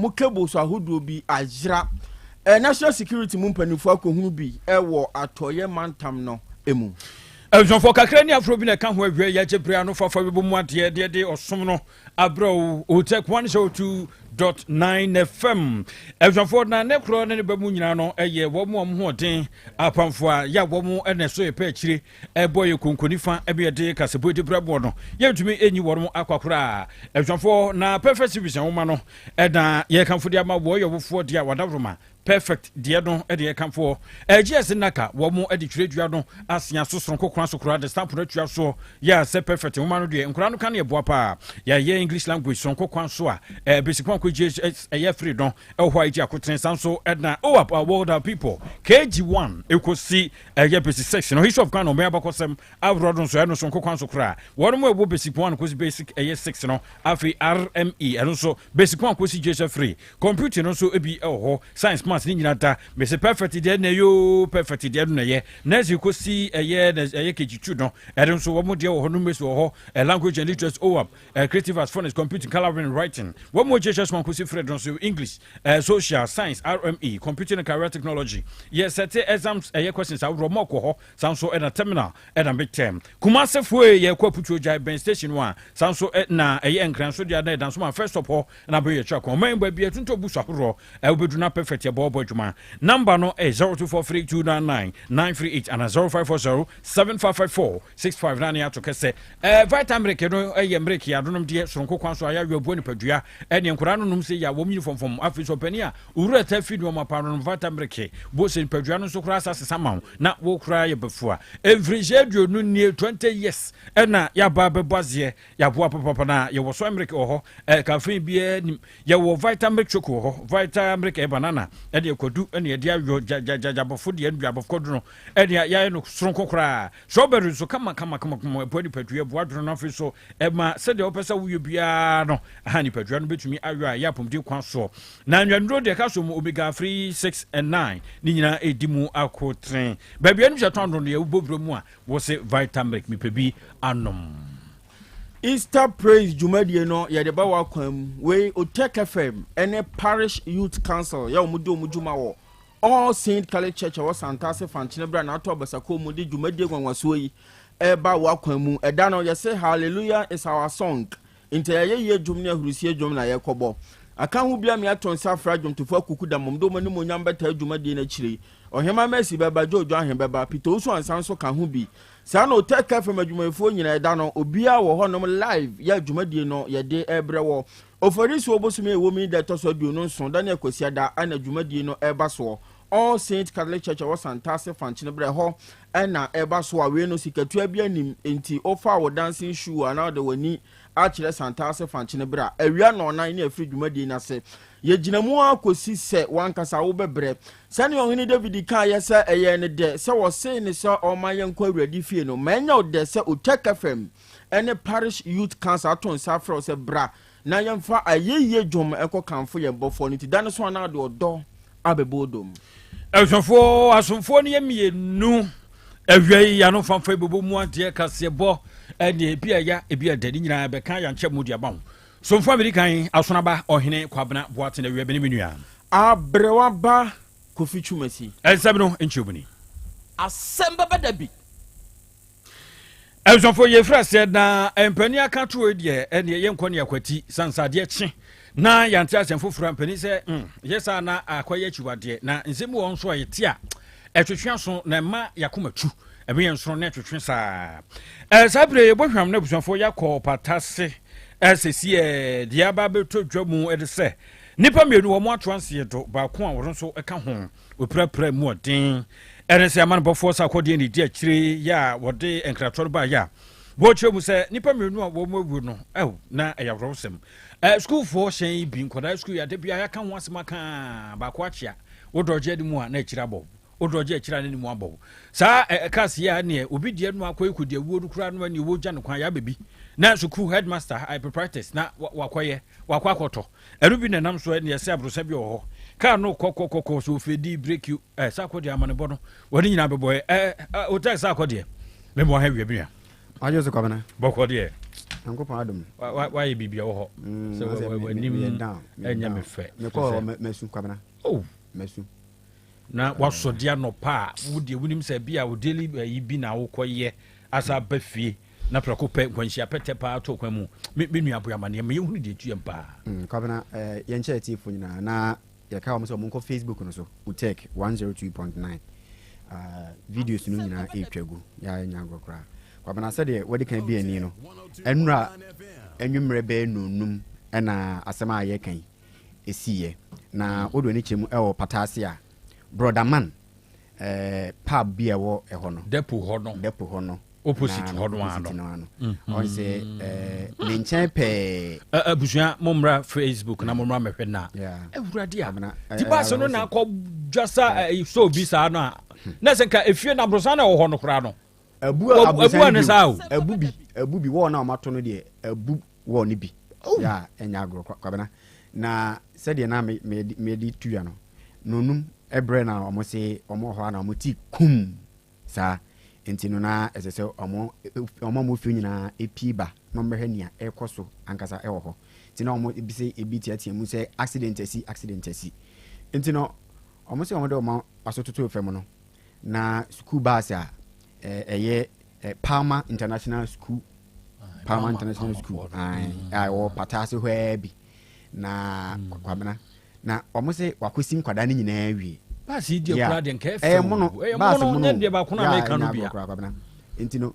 omo cable so ahodo bi ajra national security mu mpanifo akohunu bi wo atoye mantam no emu Jean-Paul Kakrani afro bi na ka ho awie ya chepre ano fafa bi mu ade de osom no abro o tek 102.9 FM. Jean-Paul na ne kro ne ba mu nyina no eye wo mu ho den apamfo a ya wo mu ene so epa akire boy konkonifa ebe de kasebo de brabo no ya tumi enyi wo mu akwakora Jean-Paul na perfect service wo ma no na ye kanfo de ama wo ye wofo de a wadavroma perfect deɛ no de ɛkamfo GS naka wo mo de twerɛdua no asia sosoro kokora sokora de stamp no tua so ya se perfect wo ma no de nkora no kan ye boa pa ya ye English language so kokora so a basic one ko GS free don ho agi akoten sanso edna up our world of people KG1 ekosi ye basic section history of Ghana me abakosem abroad so no so kokora sokora wo mo ebo basic one ko basic 6 no afi RME eno so basic one ko GS free computer no so ebi ho science ni nyina ta me se perfect de na yo perfect de na ye na si ko si eye na eye kejitu no ere so wo mo de wo no meso ho language and literature up creative as phonics computing coloring writing wo mo Jesus one ko si Fred so English social science RME computing and career technology yes set exams eye questions a wo mo ko ho sanso na terminal na big term kuma se fo ye ko putu jai ben station 1 sanso na eye enkran so dia na dan so ma first of all na be ye cha ko man ba bia tunto bu so ahoro obedu na perfect ye Juma. Number no is 0243299938 and 0540755465 ya to kese vitamin ke no yemrek ya donom de sonko kwanso aya yobo ni padua ene nkura no num se ya wo uniform from afiso pani a uru ta fi no mapa no vitamin ke bo se padua no so kura asase sama na wo kura ye befua every jedu no nie 20 years na ya ba bebazie ya bo papa na ye wo so amerik oho cafe bia ye wo vitamin choco ho vitamin ke banana ede kodu ene ede ayo jabofo de aduabofo do no ene ya no soronko kra strawberry so kama podi padua boadro no afi so ma se de opesa wuyo bia no hani padua no betumi ayo ya pomdi kwan so na nwandro de ka so mu omega free 6 and 9 ni nyina edimu akotren ba bia no jatondo no ye ubobro mu a wo se vitamin mi pebi anom Easter praise Jumadie no ya de ba wa kwam we Otek FM ene parish youth council ya omudo omujuma wo All Saint Catholic Church Yaw Asante 8th bra na to obasako mu de Jumadie gwanwaso yi ba wa kwam mu eda no ye say hallelujah is our song inte ye jumne ahurusie jum na ye kobo aka hu bia me aton safra jum tofo akuku da mom do mani mo nyamba ta Jumadie na chire ohema Mercy beba jojo ahen beba Peter so ansan so ka hu bi sa no Otek FM adwumayefo nyina eda no obia wo honom live ya Jumadie no ye de ebre wo ofariso obosume ewo mi da to so aduonu nso da na akosia da ana Jumadie no eba so All Saint Catholic Church Yaw Asante 8th bre ho na eba so awe no sikatu abia nim enti ofa wo dancing shoe ana de wani a kire Asante 8th bre awia no na ina afri Jumadie na se ye ginamu akosi se wankasa wo bebre sane ohini David kan ye se eye ne de se wo se ne se o ma ye nkwa awuradi fie no manya de se Otek FM ene parish youth council aton safra se bra na yemfa ayeye dwom ekokanfo ye bofo ni ti dan so na de odo abebodom asomfo ne yemienu awia ya no famfa bebo mu ade kasebo ene bia ya ebia dani nyina be kan ya nche mu dia bawo somfo amerikan asonaba ohene kwabena boate na awia benimenu ya abrewa ba Kofi Chumasi ensem no enchubuni Asem Beba Dabi Elsonfo ye frase na empani aka to de ene ye nkone akwati sansade chi na yante asemfo fura empani se yesa na akoye chiwade na nsemu won so yete a etwetwe so na ma yakomatu ebe yen so na etwetwe sa sabre ye bohwam na busonfo yakọ patase SCC dia ba beto dwamu ede se nipa mienu wo mo atranse do ba ko a wo so eka ho oprapra mu odin ene se amana bofo sa akode ni dia kire ya wode enkrator ba ya bo chemu se nipa mienu a wo mo awu no na ayawrosem school for shen bi nkoda school ya de bia ya kan ho asema kan ba ko achia wo doje de mu a na akira bo odroje akira ne mu abo sa class ya ne obi die no akoye de wuo kura no ani wo gya no kwan ya bebi na school headmaster I practice na wakwakoto erubi ne nam so ne yese abrosa bi ho ka no kokokoko so fedi break you sa akode amane bono woni nyina beboy o ta sa akode me mo ha wi bia ajo se kwabena bokode Nkopa adom. Why bibia wo ho. So wanim enya me fe. Me ko mesu kwabena. Oh, mesu. Na wasodia no pa, wo de wonim se bia wo daily yi bi na wo koye asa ba fie. Na prako pe kwanhia pete pa to kwa mu. Me nua boya ne me yehunu de tuem pa. Kwabena ye nche tifo nyina na ye ka wo so mo ko Facebook no so utek 102.9. Videos no nyina etwagu ya nya agokra. Kwabena said de wodi kan bi ani no. Enura enwumre be nunum na asema ye kan esiye na odo ni chemu e wo patase a brother man pub bi e wo e ho no depo ho no opposite ho no ano on say ne nchen pe abusua momra Facebook na momra mehwe na ewurade a di ba so no na akọ dwasa so bi sa no a na senka efie na brosa na wo ho no kra no abu ne sa o abu bi wo na o mato no de abu wo ne bi ya enya agro kwabena na said na me di tuya no nonum ebre na omo se omo ho na omo ti kum sa entino na esese omo mo fi nyina epiba no mehwe nia ekoso ankasa ewo ho tina omo bi se ebi tiatia mu se accident asi entino omo se omo de omo asototo fem no na school bus a eye Palma International School ai wo patase ho abi na kwabena na omo se wakosim kwada ni nyina awie ba si die kura de nka fe mono ne de ba kuna me kanu bia kwabena entino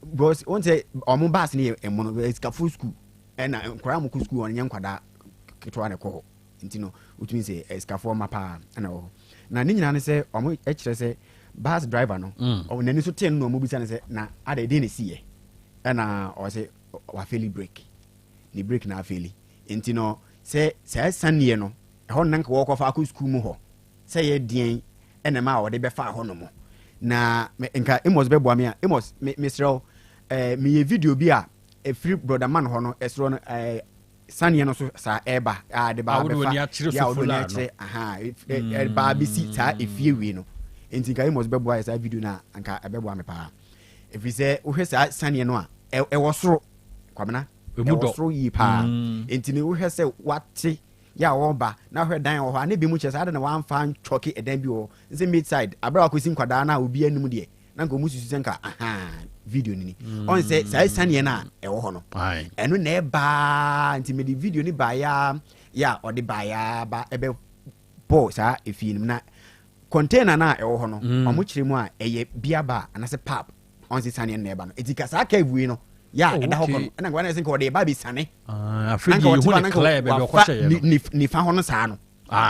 boss on say omo bas ni mono eskafu school na kwara mo school on nya kwada ketwa ne ko entino utumi se eskafu mapa na wo na ni nyina ne se omo ekire se bus driver no o nani so ten no mo bisa ne se na ade de ne siye na o se wa fairly break ni break na fairly entino se sanie no ho nanka wo ko fa ko school mu ho se ye dien ena ma wo de be fa ho no mo na nka emos be boa me a emos Mr. Me ye video bi a free brother man ho no esro no sanie no so sa eba de ba be fa ya wo ni akire ba bi si ta efie wi no enti ka emos be boa sa video na anka be boa me pa if say wo hwe sa sanie no a e wo soro kwamena e wo soro yi pa enti ne wo hwe se wate ya wo ba na hwe dan wo ha na bi mu chese ade na wan fan choke edan bi wo nse mid side abra akosi nkwada na obi anum de na nko mususu senka video ni on se sai sanie na e wo ho no eno na e ba nti me di video ni ba ya ode ba ya ba ebe bo sa efi nim na container na e wo ho no omo kire mu a eye bia ba anase pub on se sanie na e ba no etika sa ka evu no ya eda ho kono na ngwana senka ode ba bi sane afredi hu ne clear be ko hye ni fa ho no sa no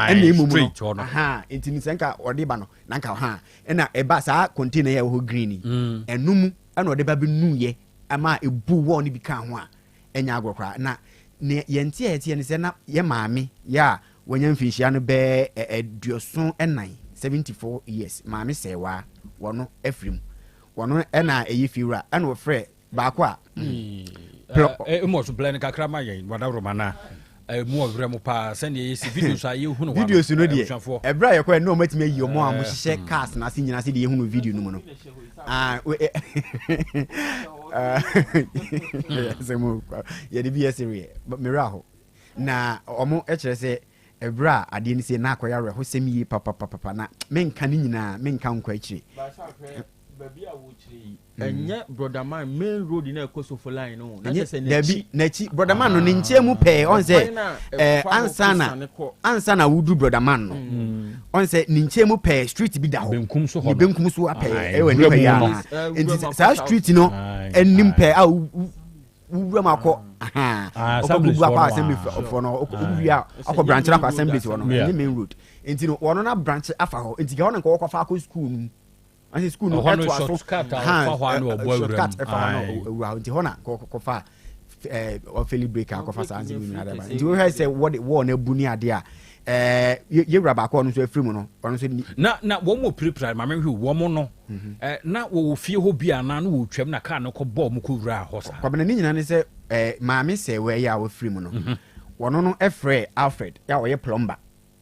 ena emu mu no enti ni senka ode ba no na nka ha ena e ba sa container ya ho green enum ana ode ba bi nuye ama ebu wo ni bi ka ho a enya agokra na ne yenti eti ne se na ye maame ya wonya mfinhia no be eduoson enan 74 years maame sewa wono afrim wono ena eyi fiwura ana wo frɛ baako a mo so plan kakra ma yen wada romana mu awre mo pa se ne yesi videos a ye hu no videos no de ebra ye ko no matime yi mo a mo hye cars na se nyina se de ye hu no video no mo no se mo ye de bi esere mera ho na omo e kire se ebra ade ni se na akoya re ho sem yi papa na menka ni nyina menka nkwa akire baby a wo chiri enye brother man main road na ekoso for line no na se na chi brother man no ni nche mu pe on se ansana wudu brother man no on se ni nche mu pe street bi da ho benkum so ape we ni pe ya sa street no enim pe a wuwura makọ okogugu akọ assembly for no okoguya akọ branch akọ assembly for no ni main road enti no wono na branch afa ho enti ga wono nko akọ fa akọ school mu anti school no eto aso fa ho no obo awura awura nti hona ko fa officially break akọ fa sanzi mi na ba nti we hear say what na buni ade a ye wura ba akọ no so afiri mu no ono so na wo mo prepare ma menhwe wo mo no na wo fie ho bia na no wo twam na ka no ko bo mo ko wura ho sa kwabena ni nyina ne se maame se we ya wo afiri mu no wono no efre Alfred ya wo ye plumber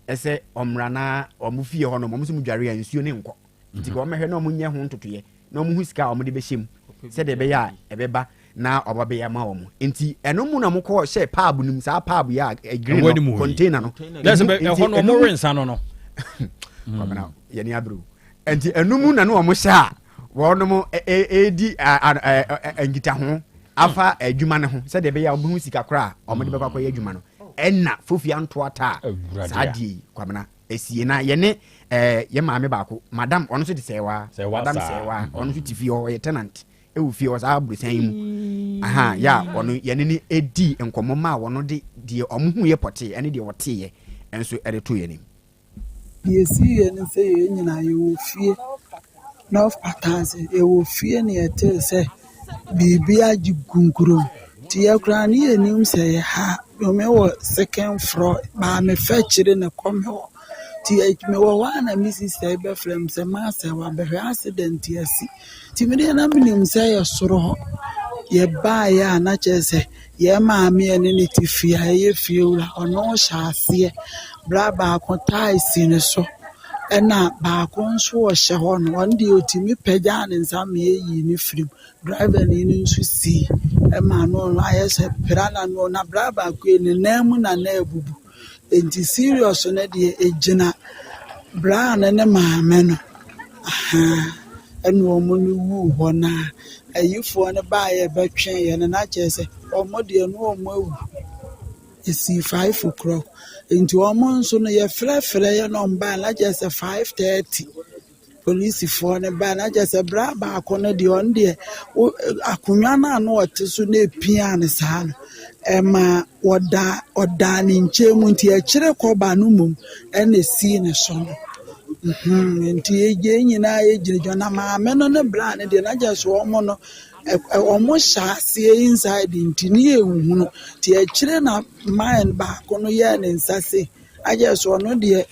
ese omra na omu fie ho no mo so mu dware ya nsuo ne nko nti ko mehwe na omu nye ho ntotoye na omu hu sika omu de be hyem se de be ya ebeba na obabe ya ma wo enti eno mu na mokọ share pub nim sa pub ya green no container no that's be ho no mo rensa no kwabena ye ni abru enti eno mu na no mo sha wo no mo edi angita ho afa adwuma ne ho se de be ya obu sika kra o mo de be kwakọ ya adwuma no enna fofia nto ata sadi kwabena esie na ye ne ye maame baako madam ono so de sewa madam sewa ono so tifi o ye tenant e wo fie o sa abrusan mu aha ya ono ye ne ni edi enkomo ma wono de omo hu ye pote ene de wote ye enso e de to ye nim ye si ye ne se ye nyina ye wo fie na of patanse ye wo fie ne ye te se bibi agi gunkuro ti ye kra ne ye nim se ye ha me wo second floor ba me fa chire ne come ho ti me wo wana Mrs. Ebe Flem se ma se wa be accident yasi ti me na minim se ye soro ho ye ba ya na chese ye ma me ne ti fia ye fie ura ono sha ase bra ba ko tai sin so ena ba ko nso wo hye ho no on de otimi pagya ne nsam ye yi ni frim driver ni nso si e ma no aye se prana no na bra ba ko ni namu na na ebubu enti serious na de ejina bra na ne ma me no aha enu omo ni wu ho na ayifo ne ba ye betwen ye na chese omo de enu omo awu esi 5 o'clock enti omo nso no ye frefre ye no mba na chese 5:30 police for ne ba na chese bra ba ko ne de on de akunwa na no wote so na epia ne sa no ema oda ni nchemu nti e kire ko ba no mum ene si ne so no nti eje nyina ejire na ma me no ne bra ne de na jeso omo no omo sha se inside nti ni ehunu no ti e kire na mind ba ko no ye ne nsase ajeso no de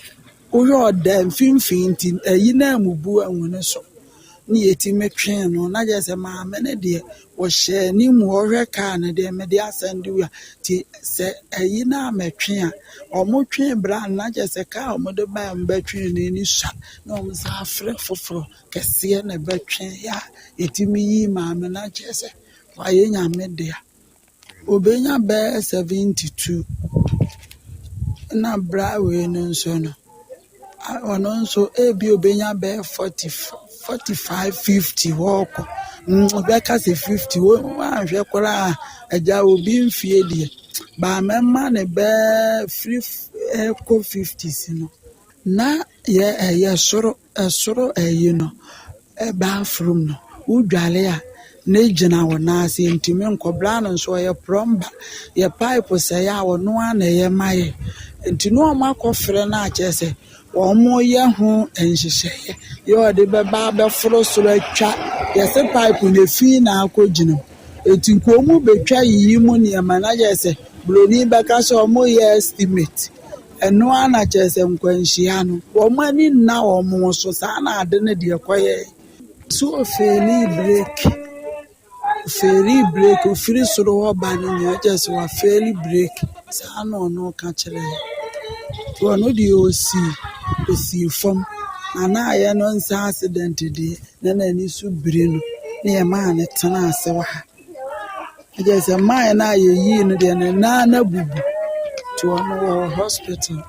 uyo oda mfimfin nti eyi na amubu anwune so ni yeti metwen no na je se ma me ne de wo hye ni mu ohwe ka na de me de asande wi ti se eyi na metwen a omo twen bra na je se ka omo de ba mbetwen ni sha na omo sa afre foforo kese na betwen ya yeti mi yi ma me na je se wa ye nya me de obenya be 72 na bra we no so no ono nso ebi obenya be 45 50 woko beka se 50 wo anhwe kora aja obi mfie die ba memma ne be free eco 50s no na ye soro no e bathroom no udwale a na gina wona ase ntimi nkobla no nso ye plumber ye pipe se ya wono ana ye maye ntino makofre na achese omo ye hu enhyehyeye ye de beba be foro soro atwa ye se pipe ne fi na akogina etinko mu betwa yi mu ne manager se bloni beka so omo ye estimate eno ana chese nkwanhia no omo ani na omo so sa na ade ne de koye so feri break ofiri soro ho ba ni ya chese wa feri break sa no ka kire to no di osi fom ana ya no nsa accident di na ni su bire no na ya ma ne tena ase wa ha je se ma na ye yi no de na bubu to no hospital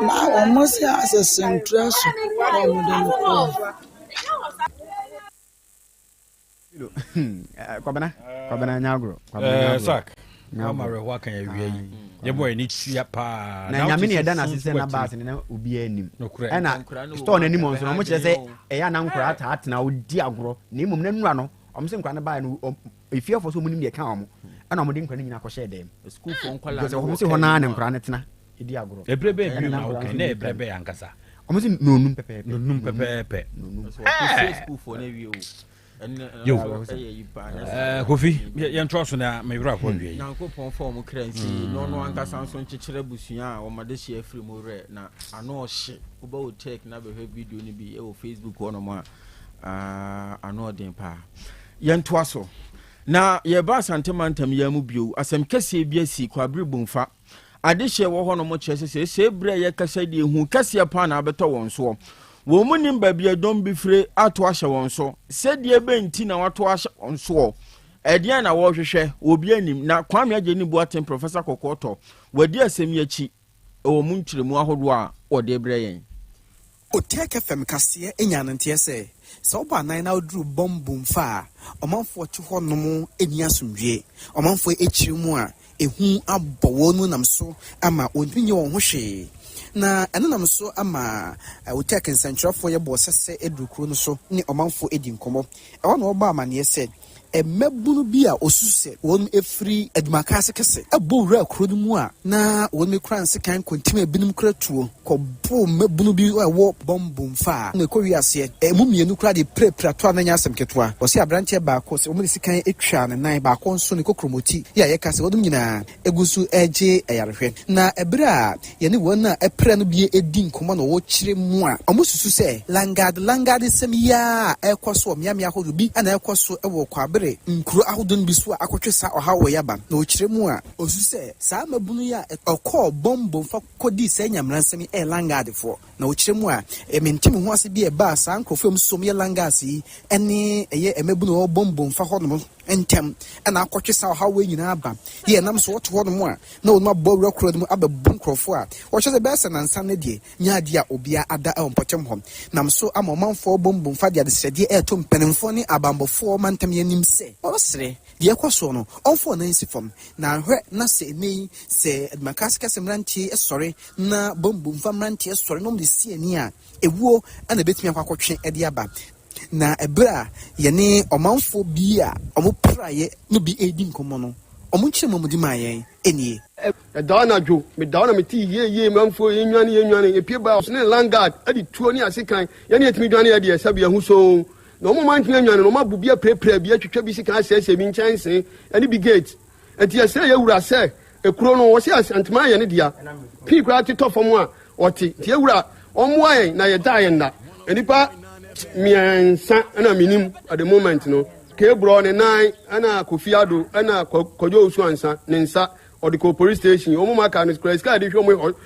na almost as a central so kwabena nyagro sak amare wa kan ya wi ye boy ni tia pa na nyame ne eda na sese na baas ne na obi anim ena store na nim so no mo kire se e ya na nkura ata atena odi agro na imom na nura no om se nkura na bae no efie fo so mo nim de ka om ena mo de nkura nyina ko share dem school for nkwala so mo se ho na ne nkura ne tena edi agro ebrebe bi na okay na ebrebe ankasa om se nonum pepe school for na wi o yo Kofi ye ntroso na me wura ko wie Nyankopon form kransi no ankasa so nkyekere busua a o made hye afiri mo re na ano hye wo ba wo take na be video ni bi e wo Facebook wo no ma ano den pa ye ntoaso na ye ba Asante mantam ya mu bio asem kese bi asi kwabere bomfa ade hye wo ho no mo kyese se bre ye kasa de hu kase pa na beto won so wo mu nim ba bia don bi fire ato ahye won so se de benti na wato ahye won so edian na wo hwehwe obi anim na Kwame Agye Boateng Professor Kokoto wadi asem yachi wo mu nkyeremu ahodo a ode bre yen Oteke fem kase enyanantie se oba nan na oduru bombum fa omanfo to ho nom eni asomdwe omanfo ekirimu a ehu abowo no nam so ama onwinye won ho hwe na enenam so ama Oteke nsantrafo ye bo sese edukuru no so ni omanfo edi nkomo ewa na oba amane se emebunu bi a osuse won efri admakase kese abowura akuro no mu a na won me kran se kan kontima ebinum kratuo kɔbo mebunu bi wo bombum fa na ko wiase emumienu kra de preprato ananya asem ketwa wɔse abrante ba ko se omri sikan etwa ne nan ba ko nso ne kokromoti ya ye kase wodum nyina egusu eje eyarehwe na ebra ye ne won na epre no bi edi nkomo na wo kyire mu a omususu se langard sem ya ekoso miamia hodo bi ana ekoso ewo kwabere nkuro ahodon bi so akotwesa oha wo yaba na okyire mu a osuse saa mabunu ya ekɔ bombom fa kodi se nyamransem langard for na okyire mu a ementim ho ase bi eba saa nkrofom som ye langasi ene eye emebunu wo bombom fa honom entem ana akotwesa oha wo nyina aba ye nam so woto honom a na wonu abawura kuro dem ababu nkrofo a wo hyese be se nansa ne de nyaade a obia ada e ompotem hom nam so amomanfo bombom fa de adesede e to mpenimfo ne abambofo mantam yanim se osre de ekoso no onfo na nsifom na hwe na se nei se admakaska semrantie esore na bombom fa mrantie esore no de sie ni a ewuo ana betumi akwakotwe e de aba na ebra ye ne omanfo bi a omopraye no bi edi nkomo no omunchire mamudi mayen enie Dana jo me dana me ti ye manfo yenwane epie ba so ne langard adi tuo ni asekan ye ne etimi dwane ye de sabe hu so no mo man twa nwane no mabu bia prepare bia twetwa bi sika asese bi nchanse ani bi gate enti ese ye wura se ekuro no wo se antema ye ne dia pi kura ti to fom a oti ti ewura omo ayen na ye da ye nda enipa miensa ana minim at the moment no ke bro ne nine ana kofiado ana kojo osu ansa ne nsa or the police station omo maka no square sky dey show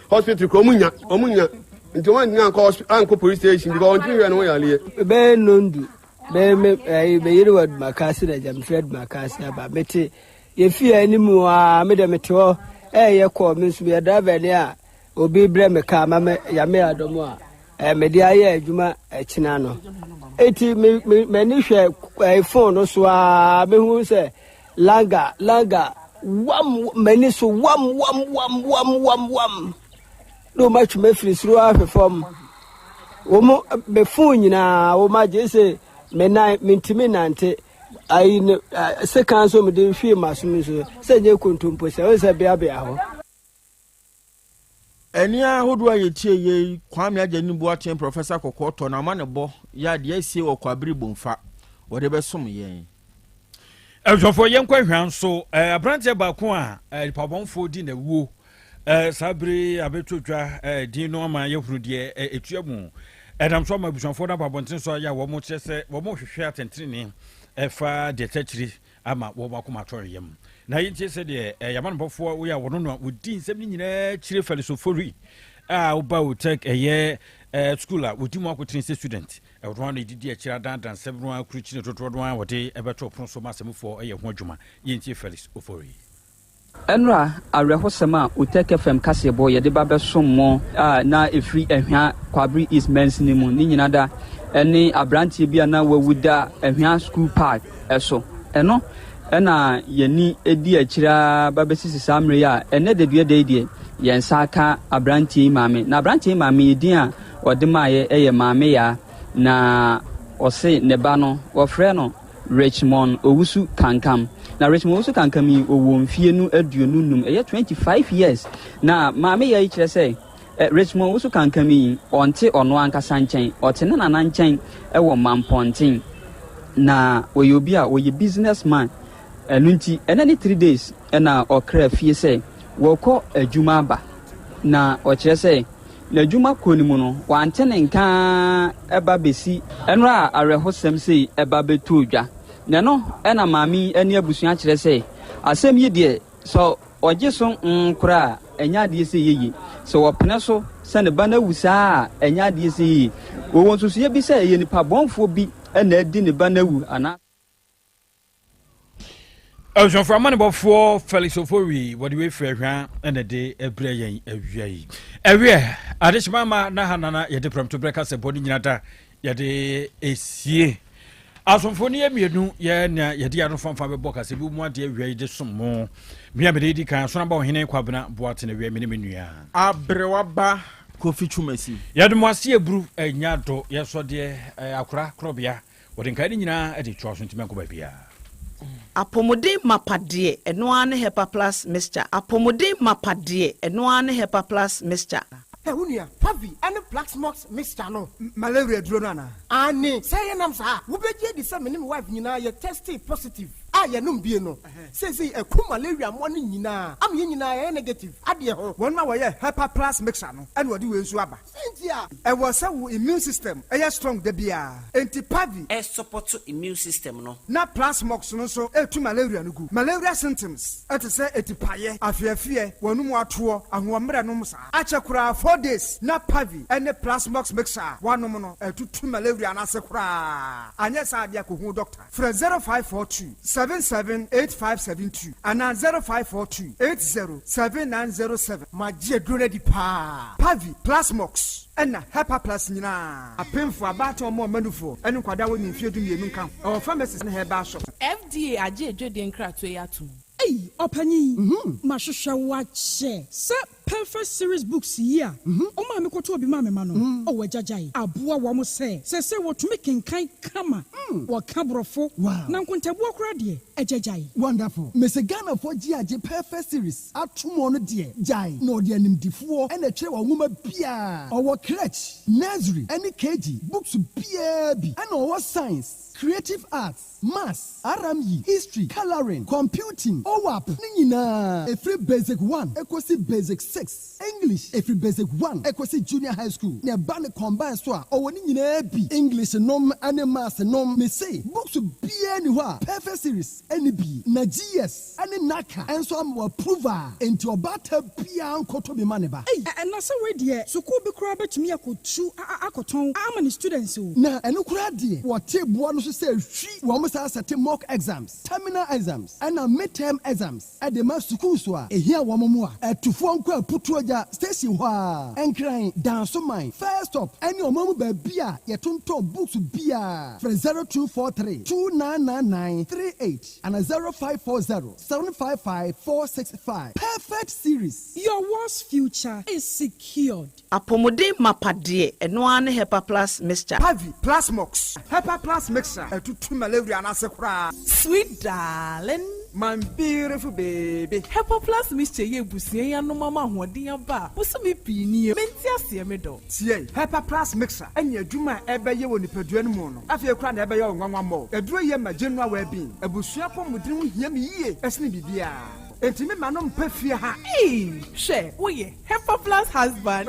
hospital ko omunya nti one ngan ko police station because on you no yale be nondu be yiri wad makasi da jamfred makasi aba mete ye fi animu a me de mete ho ye ko me nsu be driver ne a obi bre me ka ma me ya me adomo a me de aye adwuma akina no eti me ni hwe phone no so a me hu se langa wam mani so wam no much me free through perform wo be phone nyina wo ma je se me na mintimi nante ai second so me de hwe masum so se nye kontompo se o se bia ho eni ahodo ayetie ye Kwame Agye Boateng Professor Kokoto na ma ne bo ya de asie wo kwabiri bomfa wo de besom yen Ejofo yenkwa hwan so abrante ba ko a pabonfo di na wuo sabre abetotwa din no ma yehuru de etuamu edam so ma busanfo na babonten so ya wo mo kyese wo mo hwehwe atentene efa de tachiri ama wo makoma toriyam na yintie se de yamanbofo wo ya wono no wodi nsem ni nyina kyire falsofori wo ba wo tek school a wodi mo akotrin student Ron didi akira dan several akruchi to one wode ebeto pronso masemfo eye ho adwuma yenti Felix Ofori Enra arehosema Oteke fem kasebo ye de ba besom na efri ehwa kwabri is mensini mu ni nyina da ene abrantie bia na wawuda ehwa school park eso eno ena yeni edi akira ba besisi samre ya ene de due de yensa aka abrantie maame na abrantie maame yedin a ode maaye eye maame ya na ose neba no wofre no Richmond Owusu Kankam na Richmond Owusu Kankam yi owomfie nu aduonu num 25 years na maame ya ikire say Richmond Owusu Kankam yi onte ono ankasa nchen ote na na nchen ewo mampontin na oyobi a oye businessman enunti enani 3 days na okra fie say woko adwuma aba na okire say na juma konimu no wantene nka eba besi enra arehosem sei eba betodwa ne no ena maami eni abusua kire sei asem yi de so oje so nkura enya de sei yeyi so wopene so se ne bana wusa enya de sei wo won so so ye bi say ye nipa bonfo bi na edi ne ba na wu ana Ojo from manibofo Felix Ofori what we frɛ hwan na de ebre yen awia yi ewe adeshima na hanana ye de prompt breaker se body nyina da ye de esie asomfo ne emienu ye na ye de ano famfa be boka se bi mu ade awia yi de sommo mia be de kan so na ba ohene kwabena boate na awia me ne menua abrewaba Kofi Chumesi ye de mo ase ebru enya do ye so de akora Krobea what nkai ni nyina e de twa so ntimenko ba bia Apomodin mapade enoane hepa plus mixture apomodin mapade enoane hepa plus mixture Unia, Pavi, and the Black Smokes mixture no malaria dronana. Ani, say nam sa, we be the same wife, you know, you're tested positive. Ah, ya num be no. Say a cool malaria morning, you know, I'm in negative. Adia, 1 hour, hepa plus mixture no, and what do you swabba? Cynthia, I was our immune system, a strong the beer, anti Pavi, A support to immune system no. Not plus smokes no so, to malaria no good. Malaria symptoms, at say a tipaye, a fear, one more tour, and 1 minute no musa. Achakura 4 days, not Pavi, and the plasmox mixer, 1 no, 2 malaria and asakura. And yes, I dear doctor. For 0542 778572 and now 0542 807907. My dear Grunedi Pa Pavi Plasmox. And Hepa Plus Nina. A pen for about or more manufo, and Quadawi in few to me come. Our pharmacist and her bar shop. FDA aje Jordan Kratwayatu. Hey, Opani, Mashusha watch. Sir, perfect series books here. Oh, my Mikoto be mamma mano. Oh, Jajai. Abua wamo say what to make in kind kama. What cabrofo. Wow. Nankunta walk ready. A Jajai. Wonderful. Miss Ghana for GIJ perfect series. At 2 more dear. Jai. No dear name D4 and a chair or woman Pia. Our crutch. Nursery. Any KG. Books BAB. And our science. Creative arts. Maths. RME. History. Coloring. Computing. OWAP. Nina. A free basic 1. Equasi basic 6. English. A free basic 1. Equasi junior high school. Ne bane combine soa. Or nina bi. English nom and maths nom. Me say. Books to be anywhere. Perfect series. Any B. Na GS. Any Naka. And so I'm approver. Into a batter pian koto be maneba. Hey. And that's a way dear. So could be crab to me. I could chew. Akoton. How many students? Na and no crab dear. What tape one to say. She almost has a mock exams. Terminal exams. And a midterm exams. At the master school. Here wamamua. At to phone call put to a station. And crying down so mine. First up. And your mama beer. Yatunto books beer. From 0243 299938 and a 0540 755 465. Perfect series. Your worst future is secured. Apomodin mapade enoane hepa plus mixture. Pavi Plasmox. Hepa plus mixture. To 2 malaria and asakura. Sweet darling. My beautiful baby. Hepa plus mixture ye busie ya no mama hoden aba. Busumi pini menti ase me do. Tie Hepa plus mixture. Enya dwuma ebe ye woni padua no mu no. Afie kra na ebe ye nwanwa mo. Eduro ye ma general well-being. Abusua pomudin hia me yie. Esne bibia. Enti me manom pafie ha. She, oye, Hepa plus husband.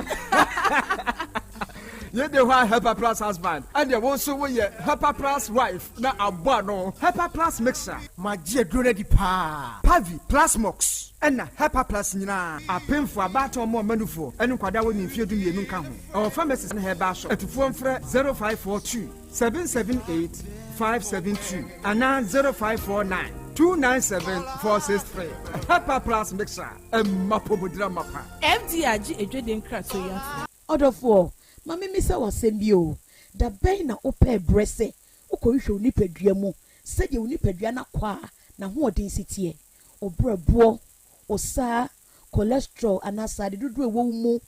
You the one Hepa plus husband, and you also we Hepa plus wife. Na abano Hepa plus mixer. My dear Grunedi Pa Pavi Plasmox. And Hepa plus nina. A pen for about or more manufo. And Quada when you feel to me nunca. Our pharmacist and her bash at phone for 0542 778 572 and now 0549 297 463. Hepa plus mixer. And Mapobudra Mapa. FDA aje Jordan Kratwayatu. Order for Mami misa wasembio da ben na ope brese ukohwe onipadua mu sede onipadua na kwa na hoodin sitie obrabo osa cholesterol anasade dudu ewo mu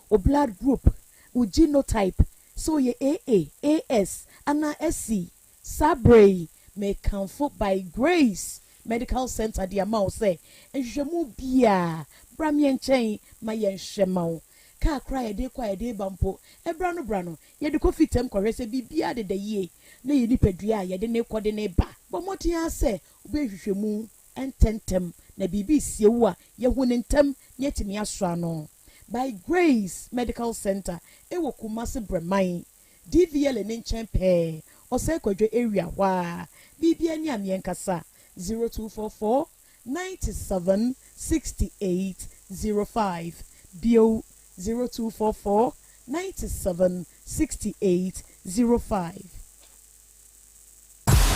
o blood group o genotype so ye AA AS ana SC sabre may comfort by grace medical center dia ma say enhwemu bia bramye nchen ma ye nhwema ka cry de kwa de bampo ebra no ye de coffee tem korese bibia de ye na ye nipadua ye de ne kode ne ba bomoti ase obehwehwemu ententem na bibi siewu a ye hu ne ntem ye timi aso ano by grace medical center ewo Kumasi Breman DVL ne nchen pe ose kwadwo area wa bibia ni amienkasa 0244 97 68 05 bio 0244 97 68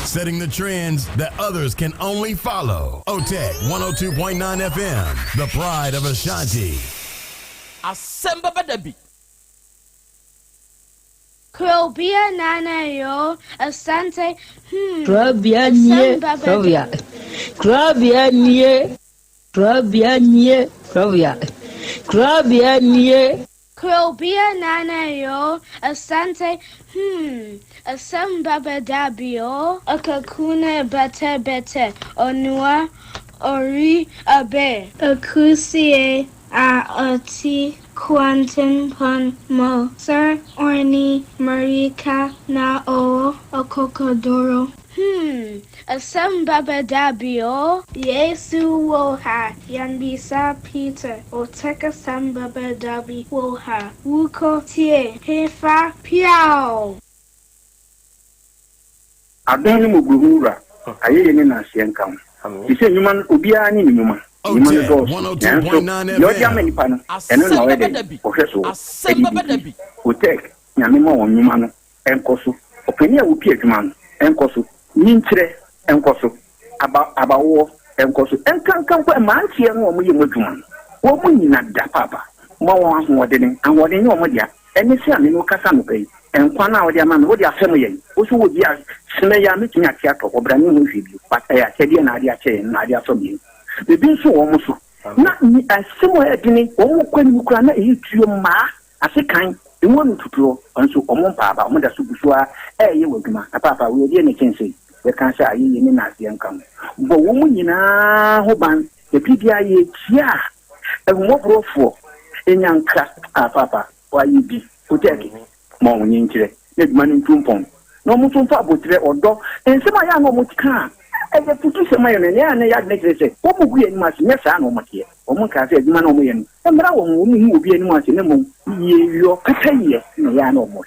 Setting the trends that others can only follow. OTEC 102.9 FM, the pride of Ashanti. Asem Beba Dabi. Krobea nana Yaw Asante. Krobea nye. Krobea. Krobea nye. Krobea nye. Krobea. Krobea nye. Krobea nana Yaw Asante. Asem Beba Dabi akakune bete onua ori abe akusie a oti quantum pon mo sir orni marika na o okokodoro Asem Beba Dabi Yesu woha yanbisa Peter oteka Asem Beba Dabi woha wuko tie hefa piao Adani muguhura ayeye ni na sienka ise nyuma obia ni nyuma nyuma do yo jame ni pano eno na wede ohweso Asem Beba Dabi otek nyame ma wonyuma no enkoso openi a wopi adwuma no enkoso ninkyire enkoso abawo enkoso enkankan kwa mantie no omo ye modwuma wo mo nyina da papa mo won ahode ni omo dia eni se ame no kasa no kai enkwa na wode ama no wode afem ye wo so wodi a sene ya metumi atia to obrani ho hwidi pata ya chede na ade ache na ade aso bi bebi so wo mo so na ni asemo edini wo mo kwani kura na etuo ma asekan emu no tutuo onso omo mpaaba omo da so busua ye waduma na papa we die ne kense we kan sha ayi ni na ase nkam bo wo mo nyina ho ban e bibia ye tia mo brofo enyanka papa wa yi bi oteki mo nyinkire ne duma ni tumpon no mo tumfa abotre odo ensema ya no mo tika e putu sema yo ne ya ne ya ne kire wo mo guye ni ma se nyesa no mo tie o mo ka se duma no mo ye no emra wo mo hu obi ani ma se ne mo ye yo kataye ne ya no mo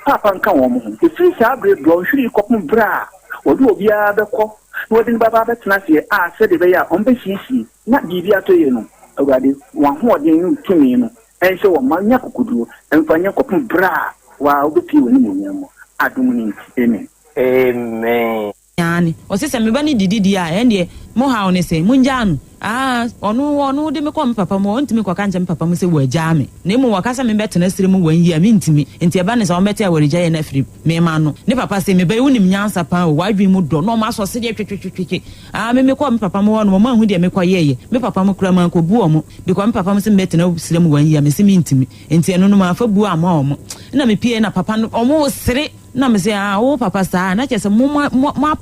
papa nka wo mo e fi sa abre do hwiri kopum bra odu obi a bekọ no de baba betena se a se de be ya on be sisi na bibia to ye no awade wa ho de yu tumi no ense wo manya kokudu emfanya kopum bra wa obepi woni mo nyamo adumuni amen yani osese me bani didi a ende mo ha one se munjanu onu de me ko papa mo ntimi ko kanje papa mo se waja me na mu wakasa me betena sire mu wan yi a me ntimi enti eba ne se o meti a warija ye na afri me ma no ne papa se me ba wunim nyansa pa o wadwi mu do no ma so se de twetwetwetwe me ko papa mo no mo hu de me ko ye me papa mo kura man ko bu o mo because me papa mo se me betena sire mu wan yi a me se me ntimi enti eno no ma fa bu ama o mo na me pie na papa no o mo sire na me se wo papa sa na che se mo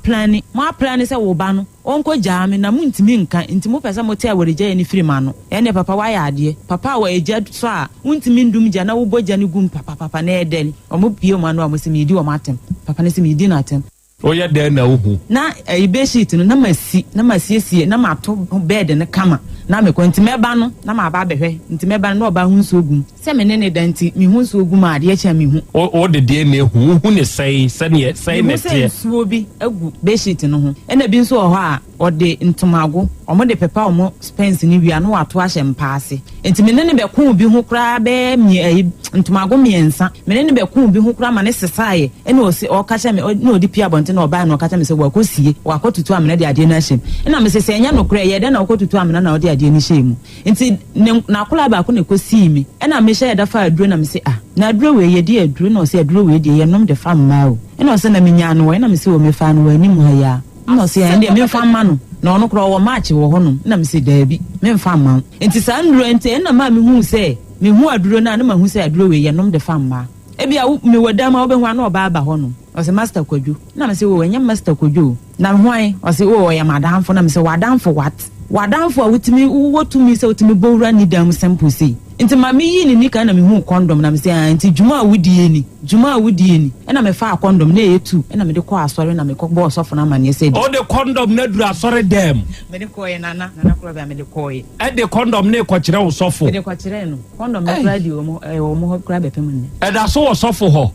plan se wo ba no onko jaame na muntimi nka ntimo pesa mo te awarija ni firima no ene papa wa ya ade papa wa eja so a muntimi ndum ja na wo boja ni gum papa na edel omo pie mo anu amosimi di o matem papa na simi di na atem oya den na uhu na ibe sheet no na masiesie na mato bed ne kama na me ko ntime ba no na ma ba behwe ntime ba no oba hu nso ogum se me ne danti mi hu nso ogum ade echa mi hu o de ne hu ne sei ne tie so bi agu be sheet no ho ena bi nso ho a o de ntomago omo de pepa omo spence ni wia no ato ahye mpaase ntime ne be ko bi hu kra be mi ntomago miensa me ne be ko bi hu kra ma ne sesae ena o ka cha me na odi pia bonte na oba no ka cha me se wakosie wakotutu amena de ade na hyem ena me se enya no kra ye de na wakotutu amena na odi ade ni hyem nti na kola ba ko ne kosi mi ena me hye da fa aduro na me se na aduro we ye de aduro na o se aduro we de ye nom de fa mma o ena o se na me nya no ena me se o me fa no ani mu ha ya no se ende me fa mma no na ono kro wo match wo hono na me se daabi me fa mma nti sa nduro enti ena ma me hu se me hu aduro na ma hu se aduro we ye nom de fa mma ebia me wadama wo be hu na oba ba hono o se master kwadwo na me se wo enya master kwadwo na hwan o se wo ya madamfo na me se wadamfo wadamfo a wutimi wotumi se wutimi bowra ni dam sample sei nti ma me yi ni nika na me hu condom na me se nti juma awudie ni na me fa condom na etu na me de ko asore na me ko bo sofo na ma ne se o de condom na dura asore dem me de ko ye nana Krobea me de ko ye de condom na ko kire wo sofo me de ko kire no condom na radio mo ho Krobea pe mun ne da so wo sofo ho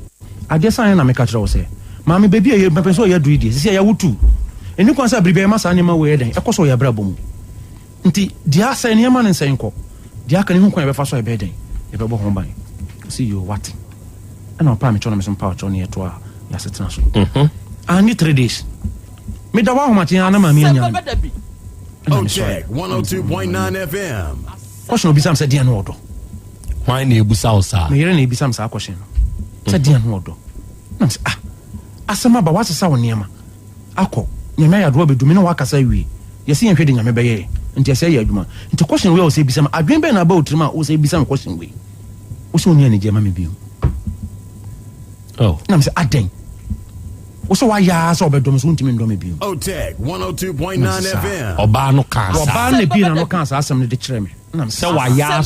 ade san na me ka kire wo se ma me baby ye me penso ye duru die se ya wutu eni kwansa bribe ma sa ne ma we den e ko so ya bra bom nti dia sa ne ma ne nsen ko dia ka ne hu kwan be fa so e be den e be bo ho ban see you what ɛna ɔpa me kyɛ no me so mpa ɔkyɛ no yɛto a yɛasetena so ani 3 days meda wa ahomaten ana ma me anya OTEC 102.9 FM. Question obisam sɛ deɛ no ɔdɔ hwan na ebusa wo saa me yere na ebisam saa question no sɛ deɛ no ɔdɔ na sɛ asɛm aba wasesa wo nneɛma akɔ nyame ayɛdoa bɛdumi na wakasa wie yɛsɛ yɛnhwɛ de nyame bɛyɛ nti ɛsɛ yɛ adwuma nti question wei a wɔsɛ ebisam adwen bɛn na aba wotirim a wɔsɛ ebisam question wei wɔsɛ ɔni ani gye ma me bio na me sɛ adɛn wɔsɛ wayɛ sɛ ɔbɛdɔm so wontimi ndɔm bio OTEC 102.9 FM. ɔbaa no kaa saa ɔbaa na bi na no kaa saa asɛm no de kyerɛ me na sɛ wayɛ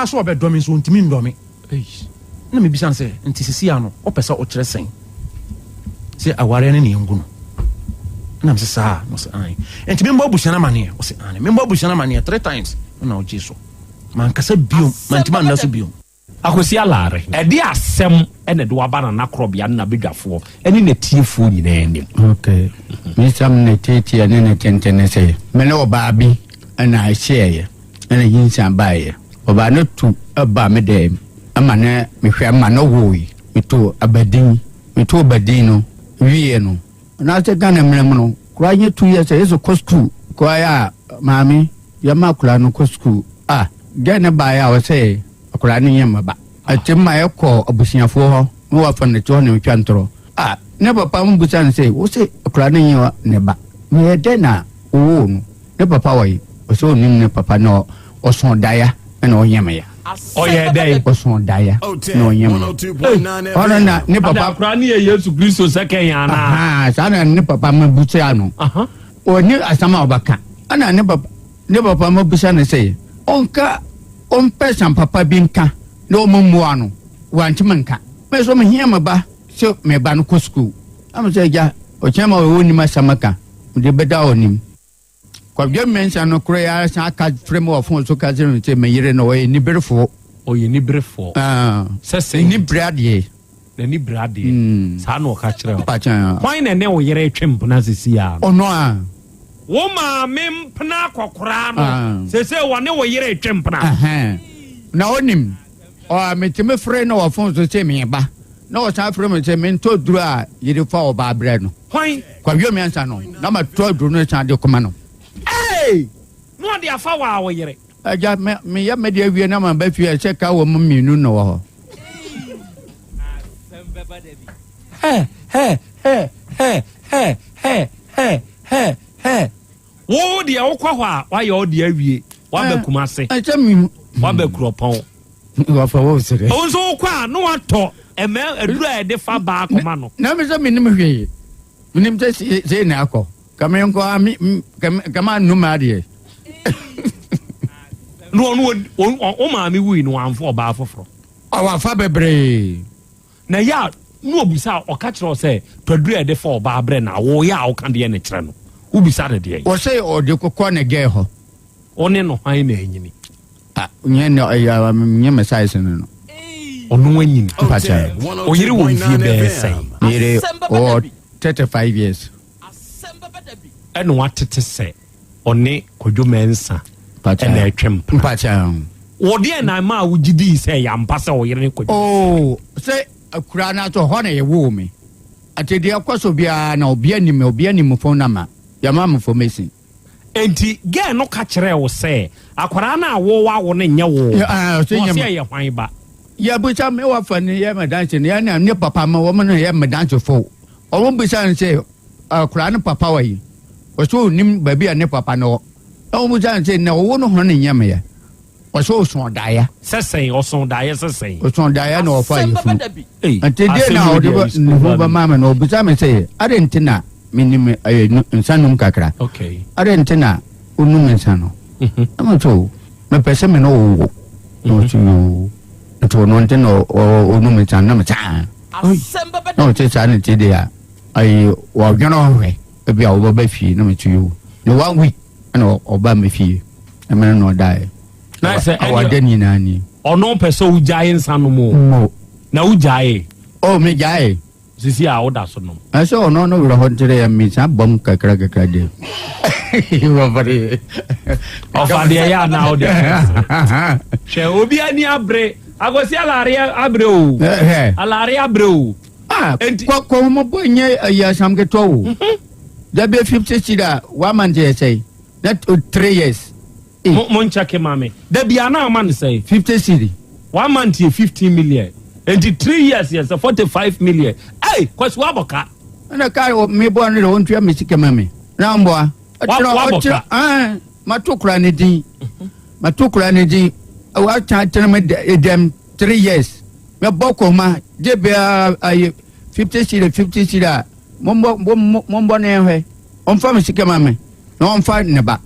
so ɔbɛdɔm so wontimi ndɔm na mebisa no sɛ nti sisia no ɔpɛ sɛ ɔkyerɛ sɛn sɛ aware ne ne yɛngu no na msɛ saa no sɛ ai enti membɔ abuhyana maneɛ ɔsɛ ane membɔ abuhyana maneɛ 3 times na ɔgye so mankasa bio mantima nna so bio akosi alare ɛde asɛm ɛna de waba na Krobea na bedwafoɔ ɛne ne tiefoɔ nyinaa anim okay misam ne tete ne ne tentene sɛ me ne ɔbaa bi ɛna ahyɛɛ ɛna yinsan baeɛ ɔbaa no tu aba me dɛ ama ne mehwɛ ama no woi meto abadin no wie no na sɛ Ghana mmerɛm no kora nye 2 years ɛsɛ kɔ school kora ya maame yɛma kora no kɔ school Ghana baeɛ a wɔsɛ akora no yɛ maba atemma ɛkɔ abusuafoɔ hɔ no wafa ne to ne twa ntoro ne papa mo busa ne sɛ wo sɛ akora no yɛ ne ba me yɛ dɛ na wo no ne papa wɔ ɔsɛ onim ne papa no ɔso daya na ɔyɛ ya ɔyɛ dɛ ɔso daya na ɔyɛ ɔno na ne papa akora no yɛ Yesu Kristo sɛkɛn ana saa na ne papa mo busa no ɔni asama ɔbaka ana ne papa mo busa ne sɛ ɔnka ɔmpɛ san papa bi nka na ɔmumua no wantima nka me so me hia maba sɛ me ba no kɔ school am sɛ ja ɔkyɛma ɔwɔ nim asamaka de bɛda ɔnim kɔdwe mensa no koro ya san aka frem wɔ fon so ka zero sɛ me yere no ɔyɛ niberefo sɛ ni brade na ni brade saa no ɔka kyerɛ hwan na ne wo yere twem pona sisi a ɔno a wo maame mpena kokora no sese wo ne wo yere twempena na onim metime frɛ no wɔ fon so sɛ me ba na wo san frɛ me sɛ me nto duru a yere fa ɔba brɛ no hwan kwadwe me ansa no na ma to duru no san de koma no no de afa wa wo yere aja me ya me de awie na ma ba fie sɛ ka wo mu minu no wɔ hɔ wo de wokɔ hɔ a wayɛ wo de awie waba kumase waba kuropɔn wafa wo sere wo nso wokɔ a no watɔ aduru a yɛde fa baa kɔma no na me sɛ menim hwee menim sɛ sei na akɔ kama nnoma adeɛ wo maame wui no wamfa ɔbaa foforɔ wafa bebree na yɛ no obisa ɔka kyerɛ sɛ tɔduru a yɛde fa ɔbaa brɛ na woyɛ a woka deɛ ne kyerɛ no ubisa de deɛ wɔsɛ ɔde kokɔ ne gɛ hɔ ɔne no hwan na anyini nyɛ me size no ɔno anyini ɔyere wɔ mfie bɛɛ sɛn yere 35 years ɛna watete sɛ ɔne kwadwo mɛnsa ɛna ɛtwem wɔdeɛ na ma a wogye dii sɛ yɛampa sɛ ɔyere ne kwadwo sɛ akura no ato hɔ na yɛwoo me atɛdeɛ kɔ so biara na obia nim phone number yama mo information enti gɛ no ka kyerɛ wo sɛ akwara na awowa wo ne nyɛ wo so yɛ hwan ba ya bucha me wa fa ne ya madanche ne ya ne papa ma wo no ya madanche fo o mo bucha ne sɛ akwara ne papa wa yi o so nim ba bia ne papa no o mo bucha ne sɛ na wo no ho ne nyɛ me ya o so so daaya sɛsɛn o so daaya sɛsɛn o so daaya na o fa yi fu atede na o de ho ba mama na o bucha me sɛ adentina minim nsanum kakra okay adentina onum nsano am so me pese me no wo no so to no nte no onum nsano na me ta no te sa ne te dia ai wa gano hwe e bia wo ba fi na me tu no 1 week na oba me fi e me no dai na se awadani na ni ono pese wo jae nsano mo na wo jae me jae sisi a oda so no aso no ro ho ntere ya mi sa bom kakra de wa bari of ade ya na oda she obi ani abre agosi alaria abreu alaria abreu ko mo boy nye ya sam ke to da be 50 sida wa man je say that 3 years mo nchake mame da bia na man say 50 cedi 1 month 15 million and 3 years yes 45 million hey kwasi waboka na kai me bo na won tua me sike mame na mboa waboka matukura ne din wa cha me dem 3 years me boko ma je be 50 cedi mombo ne hwe on fa me sike mame na on fa ne ba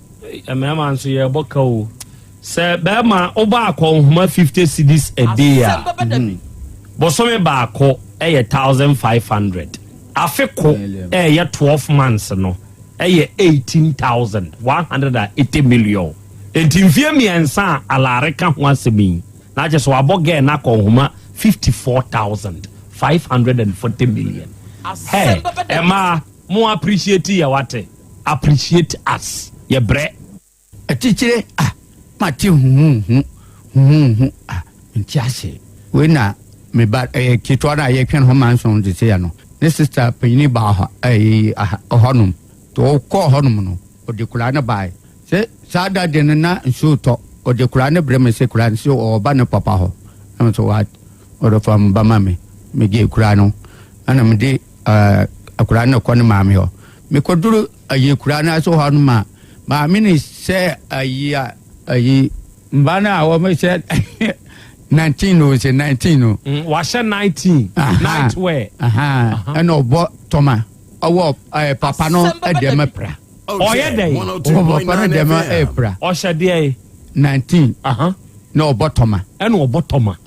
mama nso ye boka o se be ma oba akọ homa 50 cedis a day bosome ba akọ 1500 afeko 12 months no 18,180 million entimfie miensa alare ka ho asemi na je so aboge na akọ homa 54,540 million hey Emma mo appreciate ya wate appreciate us ye bre atichire mati ntiase we na me ba kitwana ye twen ho manson de se ya no ne sister panyini ba ha honum to ko honum no o de kula na bai se sada de na nsu to o de kula na breme se kula nsu o ba ne papa ho am so what o do fam ba mame me ge kula no ana me de akula na ko ne mame ho me ko duru ayi kula na so honum ma mini se ayi mbana awo me se 19 no se 19 no wa she 19 night wear and obo toma owo papa no e de mepra oye dey papa no de ma epra o she dey 19 no obo toma and obo toma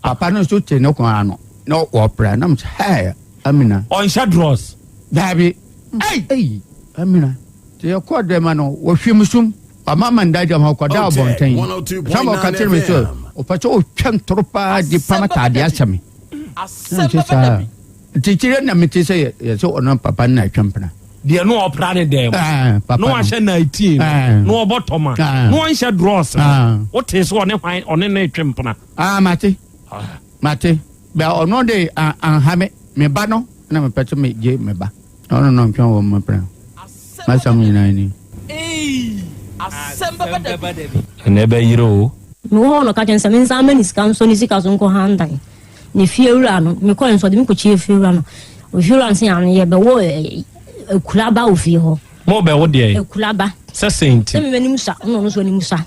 papa no so te no ko ano no opra na hey amina on she draws dabi hey amina te ko de ma no wo hwemsum amama ndaja ma ko da bonten sama ka tiri me so o pa so twam tropa di pamata dia sami asem tikire na meti se ye so onon papa na twempna dia no opra ne dem no wa she 19 no obotoma no wa she draws o te so one hwan one na twempna mate ba ono de anhame me ba no na me peto me je me ba ono no ntwa wo me pra masam nyina ni Asem Beba Dabi nebe yiro no ho no ka chen samin samen skam so ni sika so nko handan ni fiewura no me ko enso de me ko chie fiewura no o fiewura nse an ye be wo ekulaba o fi ho mo be wo de ekulaba se senti me nim sa no so ni musa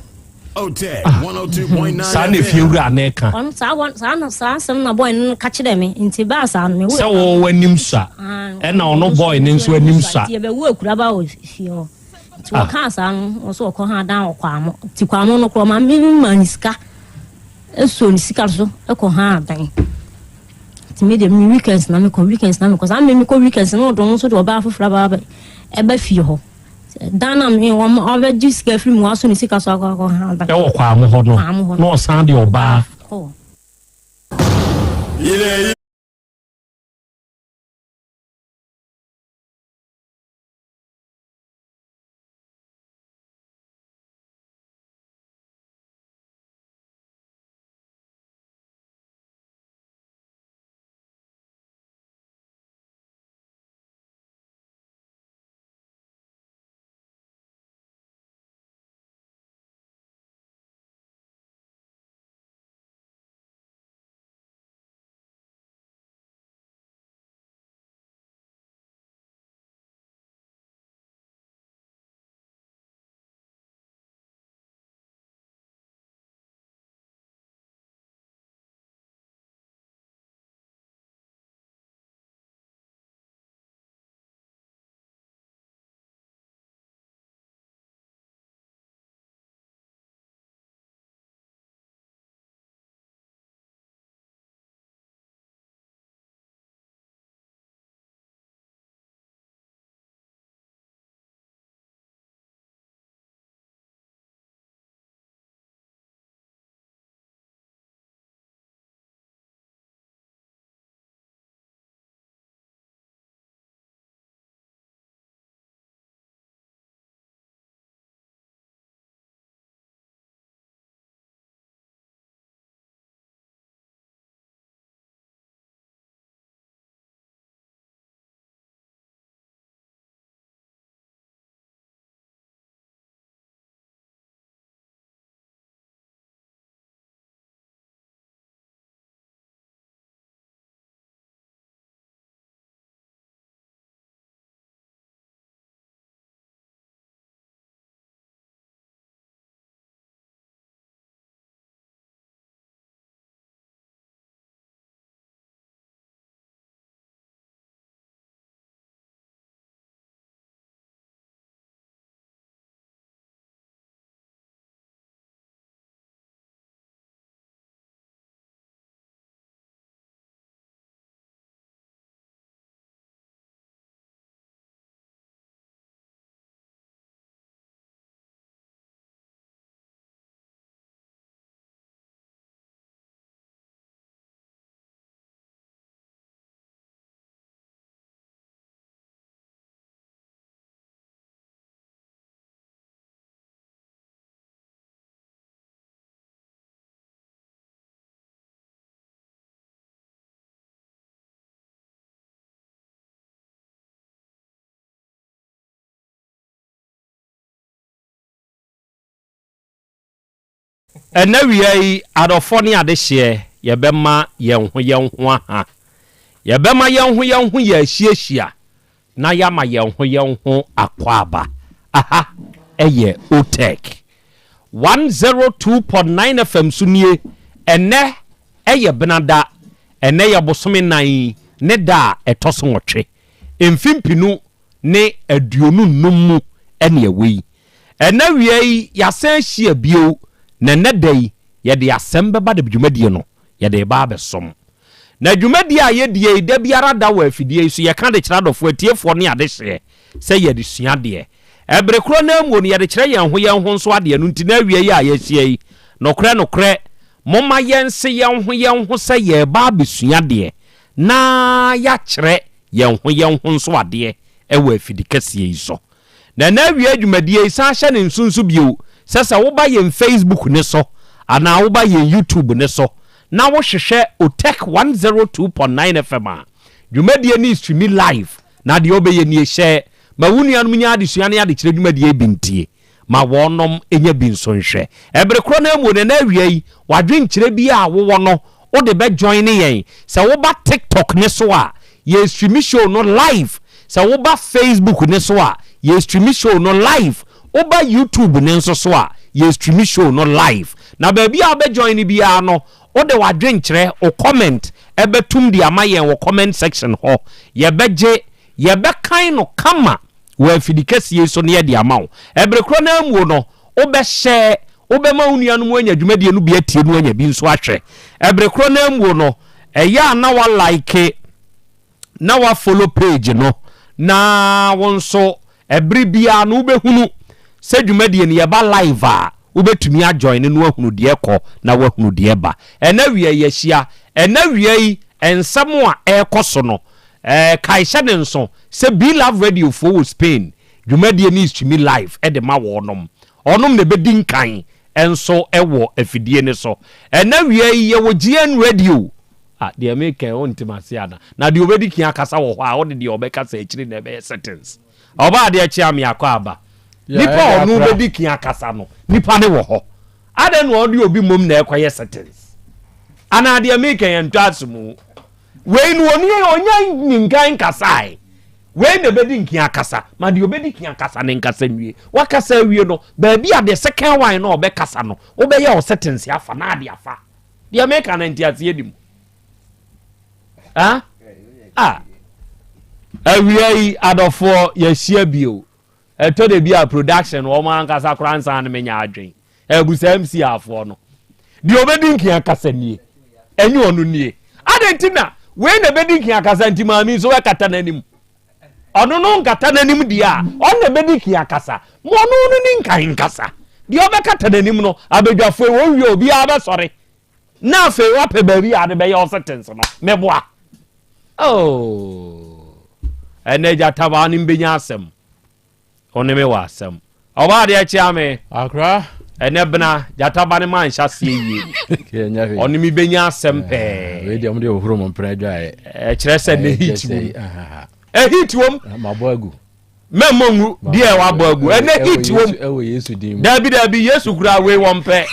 OTEC 102.9 sa ne fiewura na ka on sa na sa sem na boy no ka chide me nti ba sa no me wo se wo wanim sa e na ono boy ne nso wanim sa ye be wo ekulaba o fi ho ti wo kan sa no so ko ha dan okwamo ti kwamo no kro ma mi maniska eso ni sika so e ko ha dan ti me de mi weekends na me ko sa me ko weekends no don so de oba afufra ba e ba fi ho dan na me wo ma oba jiska free mu aso ni sika so ko ha dan e wo kwamo ho no san de oba ile ɛna wiai adɔfo ne ade hye yɛbɛma yɛn ho aha yɛbɛma yɛn ho yɛ ahyiahyia na yɛama yɛn ho akwaaba aha ɛyɛ OTEC 102.9 FM sunie ɛnɛ ɛyɛ benada ɛnɛ yɛ bosome nan ne da ɛtɔso nwɔtwe mfimpinu ne aduonu num ɛne ɛwei ɛna wiai yɛasan hyia bio na nedai yɛde Asem Beba Dabi dwumadie no yɛde ba abɛsom na dwumadie a yɛdie da biara da wɔ afidie so yɛka de kyerɛ adɔfo atiefo ne ade hye sɛ yɛde sua de ɛbere kro na mu no yɛde kyerɛ yɛn ho nso ade no nti na awie yi a yɛhyia yi nokre momma yɛnse yɛn ho sɛ yɛba abɛsua de na yɛakyerɛ yɛn ho nso ade ɛwɔ afidi kɛseɛ yi so na awie dwumadie yi sa hyɛ ne nsunsu bio sɛ woba yɛn Facebook ne so ana woba yɛn YouTube ne so na wo hwehwɛ OTEC 102.9 FM a dwumadie ni stream live na de obɛyɛ ni hyɛ ma wunuanom nya ade sua ne ade kyerɛ dwumadie bintie ma wɔnom enya bi nso nhwɛ ɛbere kro na mu ne na awia yi wadwen kyerɛ bi a wo no wo de be join ne yɛn sɛ woba TikTok ne so a yɛ stream show no live sɛ woba Facebook ne so a yɛ stream show no live oba YouTube ne nso so a ye stream show no live na baabi a be join ni bia no o de wadwen kyerɛ o comment ebetum di amayen wo comment section ho ye beje ye be kan no kama wo afidikasi so ne ye di amawo ebere kro na amuo no o be share o be ma unuanu mu anya dwumadie no bia tie no anya bi nso ahwɛ ebere kro na amuo no eya na wa like na wa follow page no na wonso ebere bia no ubehunu se dwumadie ne yeba live a wobetumi ajoin no ahunu de ekɔ na wahunu de eba ɛna wie yɛhyia ɛna wie ensam a ɛkɔ no kaihye ne nso se Be Love Radio for Spain dwumadie ne stream live ɛde ma wɔnom ɔnom ne bedi nkan enso ɛwɔ afidie ne so ɛna wie yɛwɔ GN Radio de make ontimase ana na de obedi kia kasa wɔ hɔ a ɔde de obɛkasa akiri na ɛbɛyɛ settings ɔba de akyi am yakɔ aba nipa onu bedi kia kasa no nipa ne wo ho ade no odi obi mom na ekoye settings ana de make en twasmu we no oni onya nkan kasai we na bedi kia kasa ma de obedi kia kasa ne nkasa nwie wakasa wie no ba bia de second one no obe kasa no obe ye o settings afa na ade afa de make an entiase edim awie adofo yehia bio eto de bia production wo man kasa kransa na menya adwen ebusa MC afo no de obedi nkia kasa nie enyi onu nie adentina we na bedi nkia kasa ntima mi so we kata nanim onu no nkata nanim dia on na bedi nkia kasa mo no ni nkan kasa de obekata nanim no abedwafo wo wie obi aba sori na afi wa pe ba bi ade be ye sentence no meboa eneja tabani mbenya asem oneme wa asem oba de achi ame akra enebna jatabani man hyase yi onimi benya asem pe we de amde ohuro mo mpra dwa kire se ne hit wom maboagu memongu die wa boagu ene hit wom ewe Yesu dim dabi Yesu kura we wom pe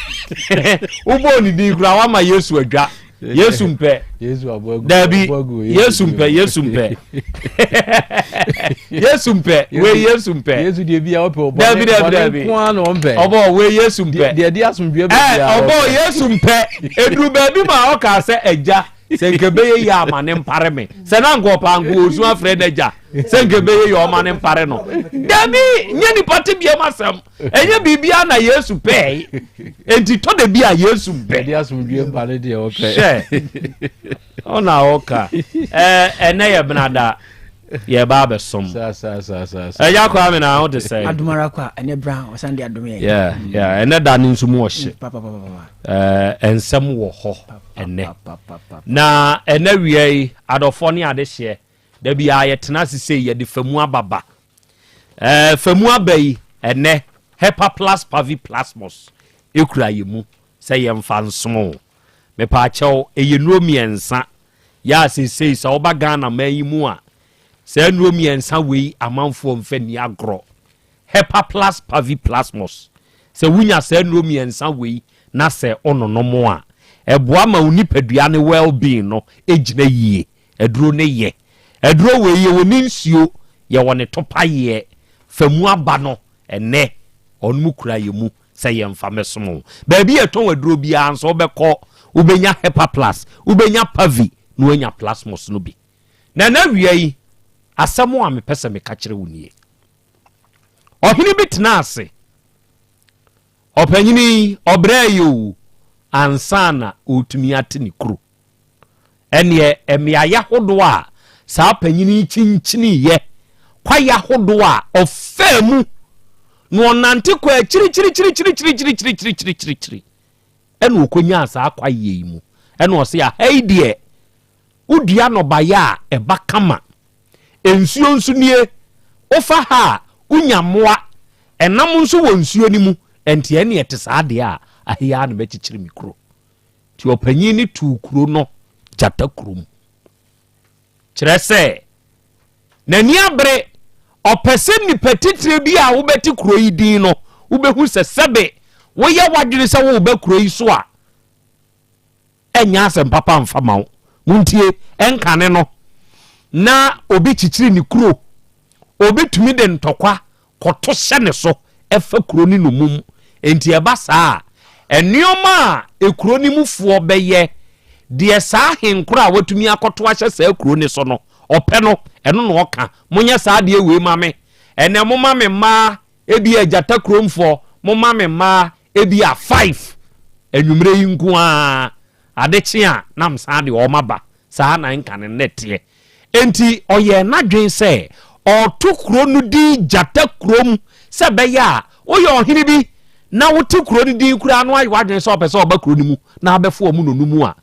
ubo ni di kura wa ma Yesu adwa Yesu mpe Yesu aboagu dabi Yesu mpe Yesu mpe we Yesu mpe Yesu de bia ope obo dabi kwa no mpe obo we Yesu mpe de de asomdwe bia obo Yesu mpe edru baby ma o ka se eja senkebe ye ya amane mpare me se na ngopa ngo osu afre deja senkebe ye yo amane mpare no dabi nye ni pati bia masem enye bibia na Yesu pe enti to de bia Yesu mpe de asomdwe mpare de o pe ona oka ene ye benada ye ba be som sa ya kwa me na what to say adumara kwa ene brown osande adumye yeah ene da ni nsumu ohye ensem wo ho ene na ene wiei adofo ne ade hye da bia ye tena sese ye de famu ababa famu abai ene hepa plus pavi plasmos ekura yemu se ye mfa nsomo me pa chew eyenuomiensa ya sese so oba Ghana mayimu a se nuomiensa wei amanfo mfani agro hepa plus pavi plasmos se wunya se nuomiensa wei na se ono no mo a eboa ma unipadua ne well being no ejina yie eduro ne ye eduro we ye woni nsuo ye woni topaye famu aba no ene onmu kura ye mu se ye mfa mesomo ba bi eton eduro bia anso obekọ ubenya hepa plus ubenya pavi no enya plasmos no bi na wiai asamo a mepese me ka kire wonie ohini bitna ase opanyini obrayo ansana otumi ate ni kuro ene emiaya hodo a saa panyini chinchini ye kwaya hodo a ofemu no nante kwa chiri ene okonya saa kwaye mu ene o se ya heidie udua no baya eba kama ensuo nsu nie ofa ha unyamoa enam nso wɔ nsuo ni mu enti ene ete saa de a ahia no bechichiri mikro ti opanyin ni tu kuro no jata kurom kyerɛ sɛ nani abre opese ni petitire bi a wo beti kuro yi din no wo behu sɛ sɛbe wo yɛ wadwene sɛ wo be kuro yi so a enya asɛm papa mfama wo muntie enkane no na obi chichiri ni kuro obi tumi de ntokwa koto hye ne so efa kuro ni no mum enti eba saa enioma ekuro ni mufuo beye de saa henkura watumi akoto ahye saa kuro ni so no ope no eno no oka munya saa de ewe mame ene mo mame ma ebi agata kromfo mo mame ma ebi a 5 enwumre yi nko a adeche a nam saa de o maba saa na nkane nete enti oye na dwen se oto kuro no di jata krom se beya oye ohini bi na wote kuro ni di kura no ayi wadwen se opese oba kuro ni mu na abefo mu no numu a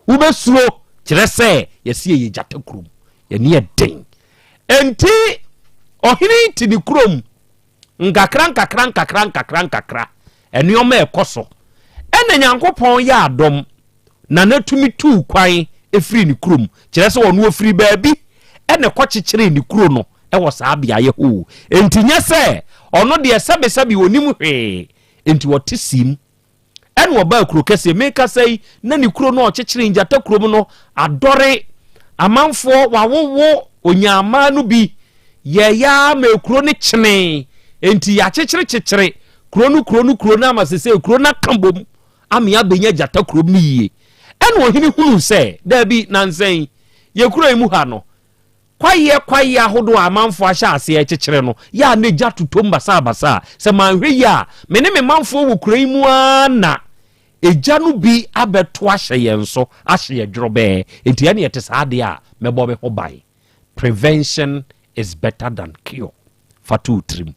wo besuro kire se yesi ye jata krom ye ne den enti ohini ti ni krom nkakra enioma ekoso ene nyankopon ya adom na natumi tu kwan efiri ni krom kire se wonu ofiri baabi ene kochichire ni kuro no ewo saa bia ye ho enti nya se ono de sabe onim hwe enti wotesim ene oba kuro kese meka sei na ni kuro no ochichire njata krom no adore amanfo wawowo onyama no bi ye ya me kuro ne chene enti ya chichire kuro na amasese kuro na kambom amia benya jata kuro ni yie ene ohini hunu se da bi nansen ye kuro imu ha no kwaye ahodo amanfo ahya ase ekyekere no ya na gya tutom basa se manhwe ya me ne me manfo wo kuro imu ana egya no bi abeto ahye yenso ahye ye dwobe enti ya ne yete saade a mebo be hobai prevention is better than cure fatu trim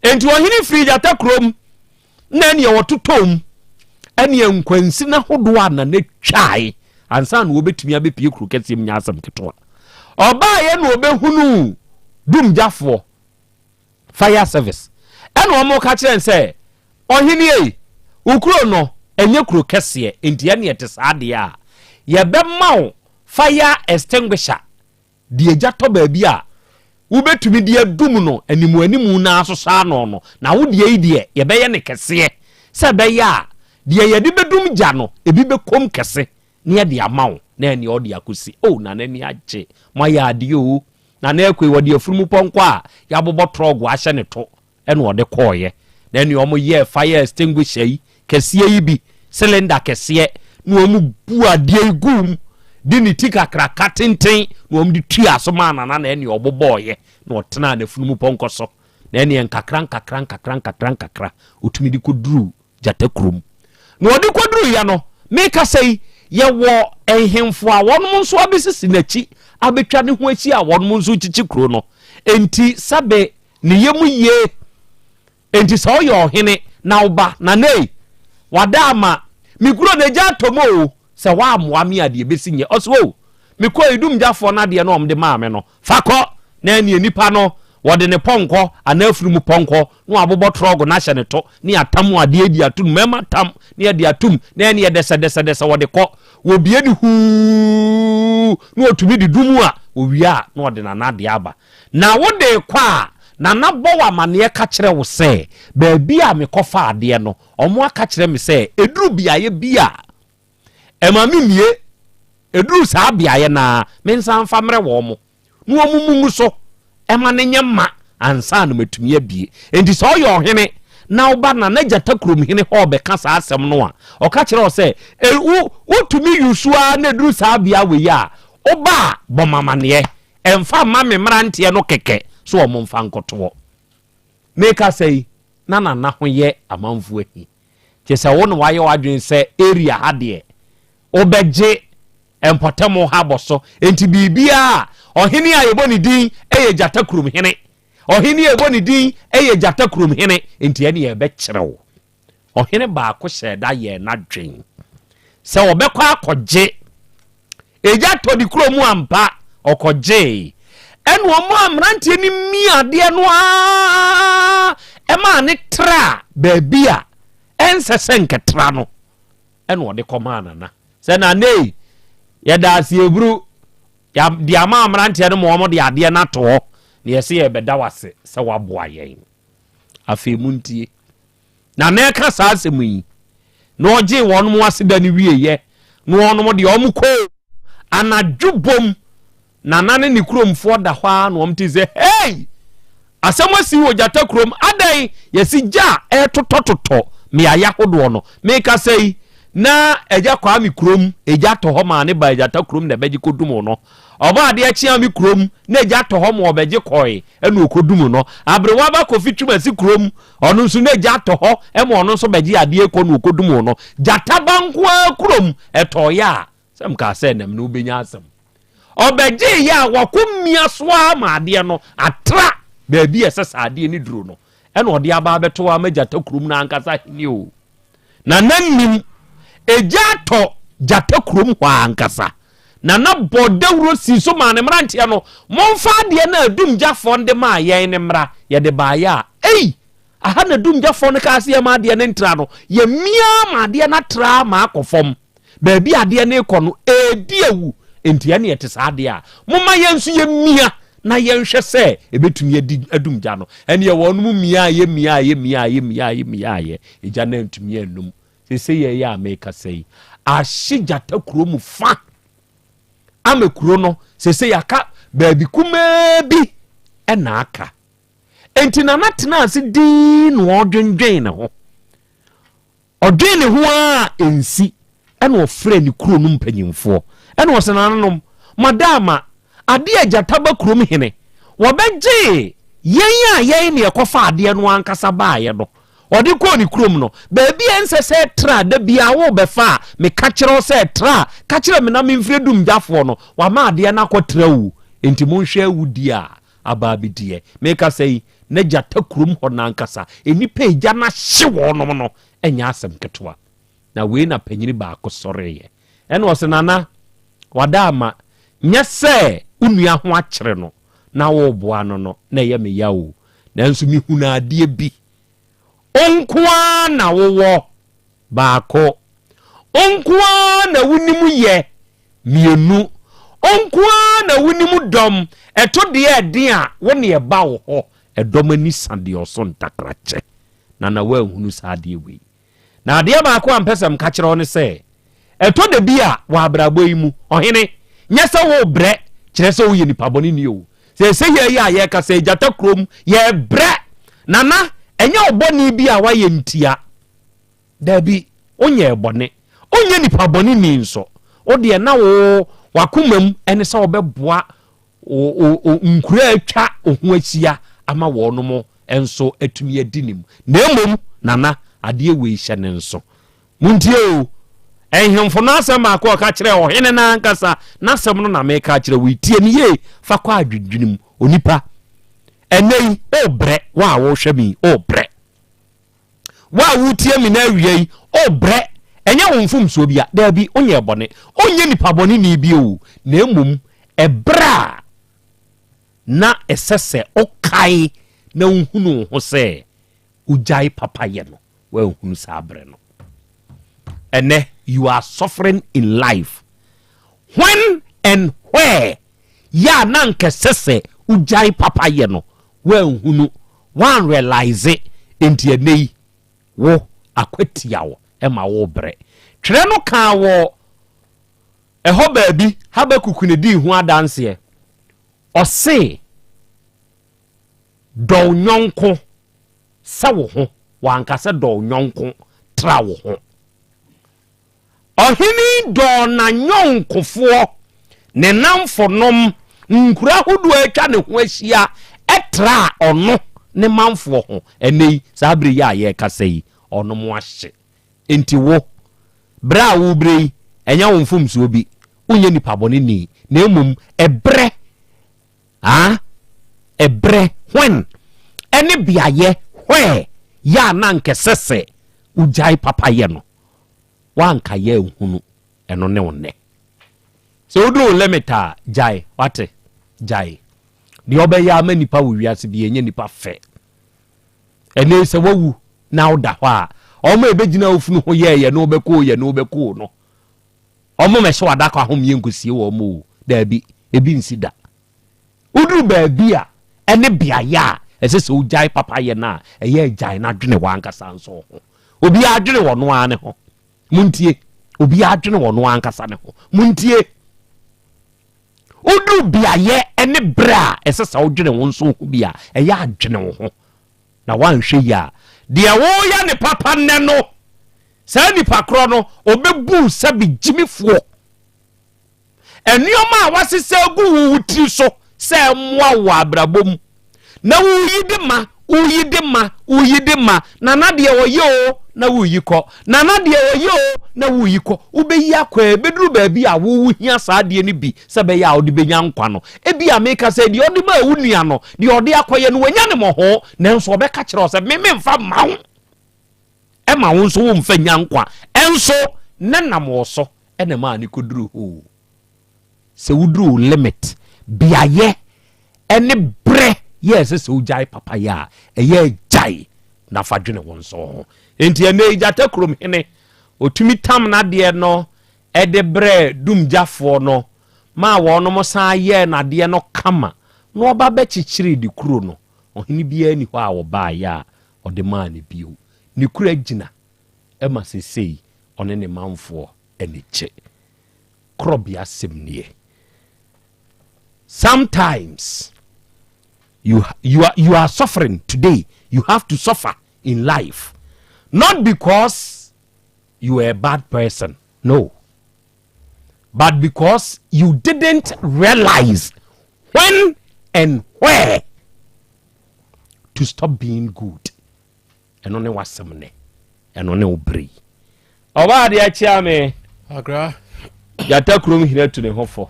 enti ohini free jata krom na ne wototom ene nkwansi na hodo ana na twai ansa na obetumi abepie kuro kese nya asam ketoa oba ye no obehunu dum jafo fire service ene omo ka kire nse ohini ei ukuro no enye kuro kese enti ene yete saade a ye be mawo fire extinguisher die jato ba bia ubetumi die dum no animu na asosa no na wo die idie ye be ye ne kese se be ya die ye di bedum ja no ebi be kom kese ne ye de amawo na ene odi akosi na nani agye moya ade o na na ekwe wode afurumu ponko a ya bobọ trog ahye ne to ene ode koye na ene omo ye fire extinguisher yi kese yi bi cylinder kese na omu bu ade igum di ni tika kraka tenten na omu di tua so mana na ene oboboye na otena na afurumu ponko so na ene nkakra otumi di koduru jata krom na ode koduru ya no meka sei ye wo ehemfo a wonum nso abesisi nachi abetwa ne ho achi a wonum nso chichi kro no enti sabe ne yemu ye enti so ye ohene na oba na nei wadama mikuro na ja tomo se wa amoa me ade besinye oso mikọ idum jafo na de no omde maame no fakọ na ene nipa no wode ne ponko anafuru mu ponko no abobọ trogo na hye ne to ne atam ade edi atum mema tam ne ade atum na ene desa wode kọ wo bie ni hu no otumi di dumu a owia na wode na ade aba na wode kwa na nabo wa mane ka kire wo se ba bia me kofa ade no omo aka kire me se eduru biaye bia ema mimie eduru saa biaye na me nsan fa mre wo mo no omumu so ema ne nyema ansa no matumi abie enti so yo hene na oba na najata krom hene ho be ka saa asem no a o ka kire wo se utumi yusua na eduru saa bia we ya oba bomamane emfa ma me mrante no keke so o mfa nkoto make say na ho ye amanfu ahi che se wo no waye wadwen se area ha de obeje empotemo ha boso enti bibia ohini ayeboni din eye jata krum hene ohini ayeboni din eye jata krum hene enti ene ye be kirewo ohini ba ko sheda ye na dwen se obekwa akoje eja to di kromu ampa okoje enu omo amrante ni mi ade no a ema ne tra babia ensese nketra no enu ode komana na se na nei ya da si ebru ya di ama amrante no mo de ade na to ne yesi ye beda wase se waboa yen afemuntie na na ka sa asemu yi no oje won mo aseda ni wieye no ono de omuko anadwubom na nane ni kromfo da hwa no omti ze hey asamasi wo jata krom adai yesi ja totototo me aya hodo no me ka sei na eja kwa mi krom eja to ho ma ne ba jata krom na beji kodum no oba ade achia mi krom na eja to ho ma obeji koi enu okodum no abrewa ba kofituma si krom onu nso na eja to ho e ma onu nso beji ade ko no okodum no jata banko krom eto ya sem ka se nam no benya asem obeje ya wakumia soa ma ade no atra baby esesa ade ni duro no ena ode aba beto wa majata krum na ankasa hini o na nanim ejato jata krum wa ankasa na bodawro si so ma ne mrantia no momfa ade na adumja fonde ma yen ne mra ye de ba ya aha na adumja fonde ka ase ma ade ne ntra no ye mia ma ade na tra ma akofom baby ade na ekono ediewu enti ane yete saade a moma yensu ye mia na yenhwe se ebetumi adumja no ene ye wonu mia ye eja na ntumi enum se ye ya make say ahijata kuro mu fa amekuro no se ya ka baabi kumebi ena aka enti na natena ase din no odwendwen ne ho odwen ne ho a ensi ena ofre ni kuro no mpanyimfo ena wosenanom madama ade ajata ba kuro hene wobeje yen ne ekofa ade no ankasa baaye no odi ko ni kuro no baabi ensese tra da bia wo befa me ka kire se tra ka kire me na me mfredum jafo no wa ma ade na kotra wu enti monhwe awudi a ababidie me ka sei na jata kuro ho na ankasa enipa eja na hye wo no enya asem ketwa na we na panyini ba akosore ene wosenana wadama nyese unua ho akere no na wo boa no na ye me yawo nanso mi huna ade bi onkwa na wo baako onkwa na wunimu ye mienu onkwa na wunimu dom eto de eden a wo ne ba wo ho edom ani sade oso ntakrache na wa hunu sade we na ade baako ampesam ka kire one se eto de bia wa abrabo yi mu ohene nyese wo bre kire se wo ye nipa boni ni o se ye ya ye ka se jata krom ye bre nana enye oboni bia wa ye ntia dabi onye ebone onye nipa boni ni nso o de na wo wakomam ene se obeboa o nkura atwa ohu asia ama wo no mo enso atumi adinim na emom nana ade we hye ne nso muntie o ehemfo na asem akọ ka kire o hene na ankasa na asem no na me ka kire we tie ni ye fa kwa adwudwunim onipa enei o bre wa wo hwemi o bre wa wo tie mi na awie o bre enye wo mfum so bia da bi onye bone onye nipa bone ni bi o na emum ebra na esese okai na nhunu ho se ujai papa ye no wa nhunu sa abre no ene you are suffering in life when and where ya na nkesese ujai papa ye no wan hunu wan realize enti enei wo akwatia wo ema wo bre twere no kan wo eho baabi Habakuku ne di hu adanse ose do nyonko sa wo ho wankasa do nyonko tra wo ho ohini do na nyonkofo ne namfonom nkura hodo atwa ne ho ahia etra ono ne manfo ho enei sabri ya ye kasei ono mo ahye enti wo bra wo brei enya wo mfumso bi unye nipa bone ni na emum ebre ebre when ene biaye hwe ya na nkesese ujai papa ye no wanka ye hunu eno ne wonne so do limita jai wate jai di obeya ma nipa wo wiase bi enye nipa fe ene se wawu na oda ho a omo ebegina ofunu ho ye no obeko no omo mehye wada kwa hom ye nkosie wo mo da bi ebi nsida udu ba bi a ene biaya esese ujai papa ye na eye jai na dwene wankasa nso ho obi adwene wo no ane ho muntie obi adwene wo no ankasa ne ho muntie udu biaye ene bra esese udwene wo nso ho bia eye adwene wo ho na wanhwe ya de wo ya ne papa ne no sa ni pakro no obebu sabi jimifo enioma a wasese gu wutiri so se mwa wa abrabom na uyide ma na nade oyo na uyiko na nade oyo na uyiko ubeyi akwa beduru baabi a wo hia saade ni bi se be ya odi benya nkwa no ebi ameka se de odi ma ewunua no de odi akoye no wanya ne mo ho na nso obeka kire o se me mfa mawo ema wo nso wo mfa nya nkwa enso nenam wo so ene ma ni koduru ho se wuduru limit biaye ene bre yes se ujai papa ya eye jai na fadwene wo nso ho enti ene jata krom hene otumi tam na de no ede bre dumjafo no ma wo no mo san ye na de no kama no oba be chichiri di kuro no ohini bia ni ho a wo ba ya ode ma ne bio ni kura gina ema sesei one ne manfo ene che Krobea semnie sometimes you are suffering today. You have to suffer in life, not because you are a bad person, no, but because you didn't realize when and where to stop being good. And only was some and only obri. Oba de achiame agra ya takrum hire to the hofo.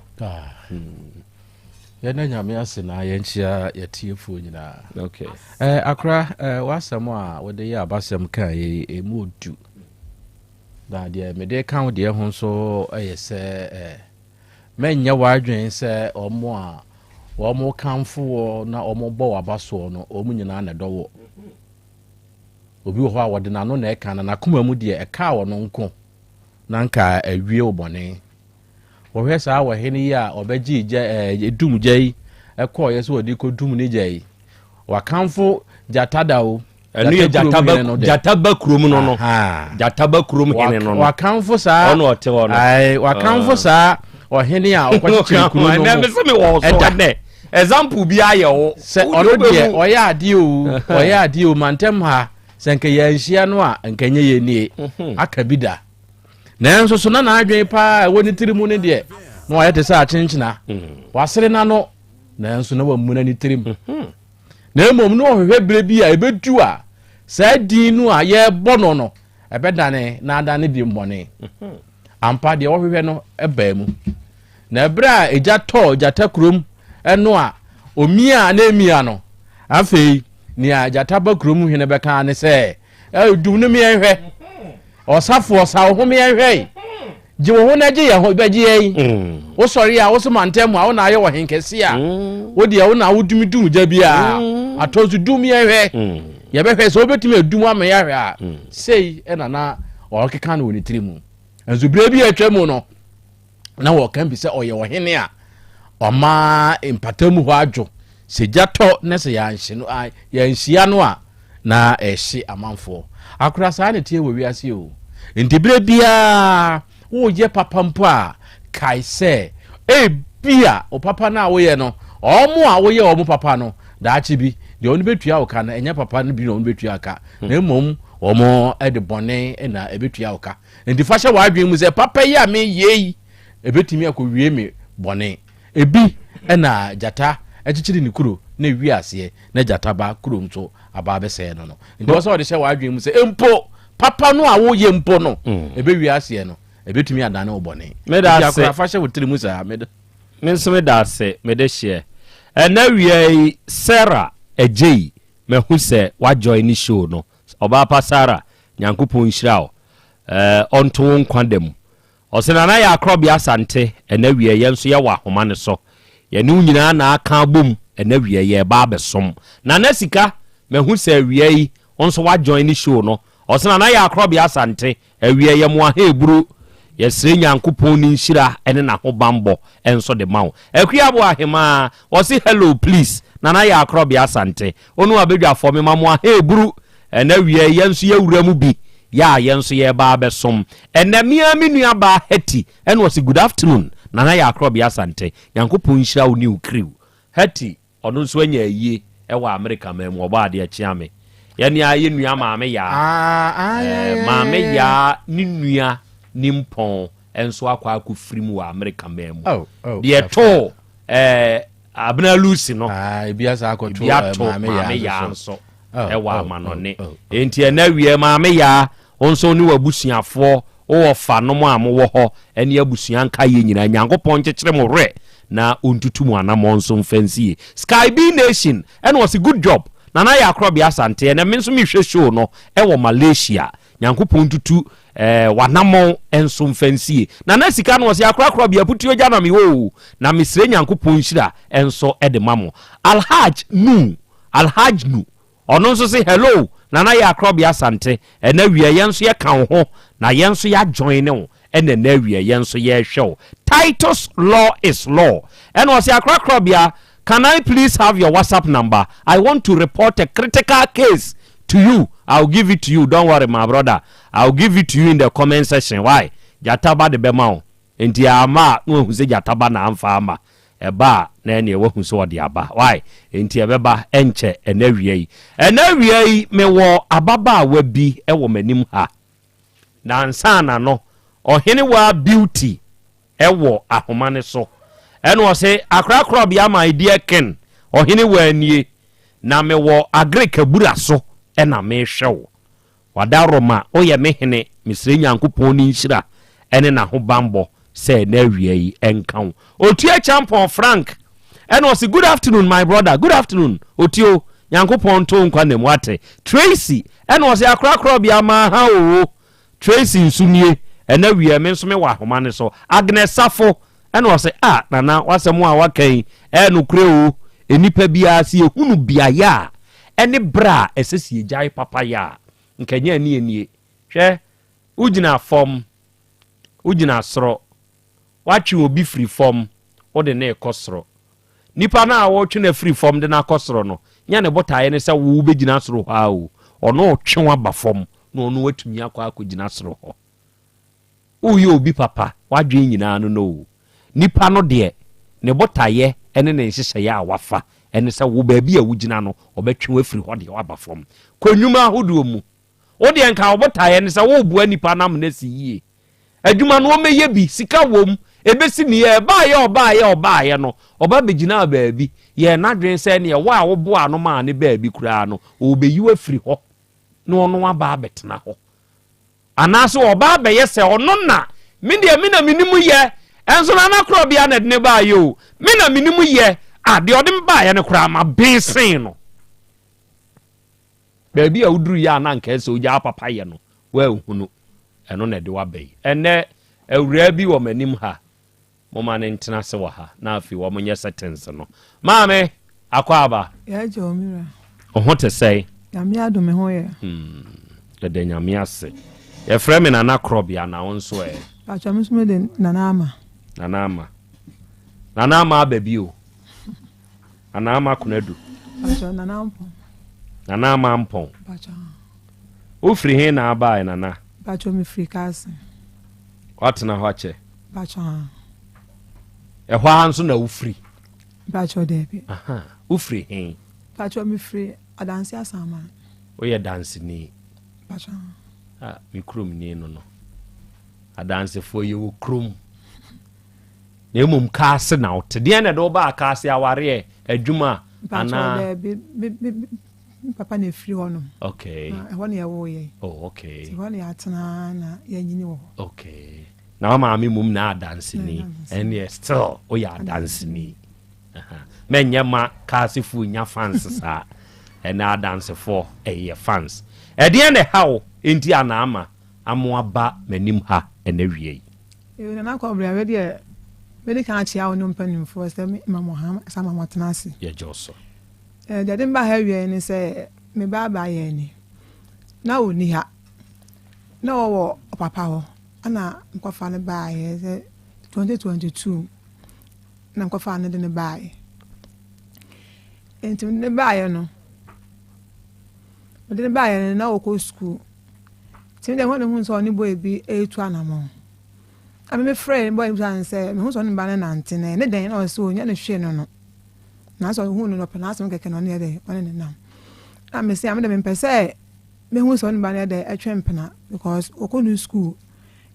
Yana nyame ase na yenchia yetiefo nyina. Okay. Akra wasam a wode ya abasem kan emodu. Da de me de kan de ho so yese menya wadwen se omo a omo kanfo na omo bo abaso no omo nyina na dowo. Obi ho a wode na no na eka na koma mu de eka wo no nko na nka awie obone. Wohwe saa wo hene yi a obeji edum jai ekọ yeso odi ko dum ni jai wakamfo jatada o enu jataba krom no no jataba krom hene no wakamfo saa ono ote ono ai wakamfo saa o hene a okwachi krom no na me se me wo so ne example bi aye wo se ono de oya ade o mantem ha senke ya nhia no a nkanye ye nie akabida nanso so na adwen pa woni tirimu ne de no ayete sa achenchina wasere na no nanso na wamu na ni tirim na emom no hwehwe bre bi a ebedu a sa din no a ye bono no ebedane na adane bi mbone ampa de hwehwe no eba mu na bra eja to jata krom eno a omia na emia no afei ni a jata ba krom hwene beka ne se dum no mi ehwe osafo osawo ho me ehwe je wo ho na je ye ho beje yi wo sori a wo so mantem a wo na aye wo henkese a wo de wo na wo dum ja bia atozu dum ye ehwe ye be hwe so obetimi adum ama ya hwe a sei na o keka na woni tirimu enzo bre bi atwam no na wo kan bi se oye wo hene a o ma empatamu ho adwo se jato ne se yanhye no yanhyia no a na ehye amanfo akura saa ne tie wo wiase o ntibire bia wo ye papa mpo a kai se bia o papa na wo ye no omo a wo ye omo papa no daachi bi de oni betua wo ka na enya papa no bi no oni betua ka na emom omo e de bone na ebetua wo ka nti fa hye wa adwen mu se papa yi a me yei ebetimi akowie me bone ebi na jata echichiri ni kuro na wiase na jata ba kuro mto aba bese no nti wo se wo de hye wa adwen mu se empo papa no a wo ye mpo no ebe wiase no ebetumi adane wo bone me da se fa hye wo tiri mu sa me me da se me de hye na wie Sarah ejei me hu se wa join ni show no oba pa Sarah nyankopon hyira o onto nkwandem osena na ya Krobea Asante na wie ye nso ye wa homa ne so ye ne nyina na aka bom na wie ye ba besom na na sika me hu se wie onso wa join ni show no osena na ya Krobea Asante wie ye mo ha eburu ye sire nyankopon ni hyira ene na ho bambo enso de mawo akuabo ahema osi hello please na ya Krobea Asante onu abedwafo me mamo ha eburu na wie ye nso ye wura mu bi ya yenso ye ba besom enamia menua ba heti and was good afternoon na ya Krobea Asante yankopon hyira wo new crew heti ono so anya yie e wa America mam oba ade achiame ye ne aye nua maame ya maame ya ni nua ni mpon enso akwa akufirimu wa America mam de to abna lucy no biasa akoto maame ya nso e wa manone enti na wie maame ya onso ni wabusuafo o fa no mo amwo ho ene abusuan ka ye nyina nyankopon kyekere mo re na ontutu mu anamo nso mfansie Sky B Nation and was a good job na ya Krobea Asante na menso mi hwe show no e wo Malaysia nyankopon tutu wanamo enso mfansie na sika no was ya Krobea putuo gya na mi wo na misre nyankopon hyira enso e de mamo Alhaj nu ono nso say hello na ya Krobea Asante na wie yenso ye kan ho na yenso ya join ne ene na wie yenso ye hwe Titus law is law and was ya Krobea, can I please have your WhatsApp number? I want to report a critical case to you. I'll give it to you, don't worry my brother. I'll give it to you in the comment section. Why jataba de bema enti ama no hu se jataba na amfa ama eba na ene wo hu so de aba why enti ebeba enche enawie me wo ababa wa bi e wo manim ha na ansana no ohene wa beauty e wo ahomane so eno se akra Krobea my dear ken ohene wa anie na me wo agre kabura so e na me hwewo wadaroma oye me hene misre nyankopon ni nhyira ene na ho bambo say na wie enkan otua champion Frank and was a good afternoon my brother good afternoon otio nyankopon to nkwa na muate Tracy and was a Krobea ma ha o Tracy nsunie na wie me nso me wa homa ne so Agnes Safo and was nana wasemo a wakan no kure o enipa bia se ehunu bia ya ene bra esesi ejai papa ya nkanya ni enie hwe ugina form ugina soro wachi obi free form o de na ekosoro nipa na wo twe na free form de na akosoro no nya ne botaye ne se wo begina soro ha o ono twe ba form no ono watumi akogina soro ho uye obi papa wadwe nyina no nipa no de ne botaye ene ne nhyehyɛ ya wafa ene se wo ba bi a wugina no obetwe afiri ho de waba fam kwanwuma ahodo mu wo de nka obotaye ne se wo bua nipa nam na si yie adwuma no meye bi sika wom ebesi ni ye ba ye no oba begina ba bi ye na dwen se ne wa wo boa no ma ne ba bi kura no obeyi afiri ho no ono aba abetena ho anaso oba ba ye se ono na me de me na minimu ye enso na Krobea na de ba yo me na minimu ye ade odem ba ye ne kura ma bensin no ba bi a uduru ya na nka se oja papa ye no wa hunu eno na de wa bai ene awura bi wo manim ha mo ma ne ntena se wa ha na afi wo monye settings no maame akwaba ya jomira oho te sei nyame adome ho ye de nyame ase ye frame na Krobea na wonso e atwamsume de nanama nana ama ba bi o ana ama kunadu bacho nanampo nana ama mpon bacho ufiri he na aba nana bacho mi free kasi watena ho ache bacho ehwa hanso na ufiri bacho debi aha ufiri he bacho mi free adansi asama oye dance ni bacho mi krum ni no adanse fo ye wo krum na emum kaase na otede na do ba kaase aware adwuma ana papa na free hono okay ho na ye wo ye oh okay ho na atena na ye nyini wo okay na ma mi mum na dance ni and yes still o ya dance ni menye ma kaase fu nya fans sa and na dance for fans e de na how enti ana ama amoaba manim ha ena wie na kwa bra we de me kan chia wo no mpanim for say me mama ha sama motenase ye joso de dem ba ha wie ni say me ba ye ni na oni ha na wo papa ho ana nkwafa ne ba ye 2022 na nkwafa ne de ne ba ye enti ne ba ye no de ne ba ye na wo ko school tim de hono hun so ni boy bi etu anamo ami me friend boy plan say me hun so ni ba na ntene ne den na so nya ne hwe no na so hun no plan aso keke no ne de one ne nam ami say ami de me pese me hun so ni ba na de atwempena because okonu school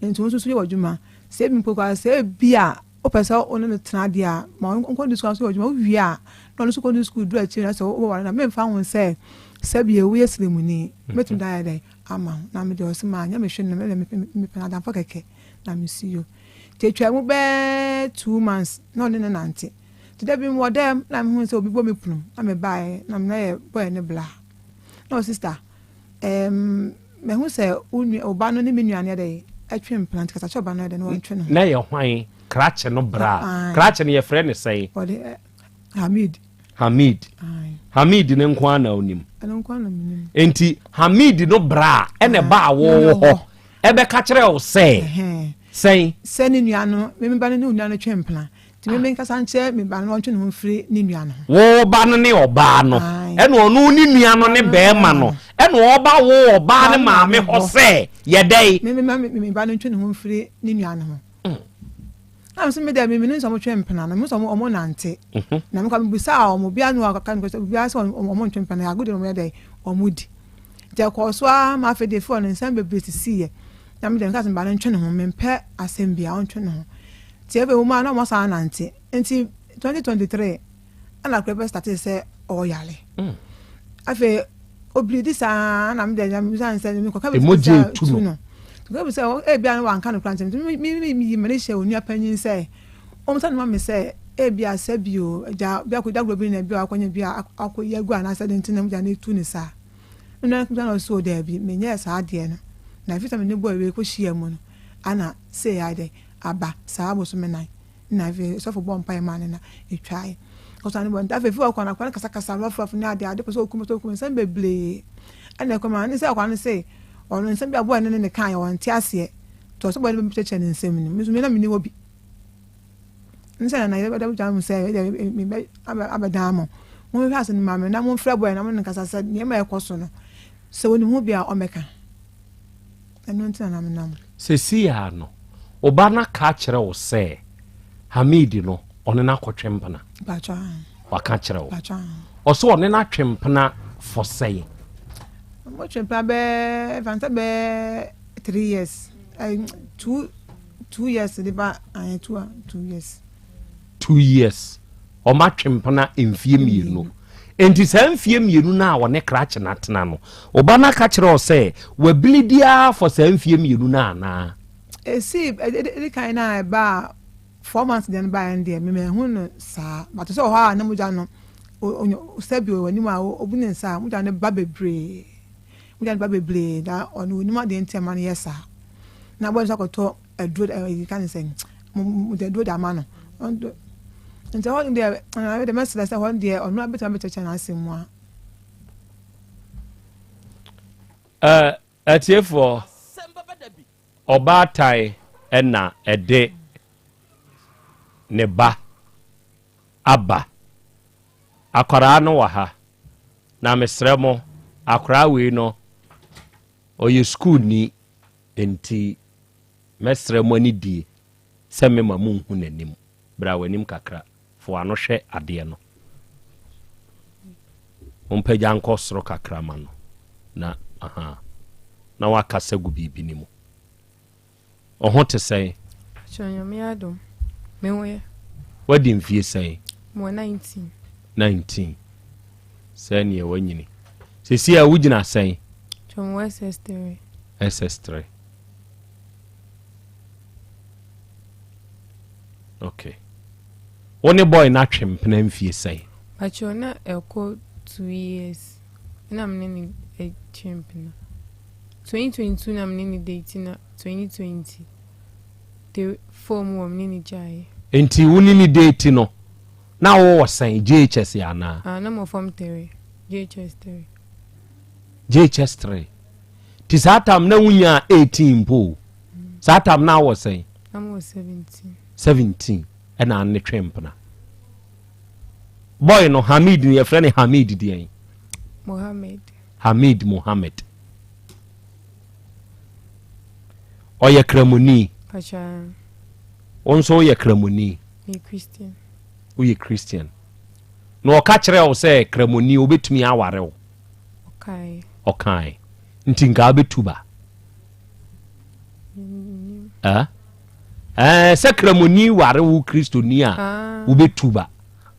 enti hun so ye wadwuma say me poko say bia o pese onu ne tena dia ma okonu school so wadwuma wi a no no so okonu school do achi na so o wa na me fa hun say sabi ewu yeslemuni metum da ya ama na me de osima anya me hwe na me pena dan fokeke na me see you te twa mu be 2 months no ne nante te da bi mo dem na me hu se obi bo me punu na me bae na me na ye boy ne bla no sister me hu se unu oba no ne menuane de atwe plant kasa choba no de no ntwe no na ye hwan krache no bra krache ne ye friend say Hamid ne nkwa na onim enti Hamid no bra ene ba wo ho ebe ka kire o sei ni nuano me ba ne nuano twempla ti me nka sanche me ba no ntwe no mfiri ni nuano wo ba no ne oba no ene onu ni nuano ne be ma no ene oba wo oba ne maame ho se ye dai me ba no ntwe no mfiri ni nuano ho am se me da me nso mo twempna na me so mo nante na me kwa busa o mo bia no akaka no bia so o mo twempna ya gudu mo dai o mo di je ko so a ma fe de fo no nsan bebre sisi ye na me dem ka se ba no ntwe no me mpe asem bia o ntwe no ti ebe wo ma na mo sa nante enti 2023 ana Krobea start say o yale afi oblidi sa na me dem san say me ko ka be tu no go say e bia no wan kan plant me manisha oni apanyin say o msa no me say e bia sabio ja bia ko dagro bi na bia akwanya bia akoya gu ana say dentin na mu ja na tu ni sa no na so there bi me nya sa ade no na fita me ne boy we ko hia mu no ana say ade aba sa abo so me nan na ve so for bomb pie man na etwae o sa ne bo nda fe fi akwa na kwa kasa kasa rofu na ade ko so okumo san beble ana ko man say akwa ne say onu nsem bia boy ne kan ya won ti ase to so boy ne becheche ne nsem ni me na me ni obi nsa na ye bada buja mu say me be abadamo mo me hase ni mama na mo fra boy na mo nkasa sa ne ma ekoso no se woni hu bia o meka enu ntina na me nam se si ya no oba na ka kire wo say Hamid no one na kwetwempana bacha wa ka kire wo bacha o so one na twempana for say mo twempana be fanta be 3 years 2 years de ba 2 years 2 years o ma twempana emfie mienu enti sa emfie mienu na wone krache na tena no oba na ka kire wo say wa bilidia for sa emfie mienu na na see the kind na ba 4 months then by and there me hu no sa but so ha na muja no sabi o ni ma obunen sa muja ne ba bebre da onu ni ma de ntema na yesa na bo so ko to adro you can say mu de do da ma no nti ho de na de message say ho de onu abeta becheche na asemu a atiefo oba tai ena ede ne ba aba akwara no wa ha na mesrɛ mo akwara we no oye school ni enti mesrɛ mo ani die sɛ me ma mu hu nanim bra wanim kakra fo ano hwɛ ade no mompagya nkɔ soro kakra ma no na na wakasa gu bibi ni mu oho te sɛ chonyome adom mewoye wadi mfie sɛ mo 19 sɛ ne wanyini sesi a wugina sɛ chomwe SS3 okay one boy na twempena mfie sɛ achona eko 2 years na mneni twempena 2022 na mneni date na 2020 the form wo mneni jai enti woni ni date no na wo san JHS ana na mo form 3 JHS 3 ti satam na wunya 18 po satam na wo san na mo 17 ena ne twempena boy no Hamid ni yefre ne Hamid di Mohammed oye kramuni pacha onso ye kramuni me Christian no ka kire wo se kramuni obetumi aware wo okay ntinga betuba se kramuni ware wo Kristoni a obetuba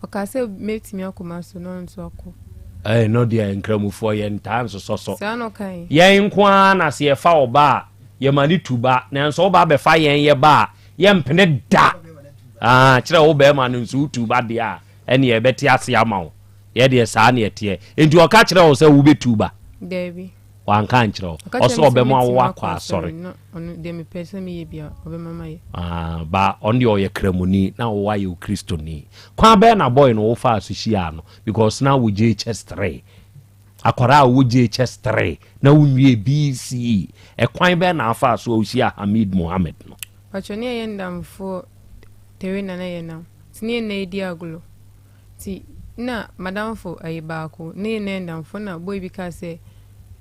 okay se metimi akoma so no nso akọ no dia nkramufo ye ntan so sa no kai ye nkwa na se ye fa oba ye mani tuba na nso oba be fa ye ba ye mpene da kire wo be ma no nso tuba de a ene ye beti ase ama wo ye de sa na ye te enti o ka kire wo se wo betuba Dabi wan kan kire o so be ma wo akwa sorry no de me person me ye bia obe mama ye ba on de o ye kramuni na wo wa ye Kristoni kwa be na boy no wo fa asohia no because now we JHS 3 akwara wo JHS 3 na wo nwie BC kwan be na afa so ohia Hamid Mohammed no pachoni ye ndamfo tewe na ye na tini na edi aglo ti na madamfo ayi baako ne ndamfo na boy bi ka se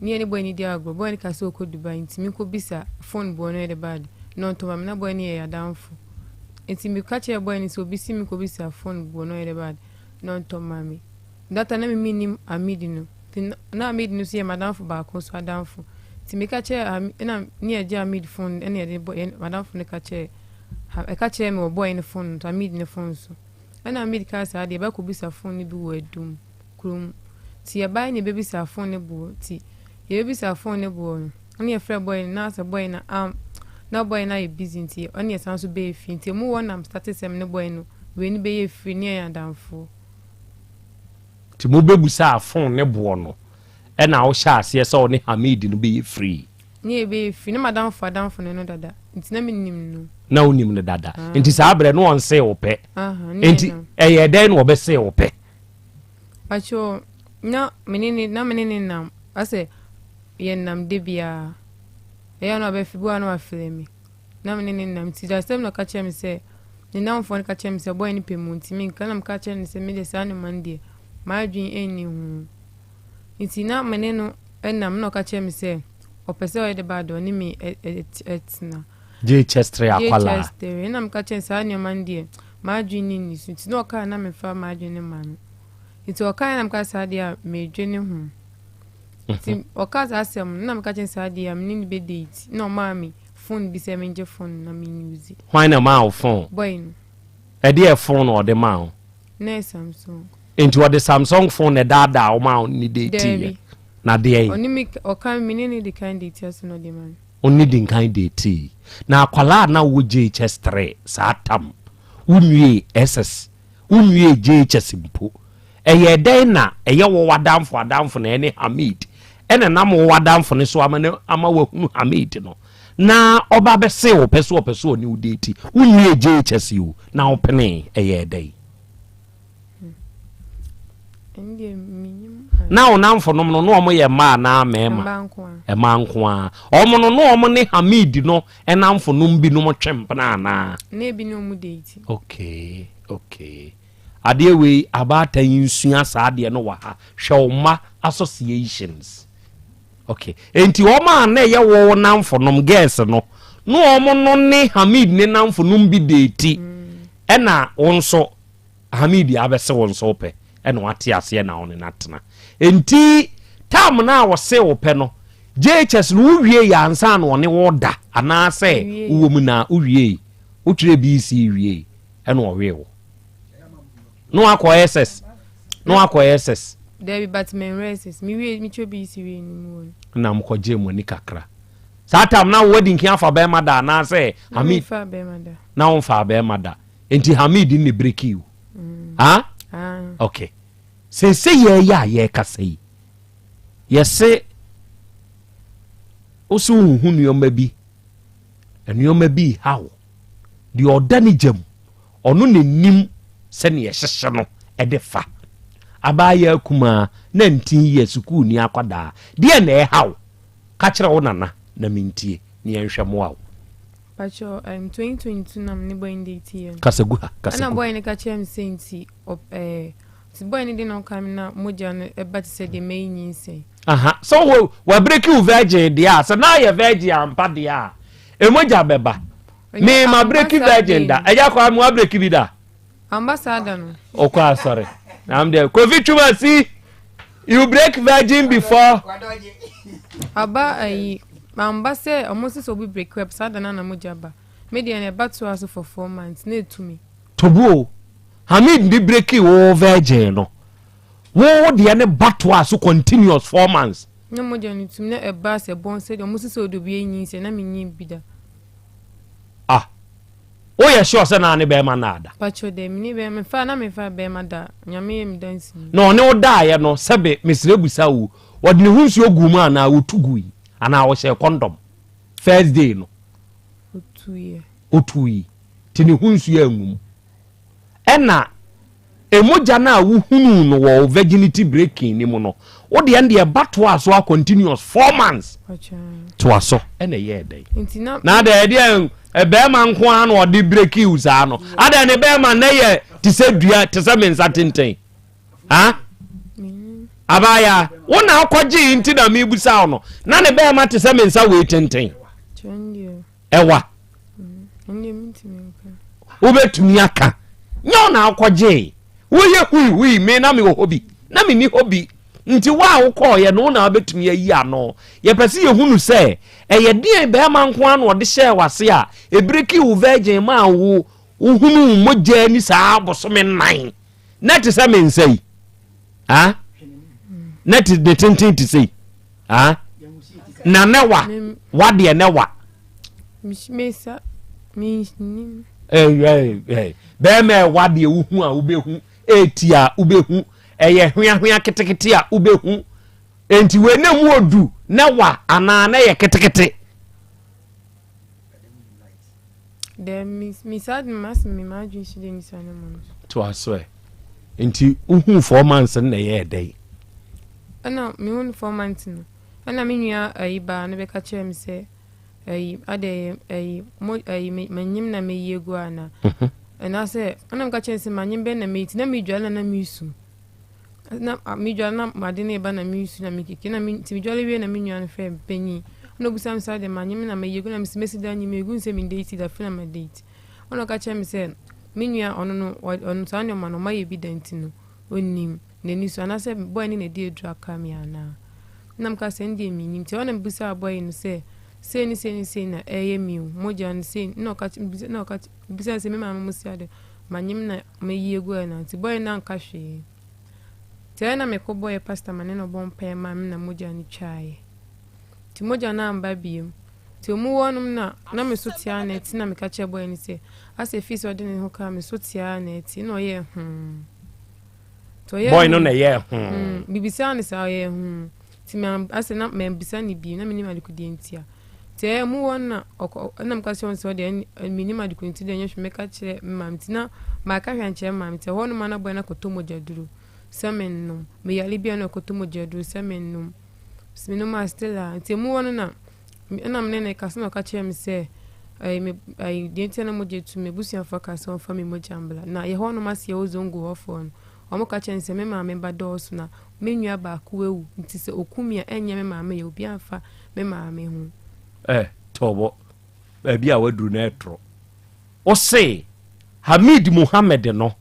ni boy ni di aglo boy ni ka se ko Dubai ntimi ko bisa phone bo no de bad no to mam na boy ni ye adamfo ntimi ka che boy ni so bisi mi ko bisa phone bo no de bad no to mami data na mi nim Amidi no na Amidi no se madamfo baako so adamfo ntimi ka che na ni e ja Amidi phone ene de boy madamfo ne ka che me boy ni phone to Amidi ni phone so ana Amidi ka sa de ba ko bisa phone ni bi wo adum krum ti ya ba ni be bisa phone ne bo ti ye be bisa phone ne bo oni e frɛ boy na sa boy na na boy na e busy nti oni e san so be fi nti mu won am start sem ne boy no we ni be ye free ni ya damfo ti mo bebusa phone ne bo no e na wo sha ase se oni Hamid no be ye free ni e be fi ni madamfo no dada nti na minim no na unim ne dada nti sa abre no on se wo pe nti ye den wo be se wo pe acho na menini nam ase ye nam de bia ye no be fi bo no afle mi na menini nam ti da sem no ka chem se ni nam fon ka chem se boy ni pe mu nti mi kan nam ka chem se mi de sa ni mande ma adwin eni hu nti na meneno enam no ka chem se opese o de bad oni mi etina JHS 3 akwala JHS 3 enam ka chem sa ni mande ma adwin ni ni so nti no ka na me fa ma adwin ni man nti o ka nam ka sa dia me dwene hu nti o ka za asem nam ka chem sa dia me ni be date no mami phone bi se me nje phone na me use why na ma phone boy no e dey phone or the ma na Samsung into what the Samsung phone e dada o ma ni date na dey oni mi o kan me ni the kind details no dey man oni the kind date na akwala na wo JHS 3 sa tam unwie SS unwie JHS mpo eye den na eye wo wadamfo na ene Hamid ene na mo wadamfo ne so ama wahunu Hamid no na oba be se wo peso ni udeti unwie JHS you na opene eye den na onamfo no no omo ye ma na mema e manko a omo no omo ne Hamid no enamfo no bi no mo twempna na na bi no mu date okay adeɛ wei abata yinsua saa adeɛ no wa ha hwɛ associations okay enti oma na ye wo namfo nom girls no omo no ne Hamid ne namfo nom bi deti ɛna wonso Hamid abɛse wonso pɛ ɛna wate ase na won natena enti tam na wo se wo pɛ no JHS no wie ya ansa na one wo da ana se wo mu na wie wo twere BC wie ɛna wo wie wo no akọ SS there be batman races me cho BC wie ni mu na mko je mo ni kakra satam na wedding kin afa be mada na say Hamid fa be mada na on fa be mada enti Hamid ni break you okay se ye kasai ye se osu hu nneoma bi how di odani jam onu nenim se ne ye hyehye no edefa abaya kuma 19 years school ni akwada de na how ka kire wo nana na mintie ni enhwe mo awo pacho 2022 nam ni boy ndeti yen kasaguha ana boy ni ka chem senti ti boy ni de no kam na moja no ebati se de mai nyinse aha so we break you virgin dia so na ye virgin ampa dia emoja beba me ma break virgin da eja kwa mo break bi da ambassador no okwa sorry I'm there. Kofi Chumasi, you break virgin before. Aba ayi, ambase almost so we break web sada na mojaba. Media na back to us for 4 months. Ne to me. Tobo. Hamid be break you virgin no. Wo de ne back to us continuous 4 months. No moja ni to me na eba se bon se almost so do bi yin se na me yin bida. Oh yeah, sure say na ne be ma nada. Pacho de mi be me fa na me fa be ma da. Nyame mi dansi. No ne o da ye no sebe misrebusa wo. Wode ne hunsu ogu mu na otugui. Ana wo she condom. First day no. Otuyi. Ti ne hunsu ya ngum. Ena emoja na wo hunu no wo virginity breaking ni mu no. Wo de ende e batwa so continuous 4 months. Pacho. To aso ena ye dey. Intina na da dey Ebema nko an wo di break you za no ada ne bema na ye ti se dua ti se mensa tenten ha abaya wona akwaji nti na me busa no na ne bema ti se mensa we tenten ewa wo betumi aka nyo na akwaji wo ye hui me na me hobi na me ni hobi nti wa wo ko ye no na betumi ayi ano ye pese ye hunu se eye die be ma nko an wo de hye wase a ebreki wo virgin ma wo hunu moja ni saa bosome nan na te se men sei ha na te de tintin te sei ha na newa wa de newa misa minnim be me wa de wo hu a wo be hu etia wo be hu eye hwia ketekete a ubehu enti we na mu odu na wa ana na ye ketekete de mi sad mas mi imagine she dey nisana man to aso enti uhu 4 months na ye dey ana mi hu 4 months no ana mi nua ayi ba na be ka kire mi se ayi ade ayi mo ayi manyim na me yegu ana ana se ana mi ka kire se manyim be na me ti na mi dwala na mi su na mi dwala na madine ba na mi su na mi kike na mi ti mi dwala wie na mi nua no fe penyi no busam sa de manyim na me yegu na mi smesi da nyim egu nse mi date da fe na ma date ona ka kire mi se mi nua ono no ono sa no ma no ma ye bi denti no onim na ni so ana se boy ni na die dra ka mi ana nam ka se ndi mi nim ti ona busa boy no se se na eye mi moja no se no ka busa se me ma mo si ade manyim na me yegu na ti boy na nka hwe tena me ko boy pastor maneno bon pe ma na moja ni chai ti moja na amba biem ti omu wonum na me so tia na ti na me ka che boy ni se ase fi so de ne ho ka me so tia na ti no ye to ye boy no na ye bibisa ni sa ye ti me ase na me bisa ni bi na me ni malikudi ntia te mu won na me ka che won so de me ni malikudi ntia de nyehwe me ka che mam ti na ma ka hwan che mam te won ma na boy na koto moja duru semenum me yali bia na koto moja duru semenum simino ma stella te mu won na me ne ka so na ka che me se I didn't know to me busia for cast on family mojambla. Now, your honor must your own go off on. Omo catch and say, member doors now. Menu back will, it is Okumia and Yamma may be afa, memma me home. Tobo, baby, I will do netro. Or say, Hamid Muhammad no.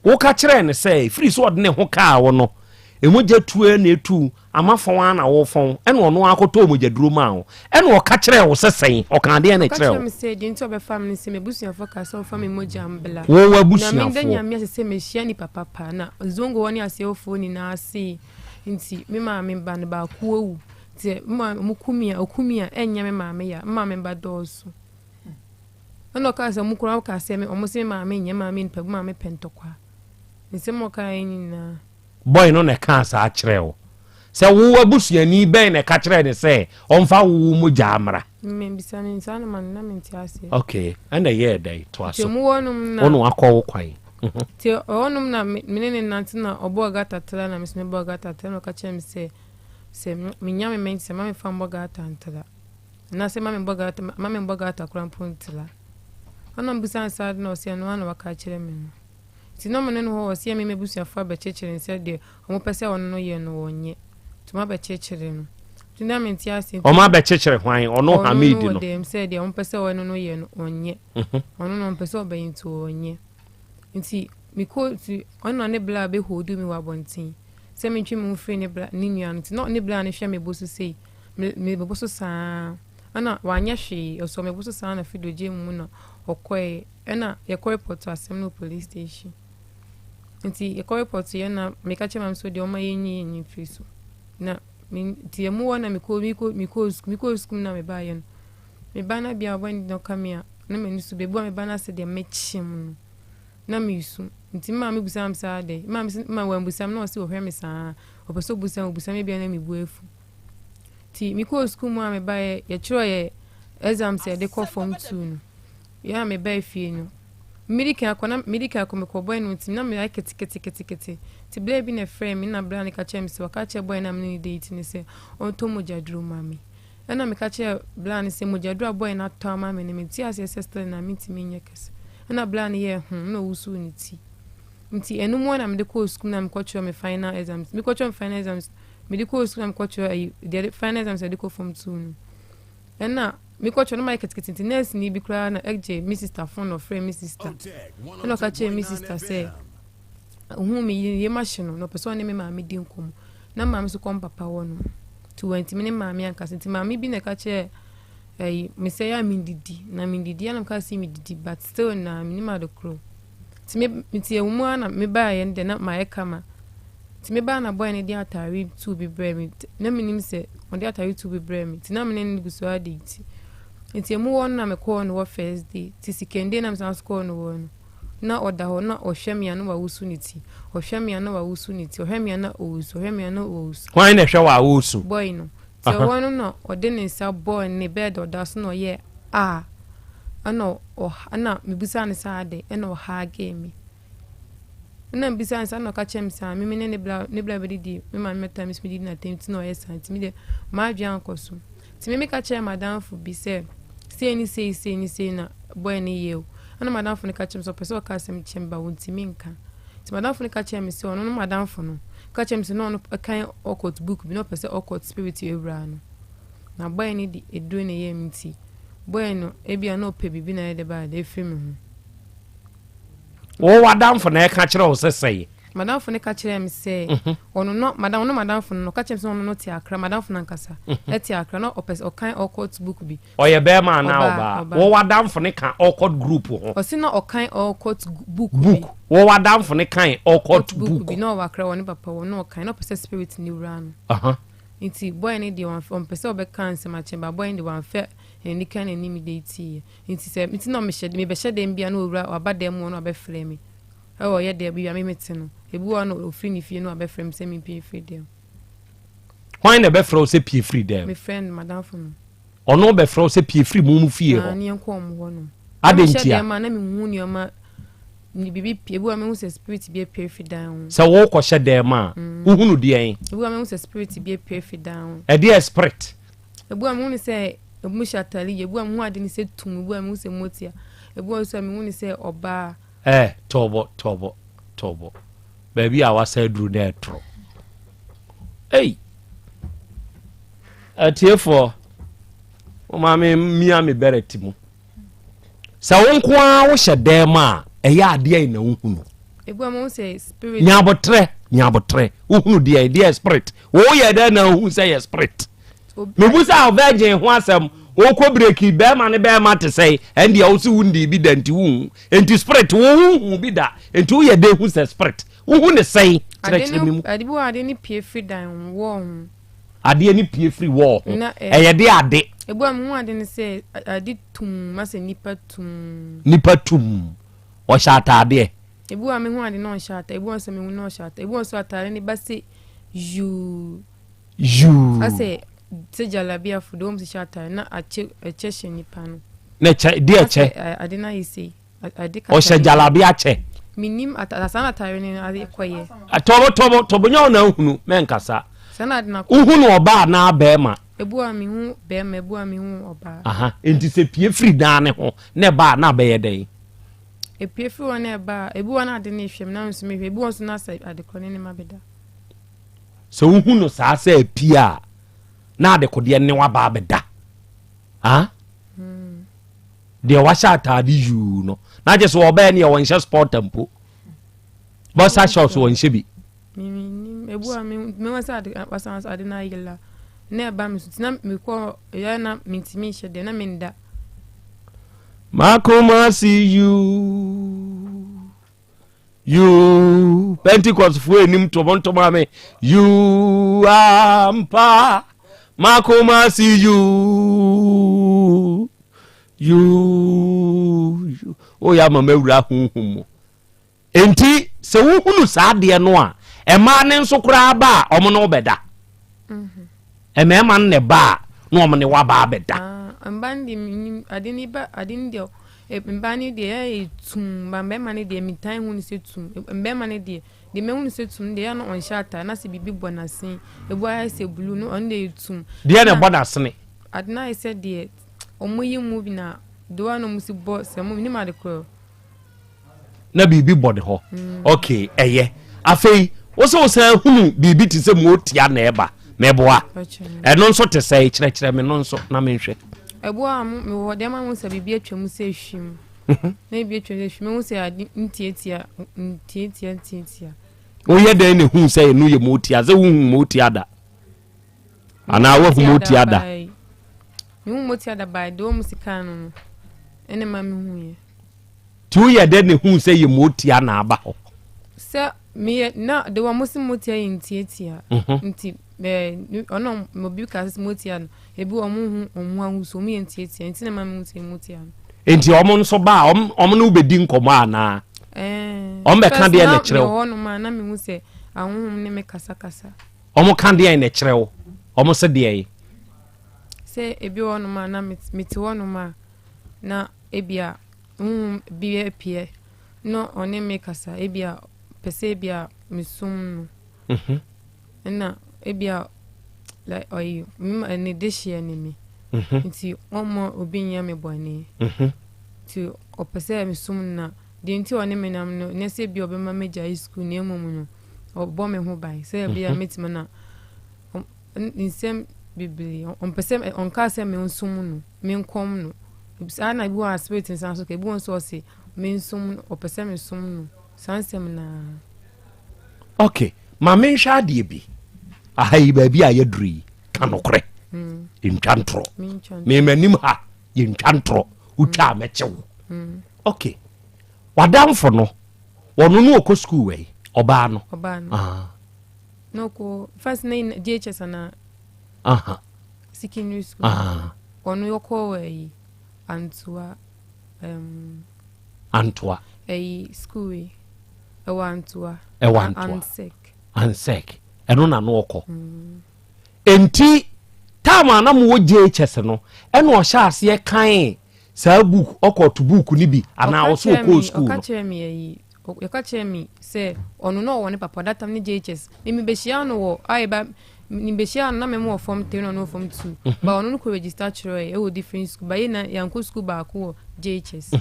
Wo catch and say, free sword ne hoka or no. Emoja 2 amafa wan awo fon ene ono akoto moja duro ma o ene o ka kire wo sesen o kan de na kire o me say dinto be family se me busia focus on family moja mbla wo wa busia na me danya me se me hia ni papa pa na zongo woni ase ofo ni na ase nti me ma me ba ne ba ku owu ti okumia enya me ma me ya ma me ba dosu ono ka se mukura ka se me o mo se ma me nya ma me npa ma me pentokwa nse mo ka eni na boy no ne ka sa kire o se wo abusuani ben ne ka kire ne se onfa wo mu jamra me bisa ne nsa na man na menti ase okay and a year day to aso te mu wonum na ono akọ kwan te wonum na me ne nante na obo gata tala na me se bo gata tala no ka kire me se me nya me menti se ma me fa mbo gata ntala na se ma me mbo gata krampon tala ono bisa nsa na o se no ana waka kire me ti no mene no ho se me busia fa be chechere nse de omo pese ono no ye no wonye tuma be chechere no tuna menti ase o ma be chechere hwan ono Hamid no dem se de omo pese ono no ye no onye ono no pese obayin to onye nti mi ko ti ono ne bla be hodu mi wa bontin se mi twi mu free ne bla ni nua nti no ne bla ne hwe me bosu sei me bosu saa ana wanya hwe oso me bosu saa na fidoje mu no okoe ena ye ko report to Asem no police station nti ye ko report ye na me ka che mam so de o ma yenyi fiso na ti ye mu wona mi ko skum na me ba ye no me ba na bia when no come here na me nisu be bo me ba na se de me chim na me su nti ma me busam sa de ma wa busam na o se o hwe me sa o peso busam me bia na me bu efu ti mi ko skum ma me ba ye chiro ye exam se de ko form 2 no ya me ba fie no medical ko me ko boy no tim na me like kete ti bla bi na frame na bla ne ka chem se waka che boy na me date ni se on to mojadru mami na me ka che bla ne se mojadru boy na to mami ne me ti as sister na me ti me nyekes na bla ne ye no wusu ni ti nti enu mo na me de ko school na me ko cho me final exams me ko cho me final exams me de ko school na me ko cho the final exams de ko form 2 no na mi ko chono mai ketiketi nurse ni bi kra na egje mi sister phone of friend mi sister no ka che mi sister say hu mi ye machine no person ne me ma me din kom na ma me so kom papa wono 20 minute ma me anka senti ma me bi na ka che me say ya mindidi na mindidi na ka si mindidi but still na minima do kro ti me ti e wu na me ba ye nde na ma ye kama ti me ba na boy ne dia atari 2 bi bre mi na minim se on dia atari 2 bi bre mi ti na me ne guso aditi nti emu won na me ko no first day ti second na me san score no won na oda ho na ohwemia no wa wusu niti ohwemia na wa wusu niti ohwemia na owusu ohwemia na owusu hwan na hwe wa wusu boy no ti won no ode ne sa boy ne bed oda so no ye ana me busa ne sa ade na ha game na bisa nsa no ka chem sa me ne bla be di me ma meta me speed na temti no yes anti me de ma dwan koso ti me ka chem madam fu bi se say na boy ne ye ana madam fu ne ka chem so person ka sem chem ba wonti me nka ti madam fu ne ka chem se ono no madam fu no ka chem se no kan occult book bi no person occult spirit ewra no na boy ne di edu ne ye mti boy no ebia no pe bibi na de ba de fi me ho wo wadam for na ka kire wo sesei madam for ne ka kire me say ono no madam for no ka kire me ono no ti akra madam for nankasa ti akra no opes okan occult book bi oye be ma na oba wo wadam for ne ka occult group ho o si no okan occult book wo wadam for ne kan occult book bi no wakra woni papa wo no okan no pese spirit ni wura no nti boy ne di on pese obe kan se ma chemba boy ne wan fe ni kan ni mi date nti se nti no me be shede mbia no wura abadem wo no abe frɛ me ye de bia me meti no ebu wa no ofri ni fie no abe frɛ me se me pie free dem why na be frɛ se pie free dem me friend madam for no ono be frɛ se pie free mu fie ho ani enko mo ho no adentia ma na me hu ni ma ni bibi pie ebu wa me hu se spirit bi pie free down se wo ko hye dem a uhunu de en ebu wa me hu se spirit bi pie free down e de spirit ebu wa me hu se ebu shatali ebu amu ade ni se tum ebu amu se motia ebu aso amu ni se oba tobo baby a wasa duru na etro atiefo o ma me bereti mu sa wonko a wo hyede ma eya ade ai na wohunu ebu amu se spirit nyabotre wohunu de spirit wo ye da na wohunu say spirit mebusa virgin ho asem wo ko breki be ma ne be ma te say and ya wo si wundi bi danti wu enti spirit wo bi da enti wo ye de hu say spirit wo ne say kire mi mu adibu ade ni pie free dan wo ade ni pie free wo eye de ade ebu amu ade ni say ade tum ma se nipa tum o shata ade ebu amu ade no shata ebu on se me no shata ebu on so atare ni ba se you ase se jalabia fudom se shata na ache shenipa no na che de ache ade na yisi ade ka o se jalabia ache minim atasana tare ni ade koye tobo nya na hunu menkasa sana ade na hunu oba na bema ebu ami hu bema ebu ami hu oba enti se pie free dan ne ho ne ba na be ye den pie free one e ba ebu na ade ne hwem na nso me ebu nso na sa ade kone ne mabeda so hunu sa sa pia na ade kode ne wa ba beda de wa sha tade yu no na je so oba ne won hye sport tempo bo sa shots won hye bi ebu ami me wa sa ade na yela ne ba mi so na me ko ya na mintimi hye de na me nda Makoma see you Pentecost fu enim to mame you ampa Makoma see you o ya mama wura hunhum enti se wo hunu saa de no a e ma ne nso kura ba omo no beda e me ma ne ba no omo ne wa ba beda mbandi adini ba adini de mbani de tum ba mbema ne de mitan hu ni se tum mbema ne de me hu ni se tum de ya no on shata na se bibi bonasen ebu ayi se blue no on de tum de na bonasen adina ise de omoyi movie na do ano musi bo se mo ni ma de ko na bibi body ho okay eye afei wo se hunu bibi ti se mo tia na eba meboa eno nso te sai kire me no nso na menhwe ebu am me wo de ma mo se bibi atwam se hwim na bibi atwam se hwim mo se adi ntietia o ye de ne hu se no ye mo tia ze hu mo tia da ana wo hu mo tia da mi hu mo tia da ba do mo sika no ene ma mi hu ye ti o ye de ne hu se ye mo tia na aba ho se mi na de wo mo se mo tia ntietia nti ono mo bi ka se mo tia no ebi omo ahu so mi ntietia nti na ma mi hu mo tia no enti omo nso ba omo no bedi nkomo ana omo be kan de na kire wo no ma na mi hu se ahunhum ne me kasa omo kan de na kire wo omo se de se ebi wo no ma na mi ti wo no ma na ebia bi epie no one me kasa ebia pese ebia misum no na ebia like oyi ne deshia ne mi nti omo obi nya me bone ti opese misum na de nti one me nam no ne se bi obema meja high school ne emom no obo me ho bai se ebia metima na nsem bibli on pese on ka se me nsum no me nkom no bisa na bi wa spirit nsan so ke bi won so se me nsum opese me sum no sansem na okay ma me hwa de bi ahai ba bi ayeduri kanokre intwantro me manim ha intwantro utwa mechewo okay wadamfo no wono no okọ school we oba no no ko first name JHS na secondary school wono yoko we Antwa school we ansek eno na no okọ enti tama na mo JHS no eno o sha ase kan sa book okọ to book ni bi ana o so okọ school no ka che mi se onu no woni papa that time ni JHS mi be hia no wo ai ba ni behia na me mo form 3 no form 2 ba ono no ko register chiro e different school ba ye na yanko school ba ko JHS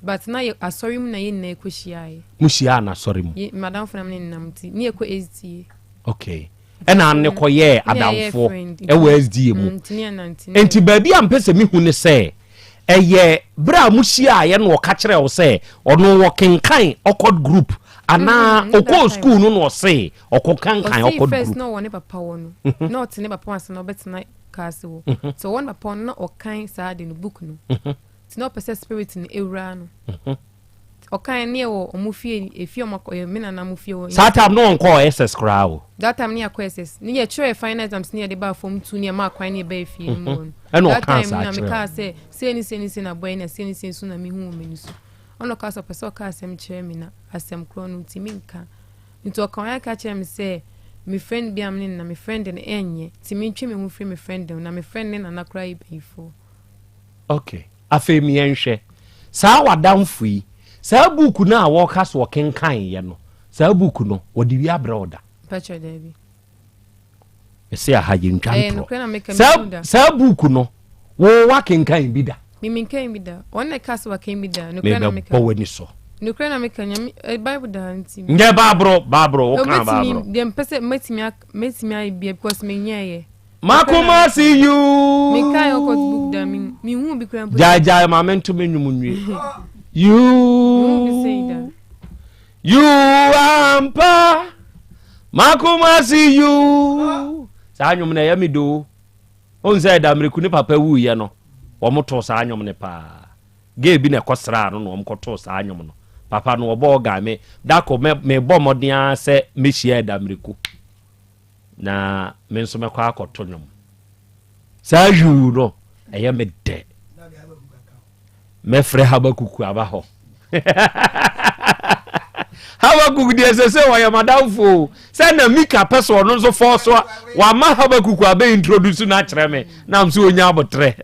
but na asori mu na ye na ekohia e mushia na asori mu madam fo na me namti ni eko SDA okay ena ne koye adamfo e wo SDA mu enti ba bia mpese mi hu ne se eye bra mushia ye no ka kire wo se ono wo kenkan okod group ana oko school no say oko kankan oko first no one papa wono not ne papa wanse no betina kase wo so one papa no okan sa de no book no ti no person spirit ni ewra no okan ne wo omufie efie omakoye me na mufie wo that time no on call SS crowd that time ne akọ SS ne ye try final exams ne de ba form 2 ne ma kwan ne ba efie mo that time na me ka say ni na boy na say ni so na me hu me ni so ono ka so person ka asem kire me na asem kro no ti minka nti o kan ya ka kire me say me friend bi am na me friend na enye ti mi ntwe me hu free me friend na me friend na na kra ibefo okay afa mi enhwe sa wadamfo yi sa book na wo ka so kenkan ye no sa book no wodi wi abroda pacho debi ese a haje ntwanto sa book no wo wa kenkan bi da mi kan bi da wonna kasa wa kan bi da no kana me kan woni so no kana me kan bible da anti nge babro wo kan babro dem pese metimi bi because me nyaye makoma see you me kan yo code book da mi hu bi kran jaja ma mentu menwum nwie you ampa makoma see you sa nyum na ya mi do on say da mreku ni papa wu ye no omoto sa anyom ne pa ge bi na kosra no no omkoto sa anyom no papa no obo ga me dako me bo modia se me hia da mreku na me nso me kwa akoto nyom sa yu no eye me de me fre habakuku aba ho habakuku de se wa ya madamfo se na mika peso no nso force wa ma habakuku aba introduce na kire me na mso onya abotre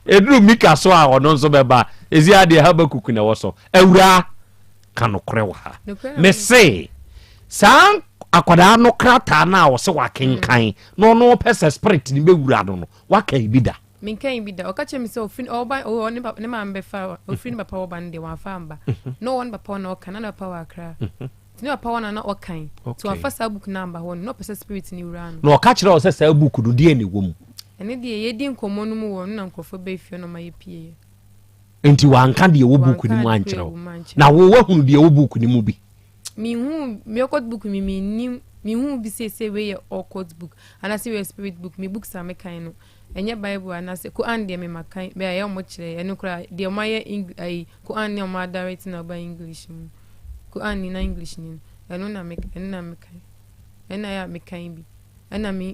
edru mika so a ono nso beba ezi ade habakuku na wo so awura kanokre wa ha me se san akwada no krata na wo se wa kenkan no pesa spirit ni bewura no wa kan bi da min kan bi da o ka che mi se ofin oba o ne ma mbe fa ofin ba pa oba nde wa fa mba no one ba pa no kan na pa wa kra ti no pa wa na o kan to afa sa book number one no pesa spirit ni wura no ka kire o se sa book do die ne wom ene de ye di nkomo no mu wo na nkofo be fie no ma ye pie enti wa nka de wo book ni mu ankyerɛ na wo hu de wo book ni mu bi mi hu mi okot book mi hu bi se we ye okot book ana se we spirit book mi book sa me kan no enye bible ana se ko an de me makan be ya mo kire eno kra de ma ye ko an ne ma direct na ba english mu ko an ni na english ni eno na me kan ena ya me kan bi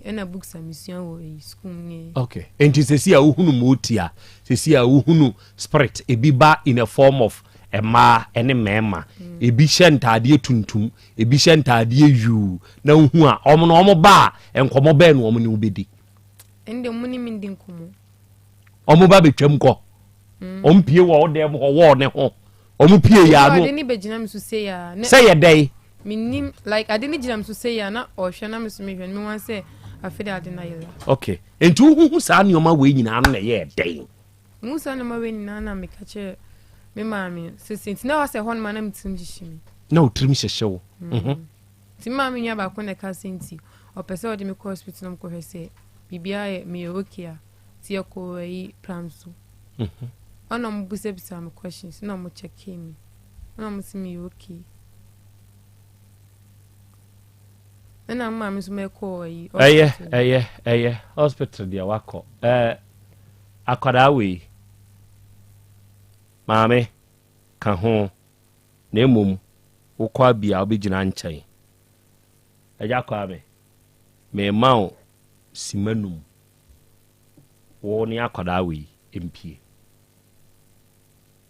ena book sa mission wo school ni okay enti se si a uhunu motia se si a uhunu spirit ebi ba in a form of ema ene mema ebi hyentade tuntum ebi hyentade yu na hu a omo ba enkomo ba no omo ne ubedi ende muni min din komo omo ba betwam ko ompie wo dem ho ne ho omo pie ya no ade ni begina mi so say ya say ya dai minim like ade ni gina mi so say ya na o hwe na mi so me hwe mi wan say afede ade na yela okay entu hu sa ne oma we nyina no na ye dai musa na ma we nyina na me ka che me mami sisi na wase hon ma na mitim hishimi na utrim hyehyew ti mami nya ba ko na ka senti o pese o de me hospital no ko hwese bibia e me okay ti e ko yi plans ona mo buse bisa me questions na mo check me ona mo si me okay na mami so me ko yi eye hospital dia wako akwada we maame ka ho na emom wo kwa bia obegina nkyɛn agya kwa me mawo simanum wo ne akwada we empie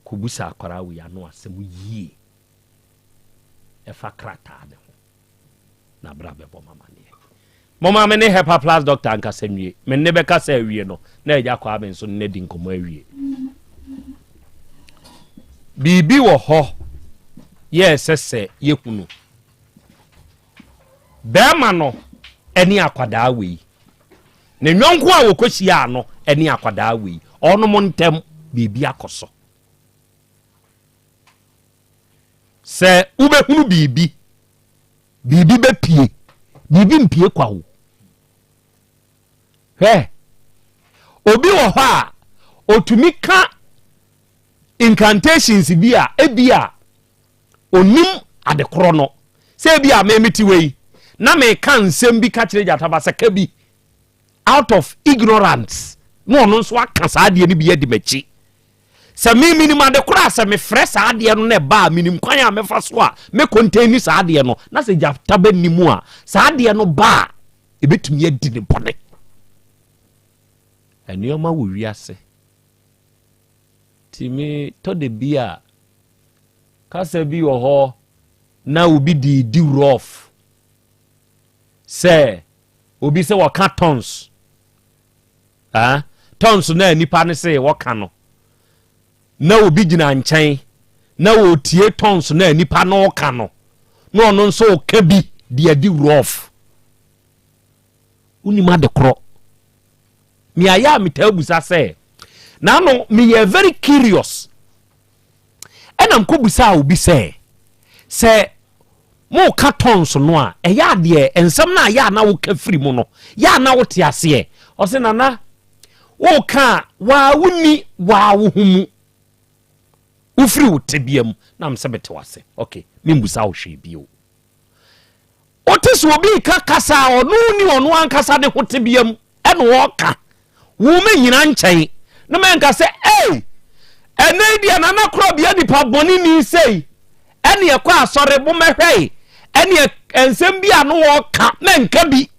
kubusa akwada we ano asɛm yie ɛfa krata ne ho na bra bɛbɔ mama ne mama me ne hepa plus doctor anka sɛnwie me ne bɛka sɛ awie no na agya kwa me nso ne di nkomo awie bibi wo ho ye sese ye kunu bema no eni akwadaa we ne nyonko a wokosia no eni akwadaa we ono mo ntem bibi akoso se ubehunu bibi bepie bibi mpie kwa wo obi wo ho a otumi ka incantations bi a ebia onim adekoro no se bia memeti wei na me kan nsem bi ka kire jataba se ka bi out of ignorance no no so aka saade ni bi yedi machi se me minim adekoro se me frɛ saade no na ba minim kwan a me fa so a me contain saade no na se jataba nimu a saade no ba ebetumi adi ne bone enioma wo wiase timi to de bia kasa bi wo ho na obi di rough say obi say waka tons tons na nipa ne say waka no na obi gina nkyɛn na otie tons na nipa no waka no no ono nso ka bi di rough unima de kro mi aya mitabusa say na no me very curious enam ko busa obi say mo ka tons no a eya de ensem na ya na wo ka firi mu no ya na wo te ase o se nana wo ka wa wuni wa wo humu wo firi wo te biam na mse bete wase okay me busa wo hwe bio o te so obi ka kasa onu ni onu ankasa de ho te biam eno wo ka wo me nyina nkyɛn na men ka se ene dia nana Krobea nipa boni ni sei ene ye kwa asore bo mehwei ene ensem bia no wo ka menka bi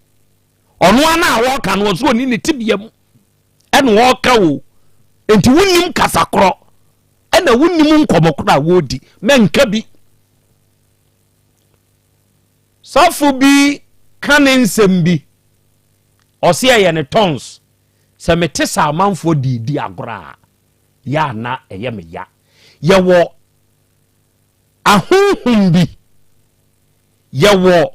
ono ana wo ka no so oni ne tibiam ene wo ka wo enti wunnim kasakro ene wunnim nkomokro a wodi menka bi safu bi kanensem bi ose ye ne tons se mete sa amanfo di agora ya na eye me ya ye wo ahunhum bi ye wo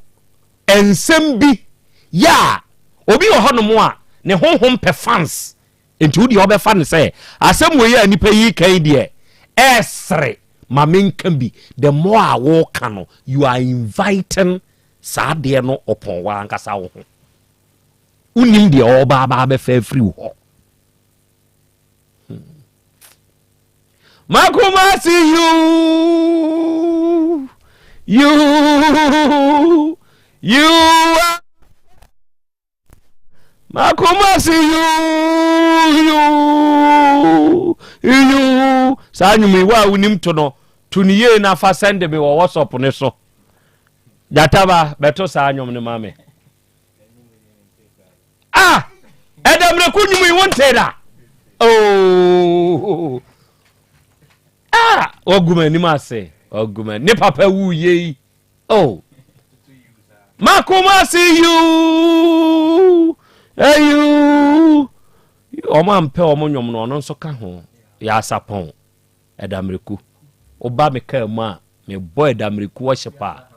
ensem bi ya obi wo hono a ne honhom pe fans enti wodi obe fan say asem we ya nipa yi kan de esre mamenka bi the more a wo ka no you are inviting saade no upon wa ankasa wo ho unim de oba ba fa free wo Makuma see you Makuma see you sanyu mi wa unim to no tuniye na fa send me wo WhatsApp ne so jataba beto sanyu ne mame edamre kunyum yi wonteda oguma ni ma se oguma ni papa wu ye Makuma see you oma mpe omo nwom no no nso ka ho ya sapon edamreku oba me ka mu a me boy edamreku wo hyepa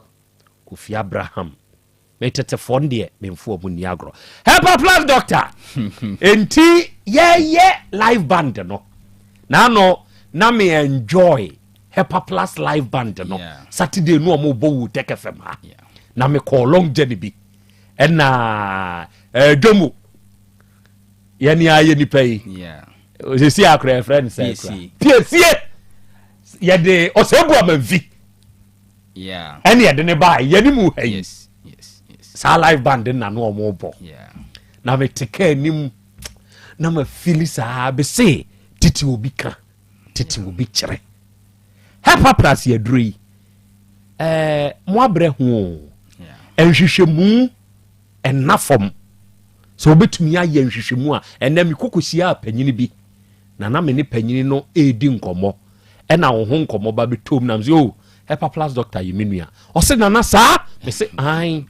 Kofi Abraham me tete fonde me mfu omu ni agro help plus doctor enti ye live band no na me enjoy Hepa Plus live band no Saturday no mo bo Tech FM ha na me call long journey bi na domo yani aye ni pay o se akra friend say piesie ye de osebu amanvi any ye de ne ba ye ni mu hey yes sa live band na no mo bo na me teka nim na ma feel sa be say titi obi ka titi obi kire Hepa Plus ye dri mo abre ho enhwehwemu enafom so obetumi aye enhwehwemu a enam kokosia panyini bi na me ne panyini no edi nkomo ena wo ho nkomo ba betom nam so Hepa Plus doctor yimenua o se nana sa me se ai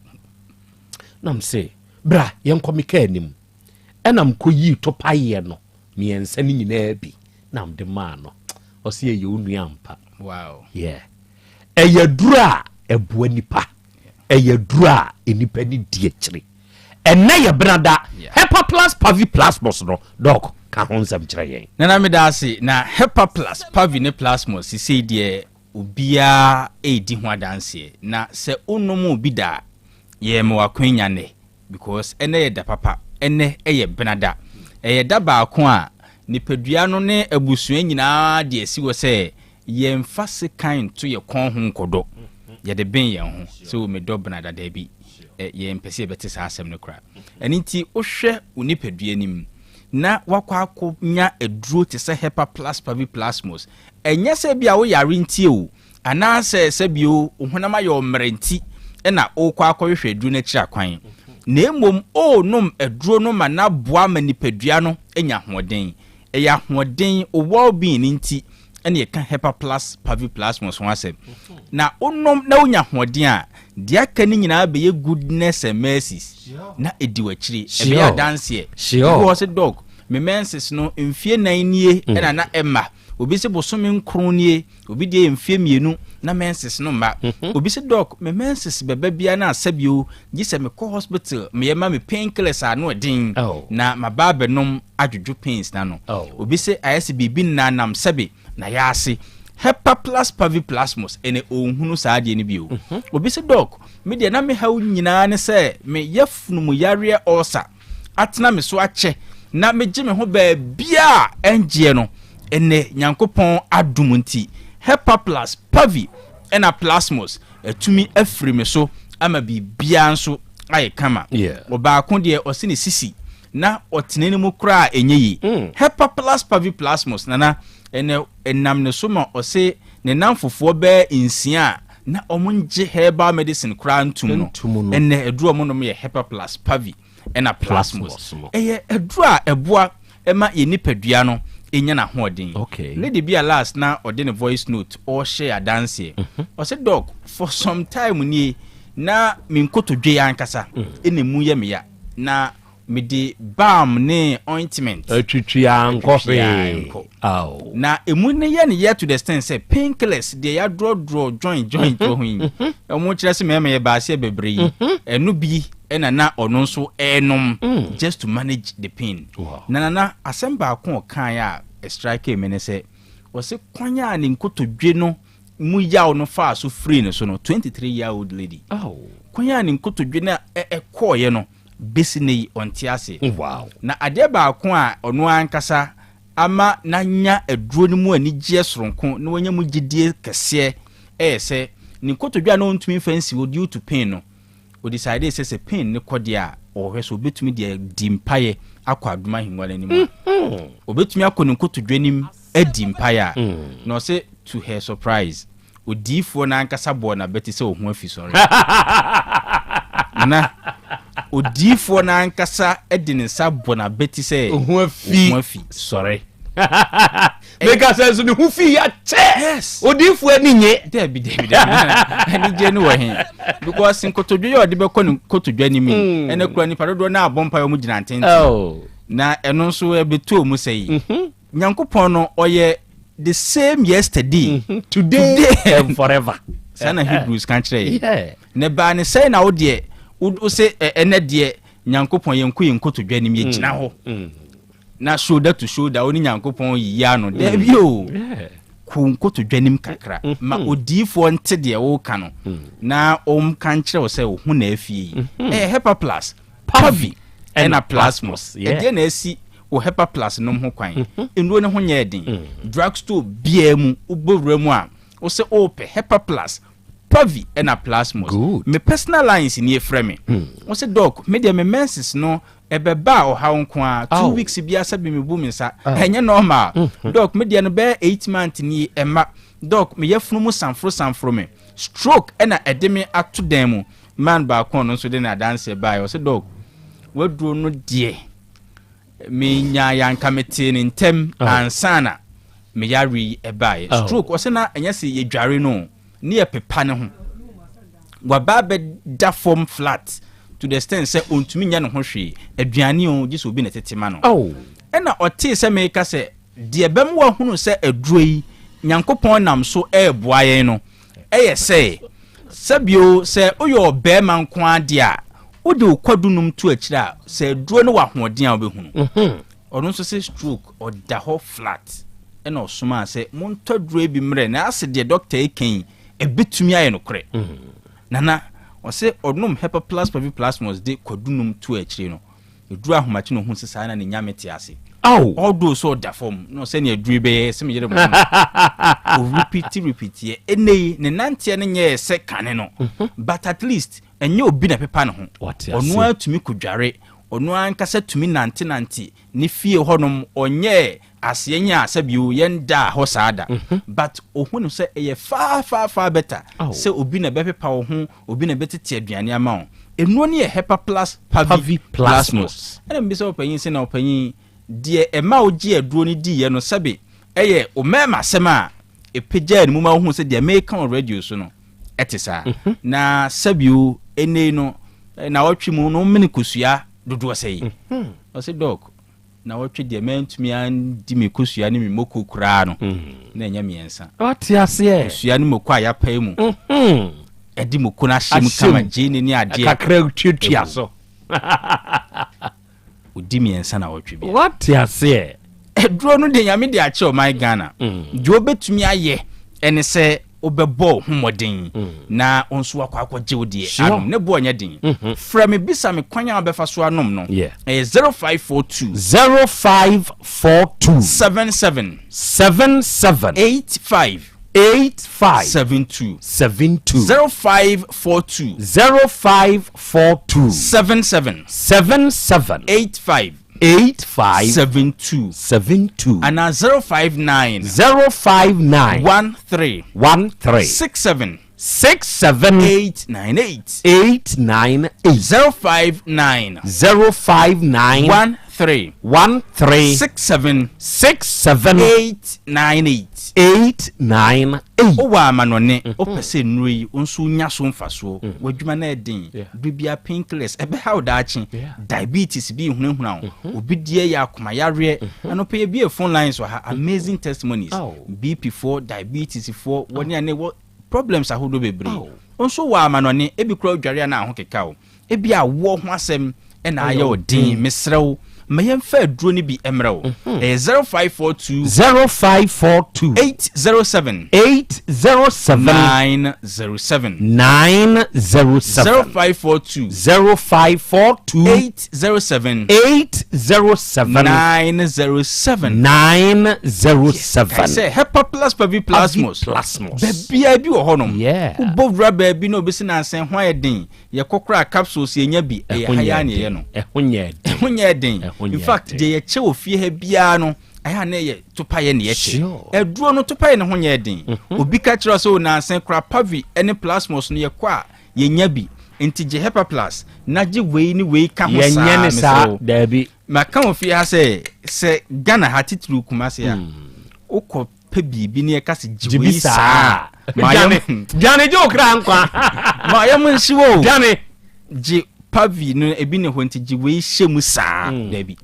nam se bra yenkomi ka anim enam koyi to paye no me ensa ni nyina bi nam de ma no o se ye onua ampa wow yeah eya dura ebua nipa dura enipa ni die kire ena ye brada Hepa Plus Pavi Plasmos no dog ka ho nsam kire yen na me da ase na Hepa Plus Pavi ne Plasmos sisi de obia edi ho adanse na se onom obi da ye me wakwanya ne because ene ye da papa ene eye brada eye da ba ko a nipadua no ne abusua nyina de asi wo se ye mfase kan to ye kon ho nkodo ye de ben ye ho so me do brada da bi ye mpese beti sa asem no kra enti ohwe unipadua nim na wakwa akonya eduro te se Hepa Plus Pavi Plasmos enye se bia wo yare ntie o ana se bio ohunama ye omrenti na okwa akohwe eduro na kira kwan na emom o nom eduro no ma na boa manipadua no enya hoden eya hoden o well-being nti ene ka Hepa Plus Pavi Plasmos ho asem na onom na onya hoden a dia kan nyina be ye goodness and mercies na ediwachiri e be dance because dog me menses no mfie nan nie na na emma obi se bosome nkron nie obi de mfie mienu na menses no ma obi se dog me menses beba bia na asabio gise me ko hospital me yema me painkillers anu din na mababe nom adwudwu pains na no obi se ayese bibi na nam sabe na ya ase Hepa Plus Pavi Plasmos ene ohunu saade ni bio obi se dog me de na me hawo nyina ne se me yafunu mu yare osa atena me so ache na me gye me ho ba bia enje no ene nyankopon adum nti Hepa Plus Pavi ena Plasmos etumi afiri me so ama bi bia nso aye kama oba ko de osine sisi na otene ni mu kra enyeyi Hepa Plus Pavi Plasmos nana ene enam ne so ma ose ne namfofo be insia na omunje herbal medicine kra ntum no ene eduro mo no me Hepa Plus Pavi ena Plasmos eye eduro eboa ema ye nipadua no enya na hoden lady be last na ode ne voice note or share dance ose dog for some time ni na minkotodwe ya nkasa ene mu ye me ya na me di balm ne ointment atwitwia nkofe na emu ne ye ne ye to the extent say painkillers de ya draw joint to hin emu kire se me ye ba se bebre enu bi ena na ono nso enom just to manage the pain na Asem ba ko kan ya strike me ne se o se kwanya ne nkotodwe no mu yaw no fa so free no so no 23-year-old lady kwanya ne nkotodwe na ekoye no besine ontiase na ade ba ko a ono ankasa ama na nya eduro ni mu ani gye soronko na wanya mu gidie kese se ni nkotodwa no ntumi fancy wo due to pain no o decide say pain ne kodia o hwe so betumi de dimpaye akwa aduma hinwale ni mu obetumi akoni nkotodwa nim adimpaye no say to her surprise odifo na ankasa bo na beti say ohun afi sorry na odifo na ankasa edine sa bo na beti say ohun afi sorry Make sense ni hu fi ya che yes odifo ani nye debi ani je ni wo hin because nkotodwe yo de be ko nkotodwa ni mi ene kura ni parodo na abompa yo mu gina ntenti na eno nso ebeto mu sei nyankopon no oye the same yesterday today and forever sana Hebrews kan kire ne ba ne sei na wo de wo se ene de nyankopon yenko nkotodwa ni mi gina ho na shoulder to shoulder oni nyankopon yiya no debi o kunkoto dwanim kakra ma odifo nte de wo ka no na kan kire wo se wo hu na afie Hepa Plus Pavi ena Plasmos de na asi wo Hepa Plus no ho kwan enduo ne ho nya edin drugstore bia mu ubowura mu a wo se ope Hepa Plus Pavi ena Plasmos me personal lines ni efre me wo se doc me de me menses no ebeba o ha nko a 2 weeks bia sabi me bu me sa enye normal doc me de no be 8 months ni ema doc me yefunu mu sanfro me stroke ena edeme ato dan mu man ba kon no so de na dance ba o se doc waduro no de me nya yanka mete ni ntem ansana me yari eba stroke o se na enye se ye dware no ni epepa ne ho wababe da form flat to the extent say ontumi nya no ho hwe aduane o gye so bi na tetema no ena ote se meka se de bem wa hunu se aduro yi nyankopon nam so eboa yen no eye se sabio se oyo be man ko ade a wode okwadunum to akira se duro ne wa hoden a obehunu ono so se stroke or da ho flat e na osoma se monto duro bi mre na ase de doctor eken e betumi aye no kore nana o se onum hepa plus plasmos de kwadunum to akire no eduru ahomachi no hu sesa na ne nyamete ase all those so da form no se ne eduru be se me yere mo o repeat ye enei ne nante ne nye se kane no but at least enye obi na pepa ne ho onu atumi kodware onu ankasa tumi nante ne fie honom onye asenya asabio yenda ho saada but ohunu se eye far better se obi na bepepa ho obi na betete aduane ama ho enu ne hepa plus pavi plasmos ene mbi se opanyin se na opanyin de ema oji aduro ni di ye no sabe eye o mema sema epeja ni muma hu se de make on radio so no etisa na sabio ene no na watwi mu no mene kosua dodo sei o se dog na watwi de mentumi an di me kosua ni me moko kura no na enya miensa what ase kosua ni moko ayapai mu edi moko na hyem kama jeni ni ade kakra tutua so odi miensa na watwi bia what ase eduro no de nyame de ache o my Ghana de obetumi aye ene se obebo homodin na onso akwa jewde anum ne bo nya din from bisa me kwanya obefa so anum no 0542 77 85 72 0542 77 85 72 and 059 13 67 898 059 13 67 898 owa manone opese nui onso nya so mfaso wadwuma na edin bibia pinkless ebe how da achi diabetes bi hunahuna obi die ya akoma yare anope bi phone lines ha amazing testimonies BP4 diabetes 4 woni ane problems ahodo bebre onso wa manone ebi kura odware na ho kekao ebi awo ho asem e na aye odin mesrew mayem fa duro ni bi emrew 0542 807 907 0542 807 907 say hepa plus pavi plasmos bebia bi wo honom ubovra baby no obesi na ansen ho ayedin ye kokora capsules yenya bi haya ne ye no ehunye den in fact de ye che ofie ha bia no aya na ye topaye ne ye che eduro no topaye ne ho nye den obi ka kira so na ansen kra pavi ene plasmos no ye kwa yenya bi enti je hepa plus na je wei ni wei ka ho sa yenya sa dabi maka ofie ha se Ghana ha titru kumase ya ukọ pe bibi ne ka se jiwe sa Jane jo kra nkwa ma ya mun siwo Jane ji pavi no ebi ne ho nti jiwe hyemu sa dabi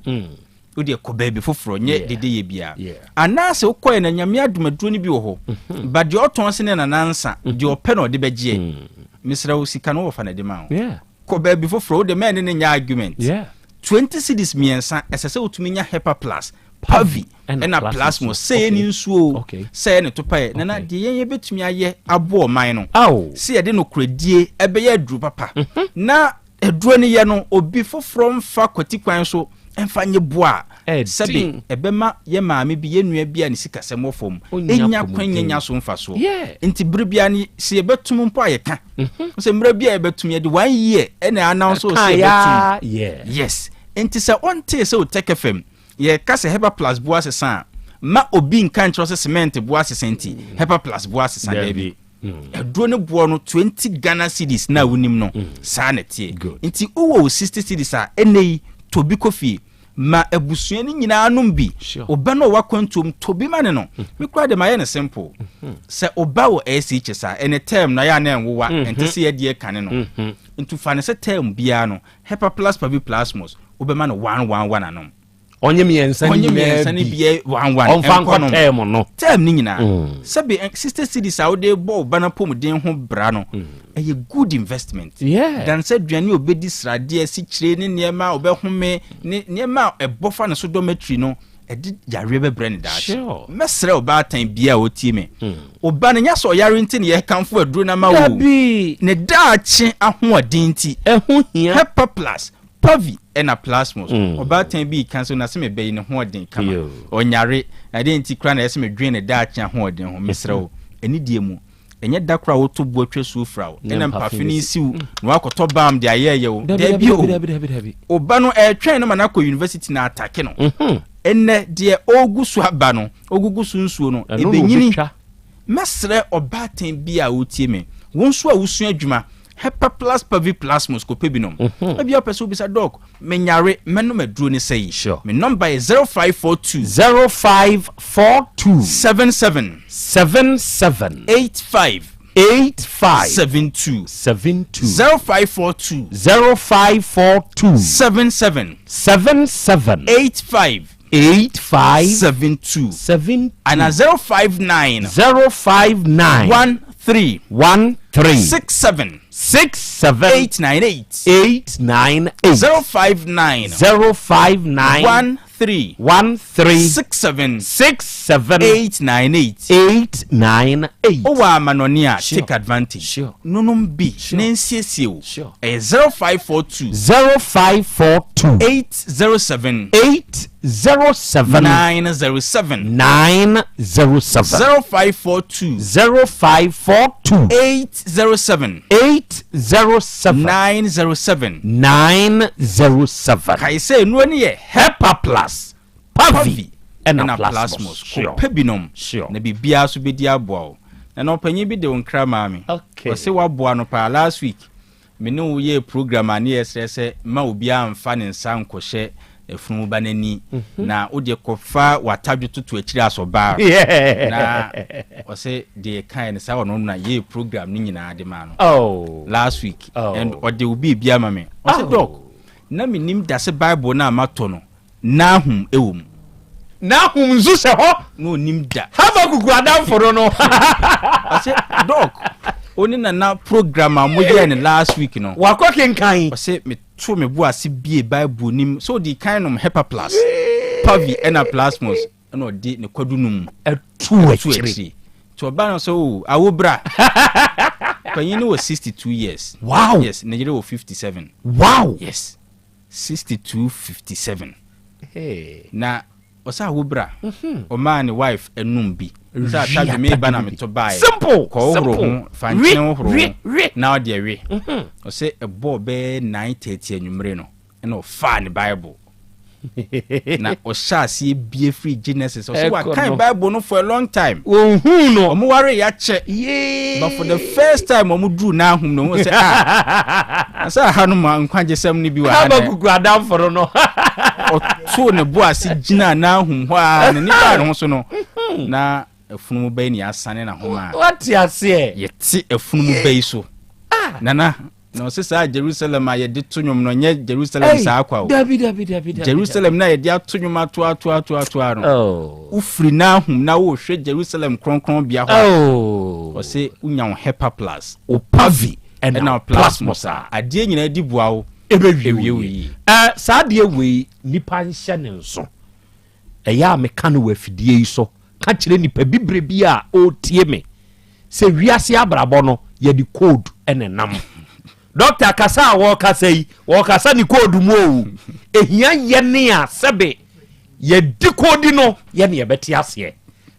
odi ekoba bi foforo nye dede ye bia anase ukoye na nyame adumaduro ni bi wo ho ba de oton se ne na nansa de ope no de begie misra usika no wo fa na de ma ho koba bi foforo de men ne nya argument 20 cedis miensa esese utumi nya hepa plus pavi ena plasmo say ni nsuo say ne topaye na de yen betumi aye abo man no se ye de no kredie ebe ye aduru papa na eduro ne ye no obi foforo mfa kwati kwan so emfa nye boa sabi ebema ye maame bi ye nua bi ani sika se mofom enya kwanya so mfa so enti bribia ni se ebetum mpo ayeka se mra bia ebetum ye de 1 year ena announce so se ebetum yes enti se onte se o take fm ye ka se hepa plus boa se san ma obi nkan tro se cement boa se senti hepa plus boa se san debi eduro ne boa no 20 Ghana cedis na wonim no sa na tie enti uwo 60 cedis a enei tobi kofi ma ebusua ni nyina anum bi oba no wakwantum tobi mane no me kura de maye ne simple se oba wo SH sa ene term na ya na enwowa ente se ye de kane no ntu fa ne se term bia no hepa plus pavi plasmos obema no 111 anum onye miensa ni bia 11 onfa term no term ni nyina se be 60 cedis a wo de bo bana pom den ho bra no a good investment. Dan said Johnny obedi srade si kire ne niema obehome ne niema ebofa ne so dormitory no e di yare be brand da. Sure. Mesre obatan bia otie me. Oba ne nya so yare nti ne ye kanfo aduro na ma wo. Dabi Ne daache ahoɔden nti ɛho hia Hepa Plus Pavi ena plasmos obatan bi kanso na se me bɛyi ne hoɔden kama onyare na de nti kra na yɛ se me dwen ne daache ahoɔden ho mesre wo eni die mu enye dakra wo to bo atwa su fra wo ena mpafini siw no akoto bam de ayeye wo dabi oba no twɛn no manako university na atake no enne de ogusu aba no ogugusu nsuo no ebenyini mesre obatan bi a wotie me wonso a wusu adwuma Hepa Plus Pavi Plasmos ko pebinom ebia person bisa doc menyare meno meduro ne sei sure me number is 0542 77 85 72 0542 77 85 72 and a 059 13 67 898 059 13 67 898 Owa manonia take advantage nonum bi nensiesie sure 0542 807 907 0542 807 907 kai say no ni ye Hepa Plus Pavi ena plasmos ko pebinom na bibia so bedi aboa na no panyi bi de onkra maami o se waboa no pa last week me ne wo ye program ani esese ma obi amfa ne nsa nkɔhye efunu ba nani na o de kofa watadwo tutu akiri asoba na o se de kan ne sa wono na ye program ni nyina de ma no last week and o de obi bia ma me o se doc na me nim da se bible na amato no na hum ewum na hum nzu se ho no nim da haba gugu adam foro no I say doc oni na program amoye ne last week no wakɔ kenkan I say me to me bo ase bie bible nim so the kind of Hepa Plus Pavi ena plasmos no de ne kwadu num atu akiri to ba no so awobra panyin no was 62 years wow yes Nigeria was 57 wow yes 62 57 hey na osa awobra o man wife enum bi sa ta me ba na me to buy simple ko horo fanchen horo now there we o say a boy be 9:30 anwumre no na o fa ne bible na o sha see be free Genesis o so wa kan bible no for a long time no o mo ware ya che but for the first time o mo drew na hum no o say asa ha no ma nkwaje sam ni bi wa ha ba gugu adam foro no o to ne bo ase gina na hum ho a ne ni ba no so no na efunu be ni asane na homa what you say yeti efunu be so nana no se sa Jerusalem a ye de tonwom no nye Jerusalem sa akwa o dabi Jerusalem na ye de atonwom ato no ufri na hum na wo hwe Jerusalem kronkron bia ho o se unya Hepa Plus o Pavi ena plasmos a ade nyina di bua wo ebewie wi sa de we nipa nhye ne nso eya me kan wo afidie yi so ka kire nipa bibre bi a o tie me se wiase abrabo no ye di code ene nam Doctor kasa wo kasa yi wo kasa ni code mu o ehia ye ne a sebe ye di code no ye ne ye beti ase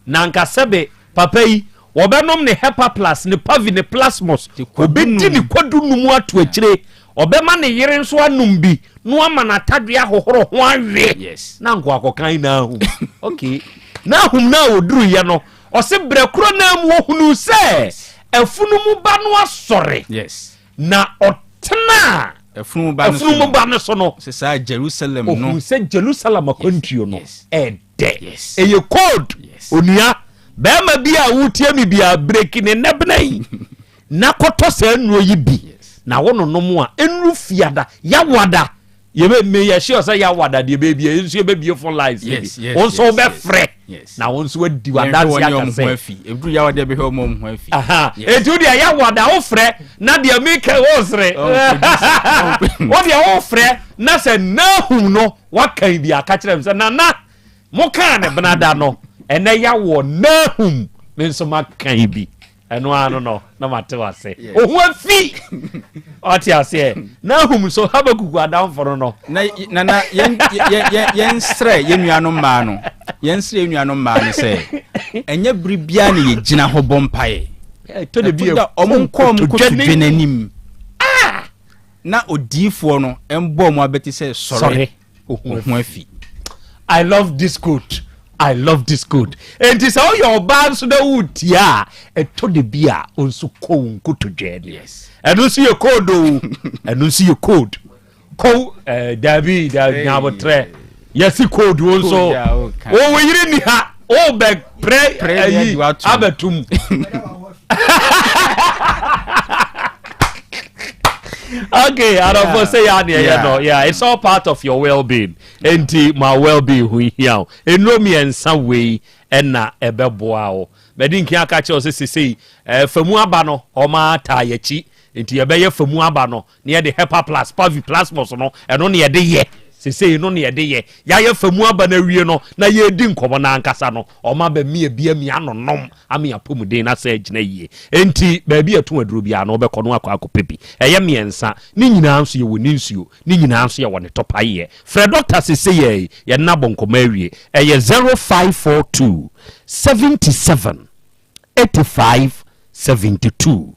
na nka sebe papa yi wo benom ne Hepa Plus ne Pavi ne plasmos obedi ni kwadu numu atu akire obema ne yere nso anum bi no ama na tadua hohoro ho awe yes na nko akokan na hu okay na hum na oduru ye no o se brekuro na mu ohunu se efunu mu ba no asore yes na otena efunu mu ba no so no se sa Jerusalem no ohun se Jerusalem country no ede yes eye code onua ba ma bi a wutie mi bi a break ne nebnai na koto se nuo yi bi na wono no mu a enru fiada ya wada ye me ye sure say ya wada de baby ensu ye baby for lies yes on so be frɛ yes na won so adi wadanse aka say ebru ya wade be he omo ho afi aha etu dia ya wada wo frɛ na dia make wo sre wo dia wo frɛ na sɛ nahum no wakan bi aka kyerɛ sɛ na mo kan ne benada no ene ya wo nahum me nso makan bi eno ano no na mate wase o ho afi oti ase nahum so habakuku adan foro no na yen stre yenuano ma no yen stre yenuano ma no se enye bribia na ye gina ho bompae to de bi omo kom ko twenanim na odifo no embo mo abeti se sorry o ho afi. I love this quote. And it's all your bands so the wood ya to the beer on so cold to journey. Yes. And don't see your code and don't see your code. Dabi now tre. Yes, he code also. Oh, we didn't have all back pray abetum. Okay, I don't say yeah, it's all part of your well-being. Enti my well-being hu here. Eno me in some way na ebeboa o. Medin kan aka che o say famu aba no o ma ta yachi. Enti ebeye famu aba no na de Hepa Plus, Pavi Plasmos no eno na de ye. Say no na de ye. Ya ye famu aba na wie no na ye di nkomo na ankasa no. O ma ba mi ebia mi anonom ame apomuden na say gina yie. Enti ba bi ato aduro bia no be kono akwakopepi. Eye miensa ni nyina nso ye woni nsuo, ni nyina nso ye woni topaye. Fred doctor say ye na bonkoma awie. Eye 0542 77 85 72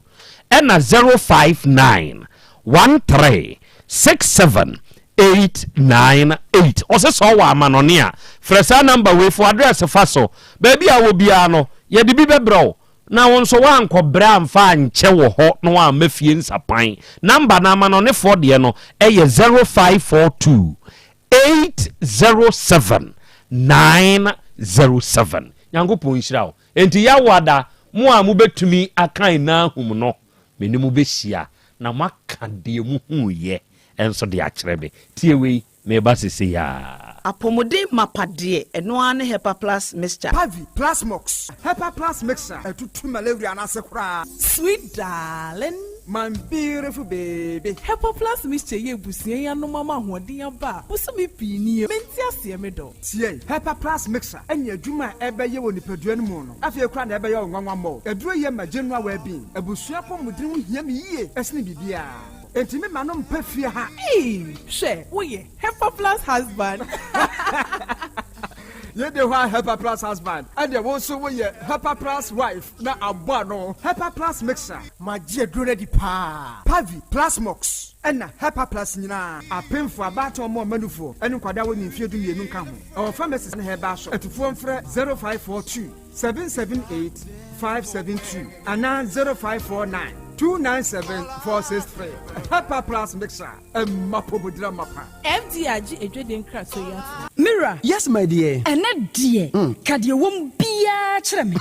and 059 13 67 898 ose so wa amanonia fresa number we for address faso baby a wo bia no ye de bi bebro na won so wa ankobra amfa nche wo ho no wa mafie nsapan number na amanone for de no eye 0542 807 907 nyankopon nhira wo enti ya wada mo a mo betumi akan na hum no meni mo behia na maka de mu hu ye enso de akyerebe tie we me ba sese ya apomode mapade eno ane Hepa Plus mixture Pavi Plasmox Hepa Plus mixture etutu malaria na sekura sweet darling my beautiful baby Hepa Plus mixture ye busie ya no mama hoden aba busumi pini menti ase me do tie Hepa Plus mixture enya adwuma ebeye woni padua no mu no afie kura na ebeye onwanwa mo eduro ye ma general well being abusua pomudin hu hia me yie esne bibia enti me ma no mpa fie ha hwe wo ye Hepa Plus husband ye de wa Hepa Plus husband and the so wo ye Hepa Plus wife na abo no Hepa Plus mixer magie duro di pa Pavi Plasmox ena Hepa Plus nyina apemfo abato mo manufo enu kwada wo nimfie du mienu nka ho our pharmacist na heba so etufo mfre 0542 778 572 ana 0549 297-463. Hepa Plus mixer. Mapobudra mapa. MDRG ejweden kraso ya. Mira. Yes, my dear. Ene dear. Kadie wom bia kyerɛ me.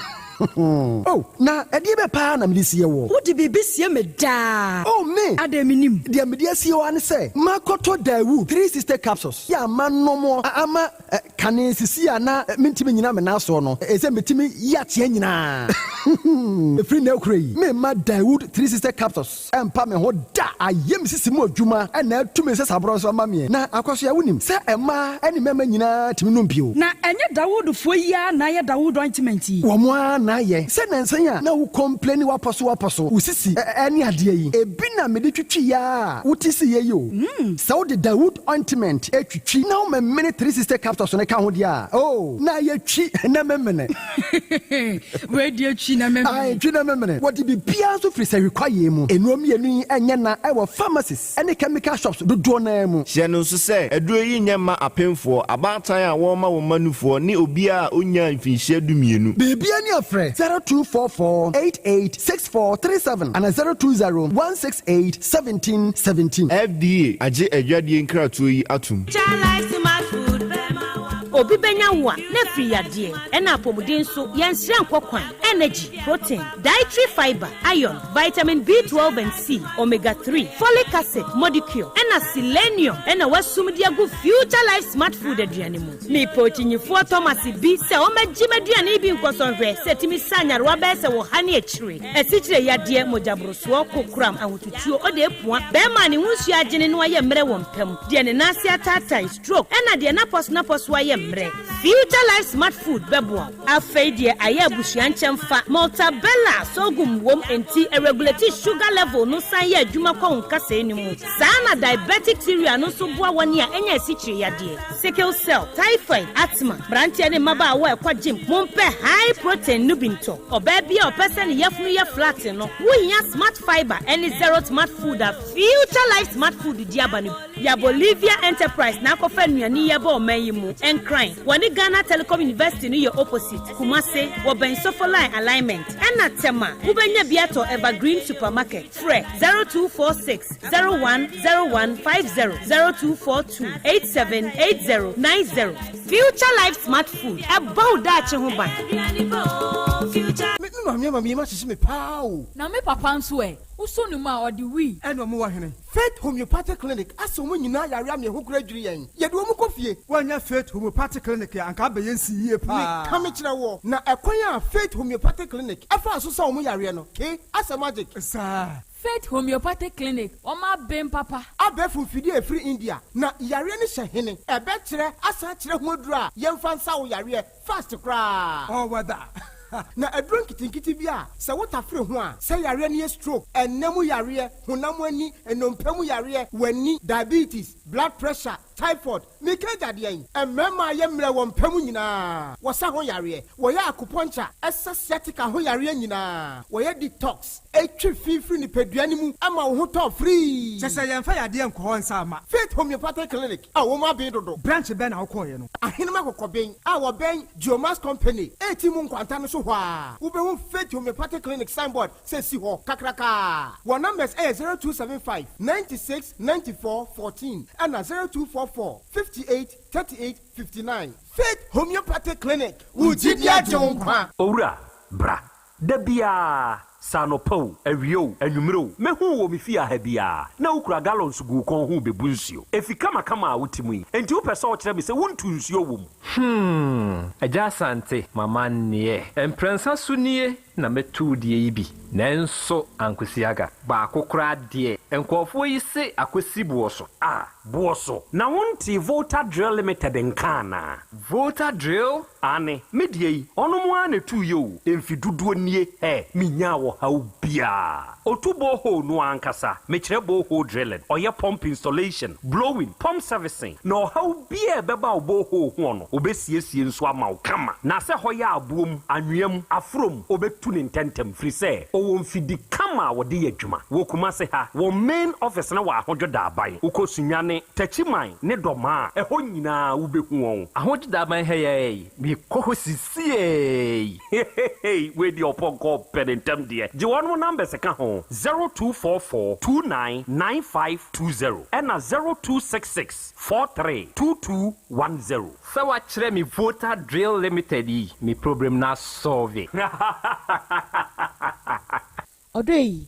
Oh, na edie be pa na me sie wo. Wo de bebe sie me da. Oh, me. Adaminim. De me die sie wo an say. Makoto Dawood 360 capsules. Ya manom ama kane sisi ana mentimi nyina me na so no. Ese metimi ya tie nyina. Free na okrai. Me ma Dawood 360 capsules. Empa me ho da. Ayem sisi mu adwuma na atumi se sabro so ma me. Na akwaso ya wonim. Se ema eni mema nyina timi no mpio. Na enye Dawood fo ya na ye Dawood ointment yi. Wo mo na ye. Se nansan na wo complain waposo. Usisi eni ade yi. Ebi na me de twitwi ya. Utisi ye yo. Se wo de Dawood ointment etwitwi na wo me minute 360 capsules ne ka ho dia. Oh, na ye twi na memene. We de twi na memene. Ai twi na memene. What be bia so free say require mu. Enuom yenu enye na e wo pharmacies ene chemical shops do na mu. Hye no so say eduro yi nyema apemfo abatan a wo ma wo manufo ni obi a onya mfinhye dumienu. Bibia ni afre 0244886437 and 0201681717. FDA age edwadie nkratoyi atum. obi benya wo a na firi yade ɛna apomuden so yɛnsrɛ nkɔkwan energy protein dietary fiber iron vitamin B12 and C omega 3 folic acid molecule ɛna selenium ɛna wasum de agu future life smart food aduane mu me pochinyifo Thomas bi sɛ ɔmagye maduane bi nkɔsɔhwɛ sɛ timi sanyarwa bɛ sɛ wo hane akyire asikyire yade mojabroso kokuram ahotutuo ɔde apua bɛma ne hunsu agene no ayɛ mmerɛ wɔ mpam de ne nase atata stroke ɛna de na pos ayɛ mmerɛ future life smart food bɛboa afei de ayɛ abusua nkyɛmfa maltabella sogum wom enti regulate sugar level no san yɛ adwuma kɔ nkasa enimu saa na diabetic theory no so boa wɔne a ɛnya asikyire yade sickle cell typhoid asthma brantia ne maba awo ekwa gym mompe high protein no binto oba bia opese ne yefunu ye flat no wohia smart fiber any zero smart food a future life smart food di abane ya Bolivia enterprise na kofa nuani ye ba omanyi mu encrine woni Ghana Telecom University no ye opposite Kumase wo ben sofoline alignment ena tema wobenya biato evergreen supermarket free 0246 010150 0242 878090 future life smart food about that ho ban me ma hye me pao na me papa nso uso no ma odi wi eno mo wahene Faith Homeopathic Clinic aso mo nyina yare am ye ho kura dwiri yen ye de o mu kofie wanya Faith Homeopathic Clinic ya anka be yensi yie pa ka me kire wo na ekwan a Faith Homeopathic Clinic afa aso sa o mu yare no ke asa magic sa Faith Homeopathic Clinic oma bem papa abefu fidi e free India na yare ne hye ebe kire asa kire ho dura yemfa nsa wo yare fast kra oh wada na adron kitinkiti bia se wota free ho a se yare ne stroke enemu yare honam ani enompemu yare wani diabetes blood pressure typhoid mikaja de yen emema ye mre wo mpemu nyina wo sa ho yare wo ya acupuncture sciatica ho yare nyina wo ye detox etwi fifiri ni peduane mu ama wo ho to free se yemfa yade enko ho nsa ama Faith Homeopathic Clinic a wo ma be dodo branch be na wo koye no ahenema kokoben a wo ben Geomas Company etimu nkwanta no so ho a wo be wo Faith Homeopathic Clinic signboard se si ho kakraka wo numbers 0275 96 94 14 and 0244 58 38 59 Faith Homeopathic Clinic Ujidia Jonkwa Owura bra dabia sanopo awio anwumro mehu wo mefia ha bia na ukura gallons gu kon hu bebu nsuo efika makama wotimu yi enti wo pese wo kire me se wontu nsuo wom Yaw Asante mama nie emprensa sunie na metu die yi bi nanso ankosiaga ba akokora de enkofo yi se akosi buoso buoso na wonti Volta Drill Limited nkana Volta Drill ane medie yi onomo ana tu yo emfiduduo nie minya wo haubia otubo ho no ankasa mekire bo ho drilling oye pump installation blowing pump servicing no haubia beba obo ho no obesiesie nso ama kama na se hoya abuom anwem afrom obetu ne ntentem free se o mfidi kama wode yadwuma wo kuma se ha wo main office na wa ahojoda aban ukosunyane tachiman ne doma eho nyina wo behu won ahojoda aban heyey bi koho sisie we di oponko penentem de je wonu number se ka ho 0244 299520 and 0266 432210 so wa kire mi Volta Drill Limited yi mi problem na solve Odoi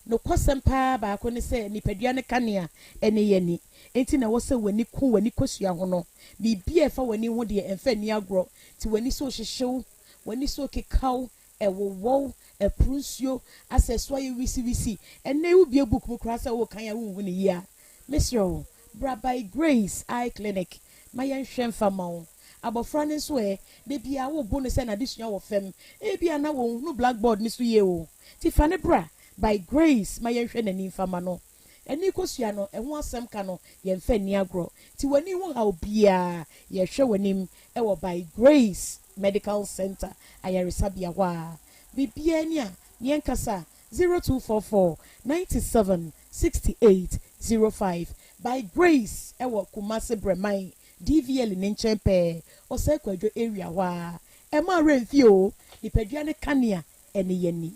no kwasempa ba ko ne se nipadua ne kanea ene yani enti na wo se wani ku wani kosua ho no bibia fa wani ho de emfa ni agro ti wani so hyehyew wani so kekaw ewowo eprunsio aseswa ye wisi ene u bia book mu krasa wo kan ya wo ne ya Mr. Bra by Grace Eye Clinic mayen hwemfa mawo abofra ne so de bia wo bo ne se na disua wo fem e bia na wo no blackboard ni so ye o ti fa ne bra by Grace mayen hwe na ni fama no eni kosua no eho asem ka no ye mfa ni agro ti wani wo ha obia ye hwe wanim wo by Grace Medical Center ayaresabia wa bibia ni a yen kasa 0244 97 68 05 by Grace ewo Kumase Bremai DVL ni nchempe osekwadwo area wa ema renfio nipadua ne kanea ene yani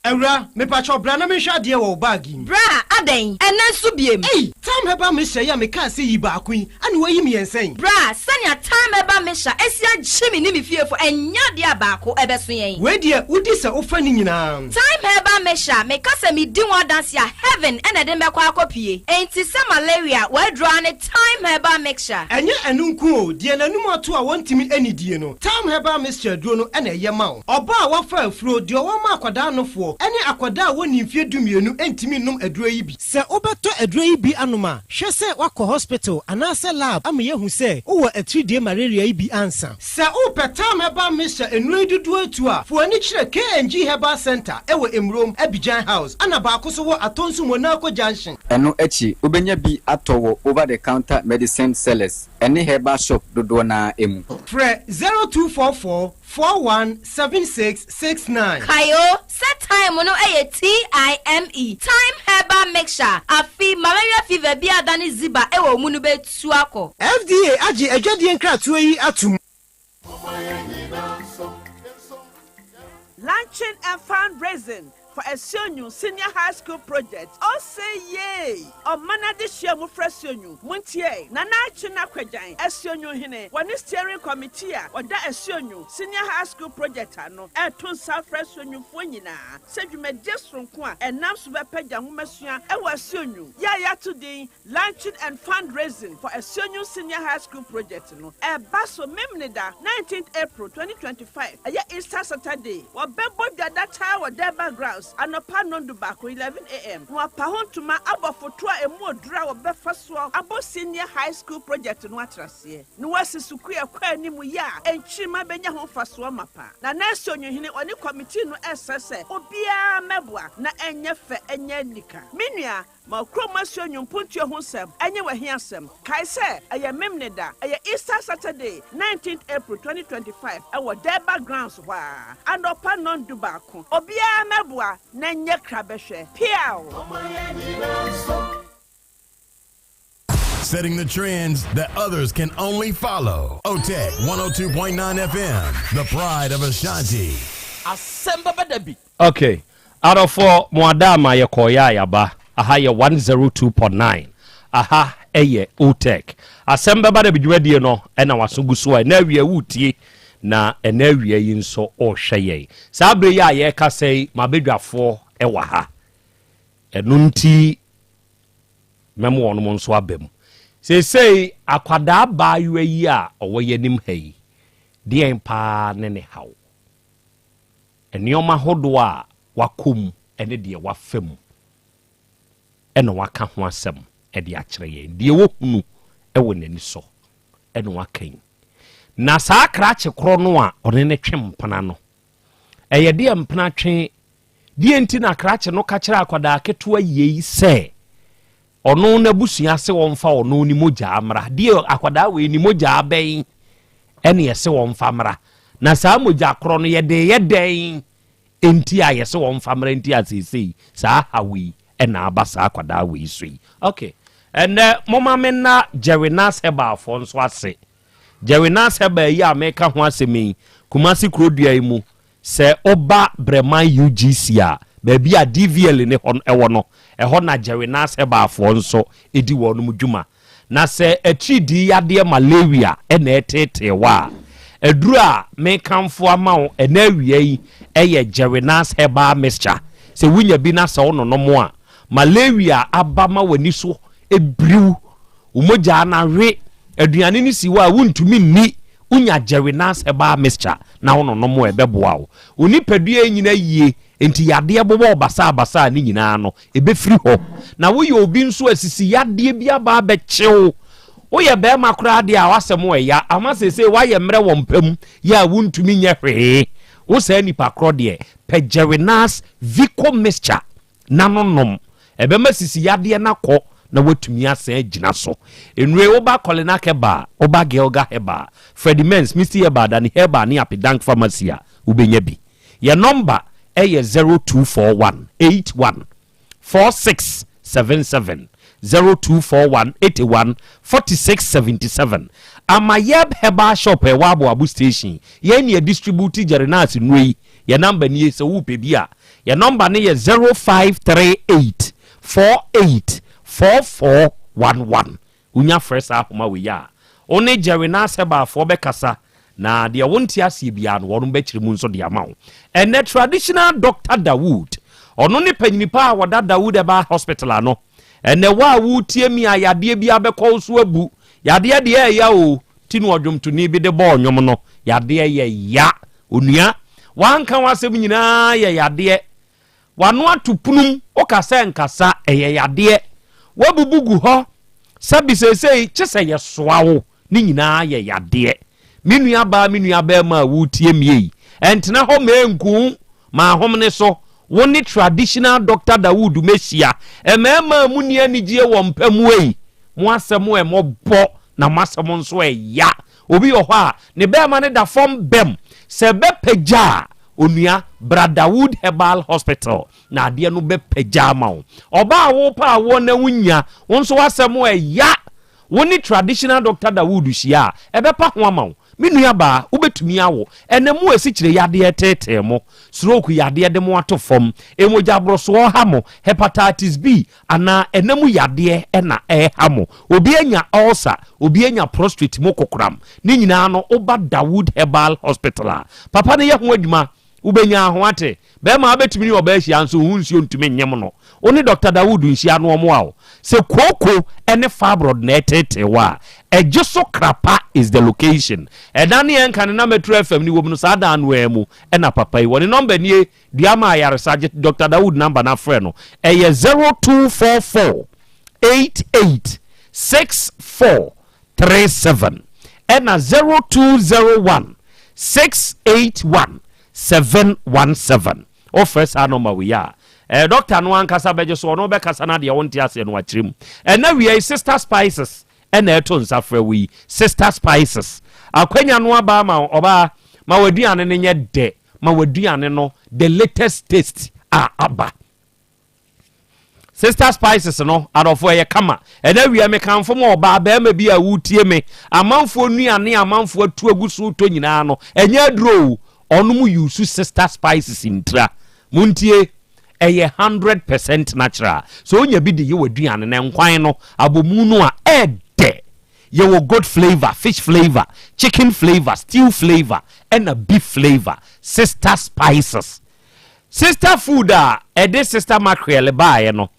Ewra me pacho bra na me hwa de wo bag yi bra aden enen so biem time heba me hye ya me ka se yi ba kun ane wayi me yensen bra sanya time heba me hye esia gyemi ni me fiefo enya de abaako ebeso yen we de udi se ofa ni nyina time heba me hye me ka se me di one dance ya heaven ene de mekwa akopie enti se malaria we draw ne time heba mixture enye enunku o de nanum ato a wontimi anidie no time heba mixture duro no ene ye ma o oba a wafa afuro de o ma akwada anofo ene akwada a woni mfie dumienu entimi num aduro yi bi se obeto aduro yi bi anoma hwe se wakọ hospital anase lab ama yehu se wo 3D malaria yi bi ansa se o petam heba mixture enu dudu atu a fo ani kire KNG Herbal Center ewo Emrom Abidjan House ana ba akoso wo atonsu Monaco Junction eno echi obenya bi atowo over the counter medicine sellers any herbal shop dodo na emu Fre 0244 417669 Kayo set time no TIME time herbal mixture afi malaria fever bi adani ziba ewo munu betu akọ FDA agi adwadie nkratoa yi atum Launching and fundraising for a senior high school project. Oh say yay! O mana this year mu fresh senior. Muntie na china kwajan a senior hine. One steering committee or that a senior high school project ano. E tun sa fresh senior fo nyina. Say you me just from kwa and nam so be pagya ho masua e wa senior. Ya today launching and fundraising for a senior high school project no. E baso memneda 19th April 2025. Aya Easter Saturday. Wa bebo that time wa there background anopa nondu bako 11 am no apahontuma abofotoa emu odura wo befa so abo senior high school project no atrase no wasisuku akwa animu ya enchima benya ho faso mapa na nurse onyohine oni committee no esese obia meboa na enye fe enye nika menua ma kromasio nyumpuntuo ho sem enye wahiasem kaise aya memneda aya Easter Saturday 19th April 2025 ewo Deba grounds hwa anopa nondu bako obia meboa na nye krabehwe piao setting the trends that others can only follow. OTEC 102.9 FM, the pride of Ashanti. Asem Beba Dabi. Okay. Out of 4 Mwadama ye koya yaba. Aha ye 102.9. Aha eye OTEC. Asem Beba Dabi dwedie no ena wasungu so na wie wutie na ena wie yi nso o hweye. Saa bre ya ye ka sei mabedwafo ewa ha. Enu nti memo wono mo nso abem. Say akwada ba ywe yi a owo yenim hai de empa ne ne haw enioma hodo a wakom ene de wafam ene waka ho asem e de akere ye de wo hunu e wo nani so ene wakan na saa krache kro no a one ne twempana no eye de empana twe de enti na krache no ka kire akwada keto yi se ono na busua se wonfa ono ni moja amra die akwada we ni moja aben ene yese wonfa amra na saa moja kro no ye den enti a yese wonfa amra enti asisi saa hawi ena abasa akwada we sui okay and mama menna Jewinas heba afo nso ase Jewinas heba yi ameka ho asemi Kumasi Krobea imu se oba Breman UGC a baby a DVL ne hon ewo no eho na Jewinas heba afo nso edi wonu mudwuma na se etridi yade malaria ena etete wa eduru a mekamfo amawo ena awie yi eye Jewinas heba mixture se wunya bi na se ono no mo a malaria abama wani so ebriu umoja na we aduane ni siwa wuntumi ni unya Jewinas heba mixture na ono no mo ebeboa wo onipadua nyina yie enti yade bobo basa ni nyina no ebefiri ho na wo ye obi nso asisi yade bia ba bechew wo ye be makura de a wasem ya amasese wa ye mre wo mpam ya wuntumi nye hwe wo sa nipa kro de pe Jewinas vico mixture nanonom ebe masisi yade na ko na watumi asa agina so enwe oba kolena keba oba gelga heba Fredimens Mr. Heba dan heba ni apidank pharmacy a ubenya bi ya number eye 0241814677 0241814677 amayeb heba shop e wabo abu station ye ne distribute Jewinas nwei ya number ni se wo pe bia ya number ni ye 0538 0244444411 unya fresh ahoma we ya one Jerry na seba for bekasa na de wonti asie bia no wono bekire mu nso de amawo ene traditional Dr. Dawood ono ne panyinipa wada Dawood eba hospital ano ene wa wutie mi ayade bia bekọ so abu yade de ya o tinu odwomto ni bi de bọ onwom no yade ye ya onua wanka wasem nyina ye yade wano atupunum okasa nkasa eye yade wabubugu ho sabi sesei chese ye soawo ni nyina ye yade minua ba ma wutie mie entena ho menku ma homne so woni traditional Dr. Dawood mesia emema muni anigye wo mpamu ei mo asemo e mobọ na masemo nso e ya obi ho a ne be ma ne da form bem se be peja onua Dawood Herbal Hospital na ade no be peja ma oba wo pa wo na wunya wonso wasemo e ya woni traditional Dr. Dawood hia e be pa ho ama minua ba ubetumi awo enemu esikire yade tete mo stroke yade de mo atofom emoja broso ha mo hepatitis B ana enemu yade na ha mo obi anya ulcer obi anya prostate mo kokram ni nyina no oba Dawood Herbal Hospital papa ne ye ho adwuma ubenya ho ate be ma betumi ni oba hia nso hu nsuo ntumi nyem no oni Dr. Dawood nhia no omo awo se koko ene fibroid na tete wa ejeso krapa is the location edani enkan na Metro FM ni wom no sada anwemu ena papa yi woni number nie diama ayaresa Dr. Dawood number na frɛ no eye 0244 886437 ena 0201 681 717 o first number we are doctor no ankasa beje so no be kasa na de wonti ase no akyerem na we Sister Spices ena eto nsafra we Sister Spices akwanya no aba ma oba ma waduane ne nye de ma waduane no the latest taste aba Sister Spices no adofo ye kama ena we me kanfo ma oba ba ma bi a wutie me amanfo nuane amanfo atu agusu to nyina no enya aduro onu mu use Sister Spices intra muntie eye 100% natural so onya bi de ye waduane ne nkwan no abomu no a ede ye wo goat flavor, fish flavor, chicken flavor, stew flavor and a beef flavor. Sister Spices Sister food ede Sister mackerel ba ye no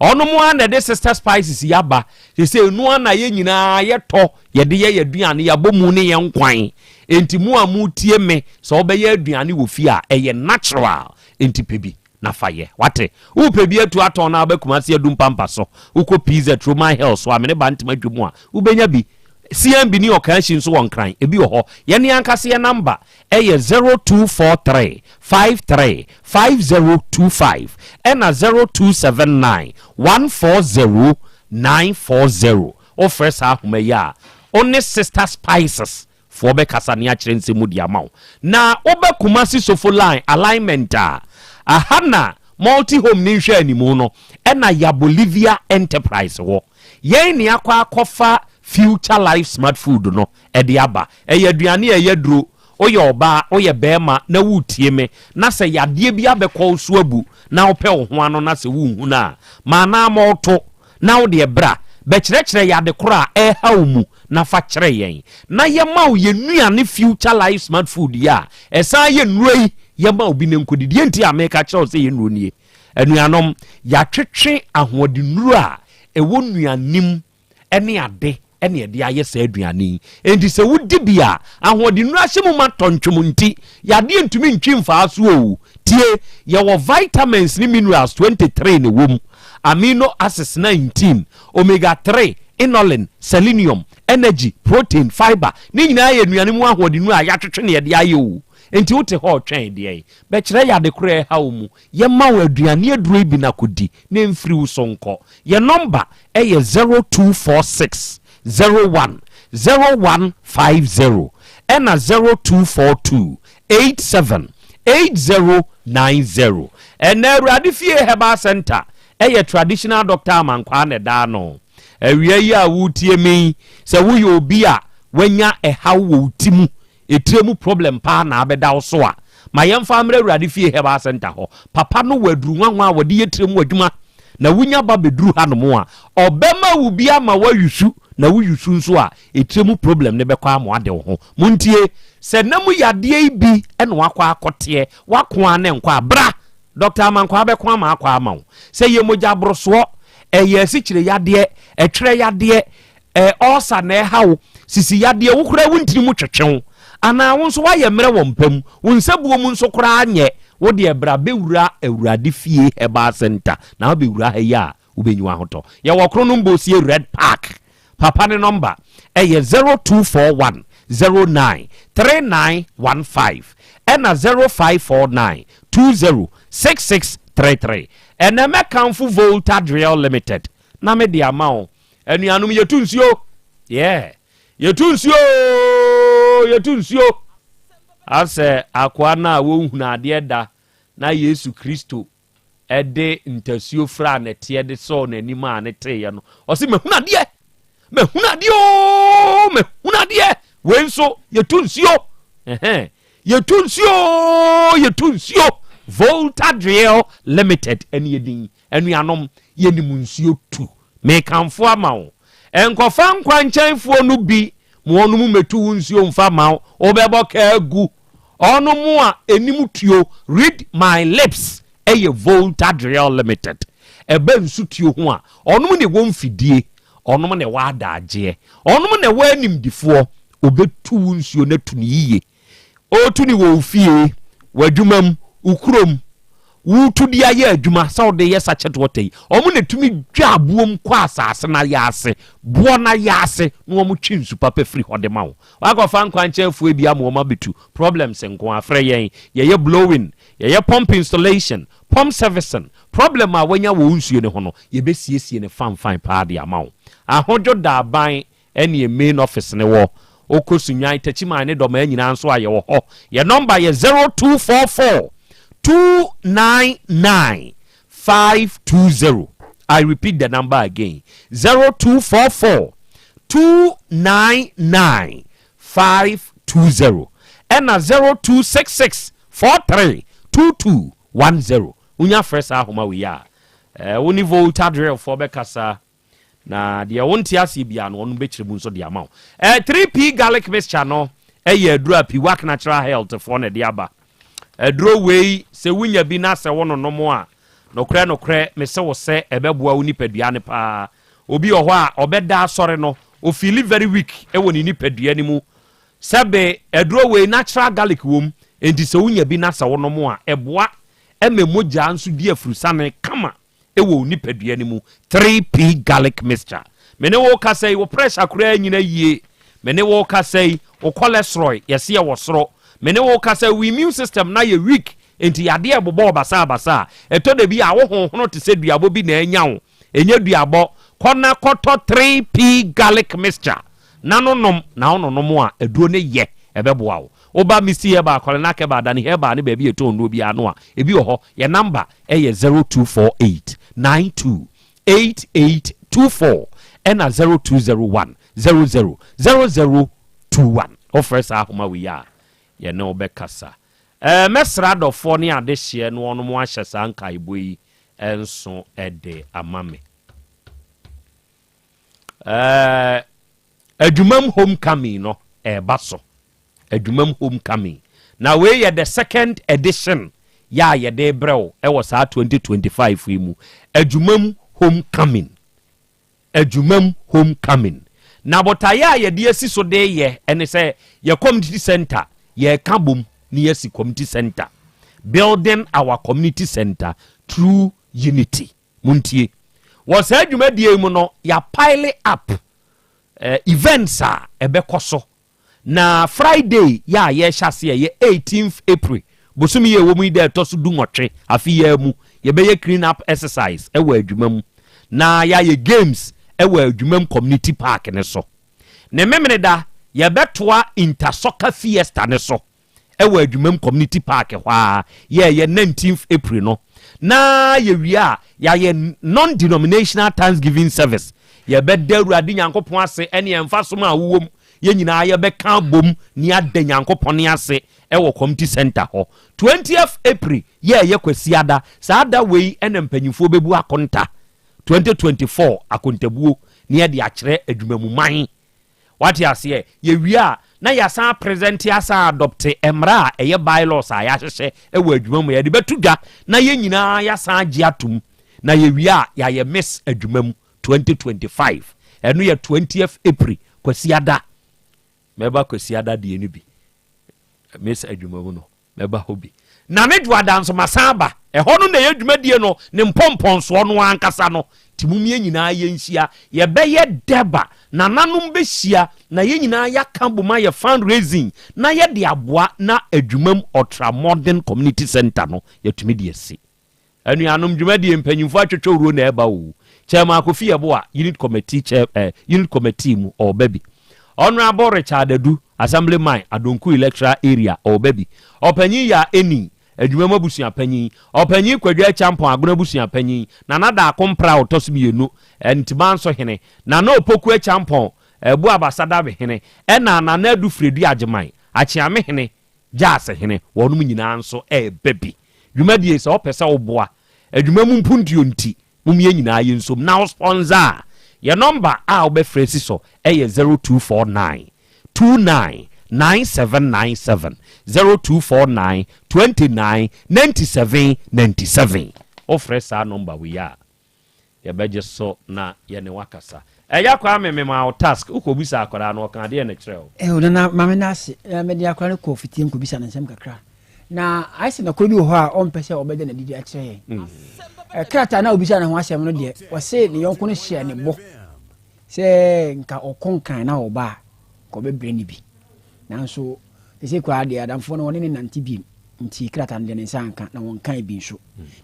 ono mo an ede Sister Spices yaba se se no na ye nyina ye to ye de ye aduane ya bomu ne ye nkwan enti mu amu tie me so obeye aduane wo fi a eye natural enti pebi na faye wate upebi etu aton na abakumase adum pampa so uko pizza Truman Hill so amene bantima dwemu a ubenya bi CMB ni okanshi so wonkran ebi ho ye ne ankase ye number eye 0243 53 5025 and 0279 140 940 o first ahumaya only Sister Spices for be kasane a kyerensɛ mu di amaw na obakumasi sofo line alignment ahana multi home ni hwɛ animu no ɛna ya Bolivia Enterprise wo yɛn ni akɔ akɔfa future life smart food no ɛde aba ɛyɛ aduane ɛyɛ duro oyɛ ɔba oyɛ bɛɛma na wutie me na sɛ yadeɛ bi abɛkɔ so abu na wopɛ wo ho ano na sɛ wunhu na ma na mɔto na wo de bra bɛkyerɛkyerɛ yade kora ɛha mu na fa kyerɛ yɛn na yɛma wo yɛnuane future life smart food ya ɛsan yɛ nnuro yɛma obi ne nkodidi enti America kyerɛw sɛ yɛ nnuro nie anuanom yɛatwetwe ahoɔde nnuro a ɛwɔ nuanim ɛne ade ɛne ɛde ayɛ sɛ aduane enti sɛ wodi bia ahoɔde nnuro ahyɛ mu ma tɔntwom nti yɛade ntumi ntwi mfaa so o tie yɛwɔ vitamins ne minerals 23 ne wom amino acids 19 omega 3 inulin selenium energy protein fiber ni nyina yɛ aduane mu ahoɔde nnuro a yɛatwetwe ne ɛde ayɛ o enti wote ho twɛn de bɛkyerɛ yade kora ha wo mu yɛma wo aduane aduro bi na kodi na mfiri wo sonko yɛ number ɛyɛ 0246 01 0150 ɛna 0242 87 8090 ɛna Awurade fie Herbal Center ɛyɛ traditional doctor amankwa ne da no awia yi a wutie mi sɛ wo yɛ obi a wanya ɛha wo timu etiremu problem pa na abeda wo so a ma yɛmfa amre Awurade fie Herbal Center ho papa no waduru nwanwa a wode yetiremu adwuma na wunya ba beduru hanom a obema wo bia ma wayusu na wuyusu nso a etremu problem ne bekwa mo ade wo ho muntie se namu yade ibi ene wakwa akote wakwa ne nkwa bra Dr. Amankwa bekwa ma akwa ama wo se ye moja broso eye sikire yade etwere yade osa na hawo sisi yade wo kura wuntiri mu twetwen ana wo nso waye mre wo mpam wo nsabuo mu nso kura anye wo de bra bewura awurade fie eba center na bewura ha ya ubenyiwa hoto ye wo kro no mbosie Red Park papa ne number eye 0241 09 3915 ena 0549 206633 ena me kanfu Volta Drill Limited na me de amao anuanum yetunsio yetunsio ase akwa na wo huna de da na Yesu Kristo ede ntasio fra na te de so na anima ne te ye no o se mehuna de wenso yetunsio yetunsio Volta Drill Limited eni edin anuanom yenimunsio tu me kanfo amawo enkofa nkwanchanfo no bi mo no mu metu nsuo mfa mawo obebo ka agu ono mu a enimu tuo read my lips eye Volta Drill Limited ebe nsu tuo ho a ono mu ne wo mfidie ono mu ne wada age ono mu ne wa animdifo obetu nsuo na tu ne yiye otu ni wo fie wadwumam ukurom wutu dia ye adwuma saudi ye sachet water omu ne tumi dwa abuom kwa asase na yase bo na yase no omu twinsu papa free hode mawo wagofa nkwanchefu e bia mo ma betu problems nko afre yen ye blowing ye pump installation pump servicing problem a wanya wo nsuo ne ho no ye besiesie ne fan pa de amawo ahojo da ban ene main office ne wo okosunyan tachima ne doma nyina nso aye wo ho ye number ye 0244 299-520. I repeat the number again. 0244 299-520. And 0266 432210. Unya first ahoma we are. Uni Volta Drill for Bekasa. Na dia wonti asibia no onu bechirebu nso dia mawo. 3P garlic mixture no. Eye adura pi work natural health for na dia ba. Draw way se wunya bi na se wono no mo a no kre me se wo se ebeboa uni padua ne pa obi oho a obeda asore no o feel very weak e woni ni padua ni mu sebe draw way natural garlic wom enti se wunya bi na se wono mo a eboa ememogya nso di afurusane kama e wo uni padua ni mu 3P garlic mixture me ne wo ka sei wo pressure kura nyina yie me ne wo ka sei wo cholesterol yesi ye wo soro mene wo ka say we immune system na ye weak enti yade ebobo basa eto de bi a wo honhono te se duabo bi na anya wo enya duabo kona koto 3P garlic mixture nanonom na ononom a eduo ne ye ebeboa wo oba misi ye ba kole na ke ba dani he ba ne ba bi eto ndo bi ano a ebi ho ye number eye 0248 928824 and 0201 000021 offers ahoma we are ye no bekasa mesra do fo ne ade hye no ono mo ahye sanka iboyi enso ede amame adwumam homecoming no baso adwumam homecoming na we ye the second edition ya ye de brew e was 2025 mu adwumam homecoming na botaya ye de asiso de ye ene se ye community center ye kabum ni yesi community center building our community center through unity muntie was adwuma die mu no ya pile up events a ebekoso na Friday ya ye hyase ye 18th April bosumi ye wo mu ide to so du nwotwe afi ya mu ye be ye clean up exercise ewa adwuma mu na ya ye games ewa adwuma community park ne so ne memene da ye betoa intersoccer fiesta ne so ewa adwuma community park hwa ye 19th April no na ye wia ya ye non-denominational Thanksgiving service ye be dawurade nyankopon ase ene emfa so ma wowom ye nyina ye be kan bom ni ade nyankopon ase ewo community center ho 20th April ye kwasiada saada wei ene mpanyimfo bebu akonta 2024 akontabuo ne yɛ de akyerɛ adwumamuman wate ase ye wia na yasa present yasa adopt emra eye bylaws a yahyehyɛ ɛwɔ adwumamu yɛ de betu dwa na ye nyinaa yasa agye atom na ye wia ya ye miss adwumamu 2025 ɛno yɛ 20th April kwasiada meba kwasiada de enu bi miss adwumamu no meba hobi na me dwa danso masaba ɛhɔ no na yɛ adwumadie no ne mpɔmpɔnso no ankasa no timumie nyinaa yɛ nhyia yɛ bɛyɛ deba na nanom bɛhyia na yɛ nyinaa yɛaka boma yɛ fundraising na yɛ de aboa na adwumam ultra modern community center no yɛtumi de asi anuanom dwumadie mpanyimfo atwetwe wuro na ɛba wo chairman Kofi Yebo a unit committee mu ɔbabi honorable Richard Adu assemblyman Adonku electoral area ɔbabi ɔpanyin ya eni adwuma abusua panyin ɔpanyin Kwadwa Champon agona abusua panyin na nada akompra otosumienu ntiman so hene na na opoku Champon ebu abasada be hene ɛna na na adu fredu agyeman akyeame hene jase hene wɔnom nyinaa nso baby dwuma die sɛ opɛ sɛ woboa adwuma mu mpuntuo nti mumie nyinaa yɛ nsom na sponsor your number a wobɛfrɛ si so 0249 29 9797 0249 29 97 97 ofre sa number we ya ya beje so na ye ne wakasa eya kwa me ma task ukobisa akwara na okan de na kyerɛ na mame na ase me de akwara ko fitie nkobisa na nsɛm kakra na aise na kobi ho a on pese obede na didi akyerɛ krata na obisa na ho asɛm no de wose ne yonko no hye ne bo sɛ nka okonkan na oba ko be breni bi nanso ese kwa de adamfo no woni ne nanti bi nti krata no de ne sanka na won kan bi nso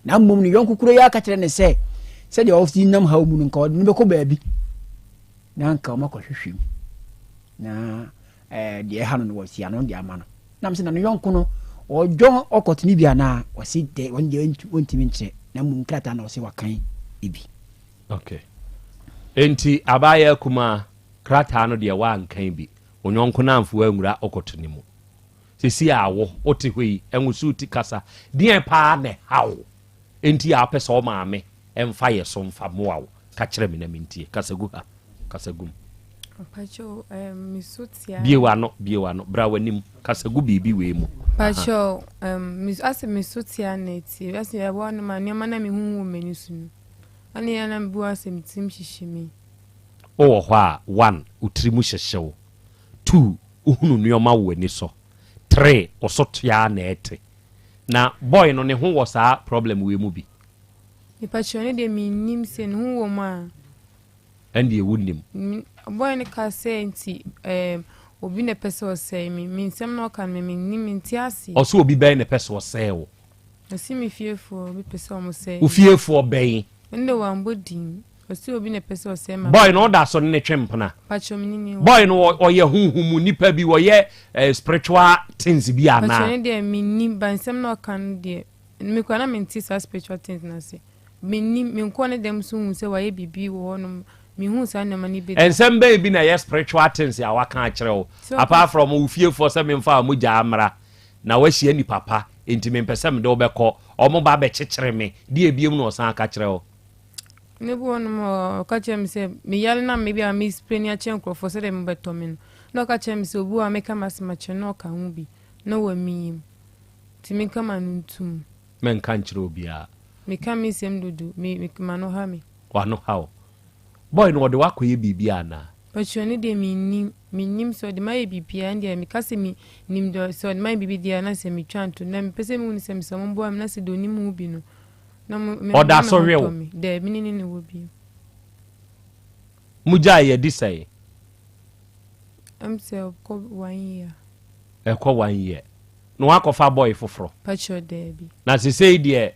na mmom ne yonko kuro ya ka kyerɛ ne sɛ de ofisi nam ha mu nka ɔde ne bɛkɔ baabi na nka ɔmakɔhwehwem na de ha no wɔ sia no de ama no nam sɛ na no yonko no ɔdwon ɔkɔtene bi ana wɔsi de wɔntimi nkyerɛ na mmom krata na ɔse wakan ebi okay enti abaya kuma krata no de wa nkan bi onyonko na amfo anwura okotone mu sisi awo ote hoi enwusu ti kasa den pa ne hawo enti a pese o maame emfa ye so mfa moawo ka kire me na mentie kasagu ha kasagum pacho misutia biewa no bra wanim kasagu bibi we mu pacho misutia neti ase ya bwana mani mana me hu menisu ani ya na mbu asem tim hihimi o ho a 1 utrimu hyehyew 2 uhunu nneoma wo ani so 3 osotua na ete na boy no ne ho wo saa problem we mu bi ni pachone de minim se no wo ma ande ewunim boy ne ka se nti obi ne pese o se mi nsem no kan me minim nti ase o so obi bɛn ne pese o se wo asi mi fiefo obi pese o mo se o fiefo bɛn ende wa mbodin osi obi ne pese o se ma boy no da so ne twempna pacho minini boy no oye huhumu nipa bi oye spiritual things bi ana pacho ne de minim bansem no kan de me kwa na menti sa spiritual things na se minim me nko ne dem so hu se waye bibi wo no me hu sa na mani be ensem bi na ye spiritual things ya waka akere wo apart from ufie for se me mfa amugya amra na wahia ni papa enti me mpese me de obekọ omo ba be kyekere me de ebiem no san aka kere wo ne bu no mo ka chem se me yale na me bia me sprenia chen krofo se de me beto me no ka chem se obu a me ka masema che no ka hu bi no wa mi ti me ka manuntum men kan kire obi a me ka mi sem dudu me ma no ha me wa no how boy no de wakoye bibia na pachone de minim so de mai bibia ndia me ka se mi nim do so de mai bibia na se mi twanto na me pese mu ni se mi so mo bo am na se do ni mu bi no na me oda so real de minini ne wo bi muja ye di say am se ko 1 year ko 1 year no akofa boy foforo pacho de bi na se say de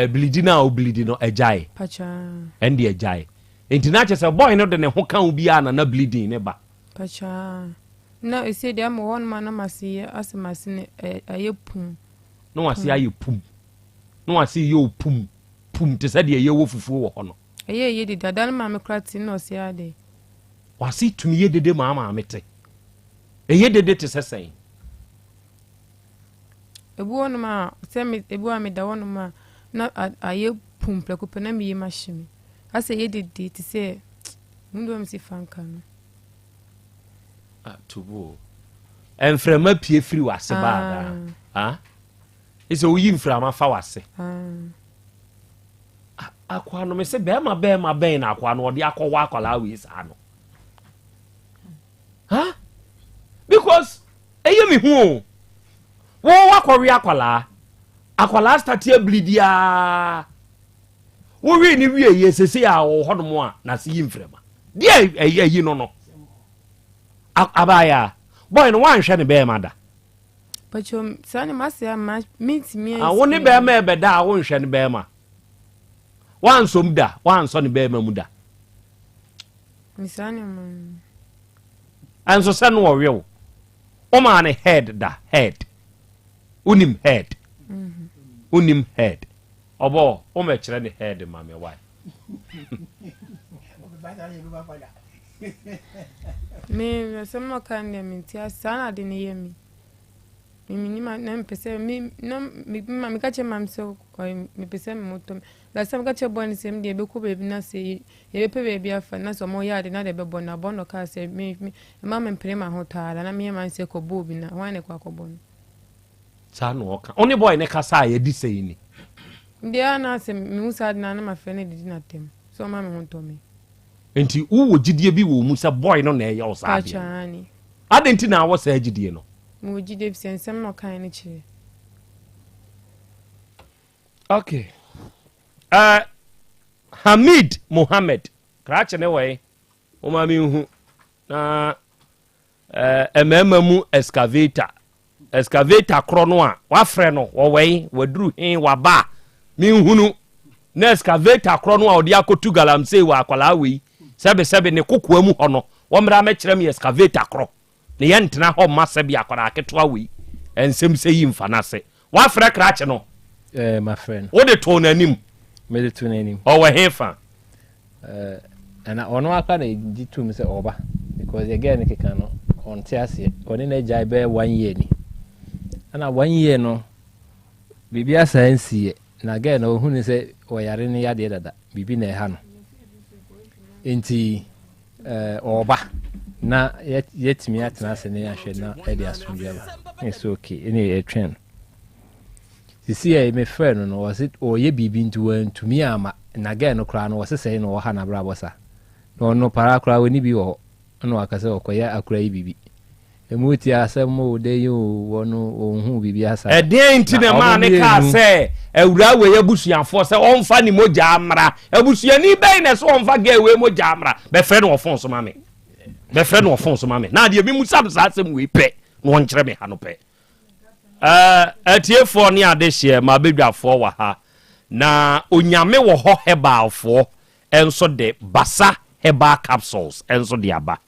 bleeding na o bleeding no ejai pacha and ejai enti na chese boy no de ne ho kan obi ana na bleeding ne ba pacha na e say de am won man na masi asemasi ne ayepum no wasi ayepum no wasi yo pum te said ye wo fufu wo ho no ye de dadan ma me krati no se ade wasi tumi ye dede ma mete ye dede te sesen ebu wonu ma se me ebu a me da wonu ma na aye pum pleko pe na me ye ma himi asa ye didi ti say mundu am si fanka no tubo enframa pie firi wase ba da ise oyi mframa fa wase akwa no me se be ma ben na akwa no odi akwa akwala we sa no because eye me hu wo wakori akwala start bleedia wo wi ni wi eye sese a wo hodomo a na se yi mframa die eye no abaya boy no wan hwe ne be ma da but you sani masia meet me wo ne be ma be da wo hwe ne be ma wan som da wan so ne be ma mu da misani man anso se no wo wi o ma ne head da head unim head unim head obo o me kire ne head ma me why me sama kan ya mintia sana de ne yemi mi ma na mpese mi no mi ka che mam so ko mi pese mi moto la sam ka che bon sem de be ko be na se ye be pe be afa na so mo ya de na de be bon na bon no ka se mi ma me mpre ma ho taala na mi man se ko bo bi na wan ne kwa ko bon sa no ka oni boy ne ka sa ye di sei ni ndia na se mi musa na na ma fe ne di na tem so ma me ho to me enti wo gidie bi wo mu se boy no na ye o sa de adenti na wo sa gidie no mo gidie bi sensem no kan ne chire okay Hamid Mohammed krache ne we o ma mi hu na mu excavator kro no a wa frɛ no wo we waduru hin wa ba mi hunu na excavator kro no a odi akotu galamsey wa akwala we sebe ne kokoa mu hono wo mra me kyerɛ me excavator kro ne yentena ho masa bi akwara aketoa we ensem sɛ yi mfa na se wa frɛ krache no my friend wo de to nanim me de to nanim o we hefa ana ono aka na jitu me se oba because again keka no on tiase oni na jai be 1 year ni ana 1 year no bibia science na again o hu ni se o yare ni ya de dada bibi na ha no enti oba na yetimi atena se ne ahwe na e de asomdwe ba it's okay any a trend sisi e me friend no was it o ye bibi ntu to me ama na again no kra no was say no ha na bra bosa no para kra we ni bi wo no akase okoya akra yi bibi emuti asemo de yo wono ohun bibi asa den nti ne ma ne ka se awura we yabusuanfo se onfa ni moja amra abusuani ben ne so onfa ga we moja amra be fre no ofon so ma me na de bi musa sa asem we pe no nkyere me ha no pe atiefo ne ade hye ma bedwafo wa ha na onyame wo ho hebalfo enso de basa herbal capsules enso de aba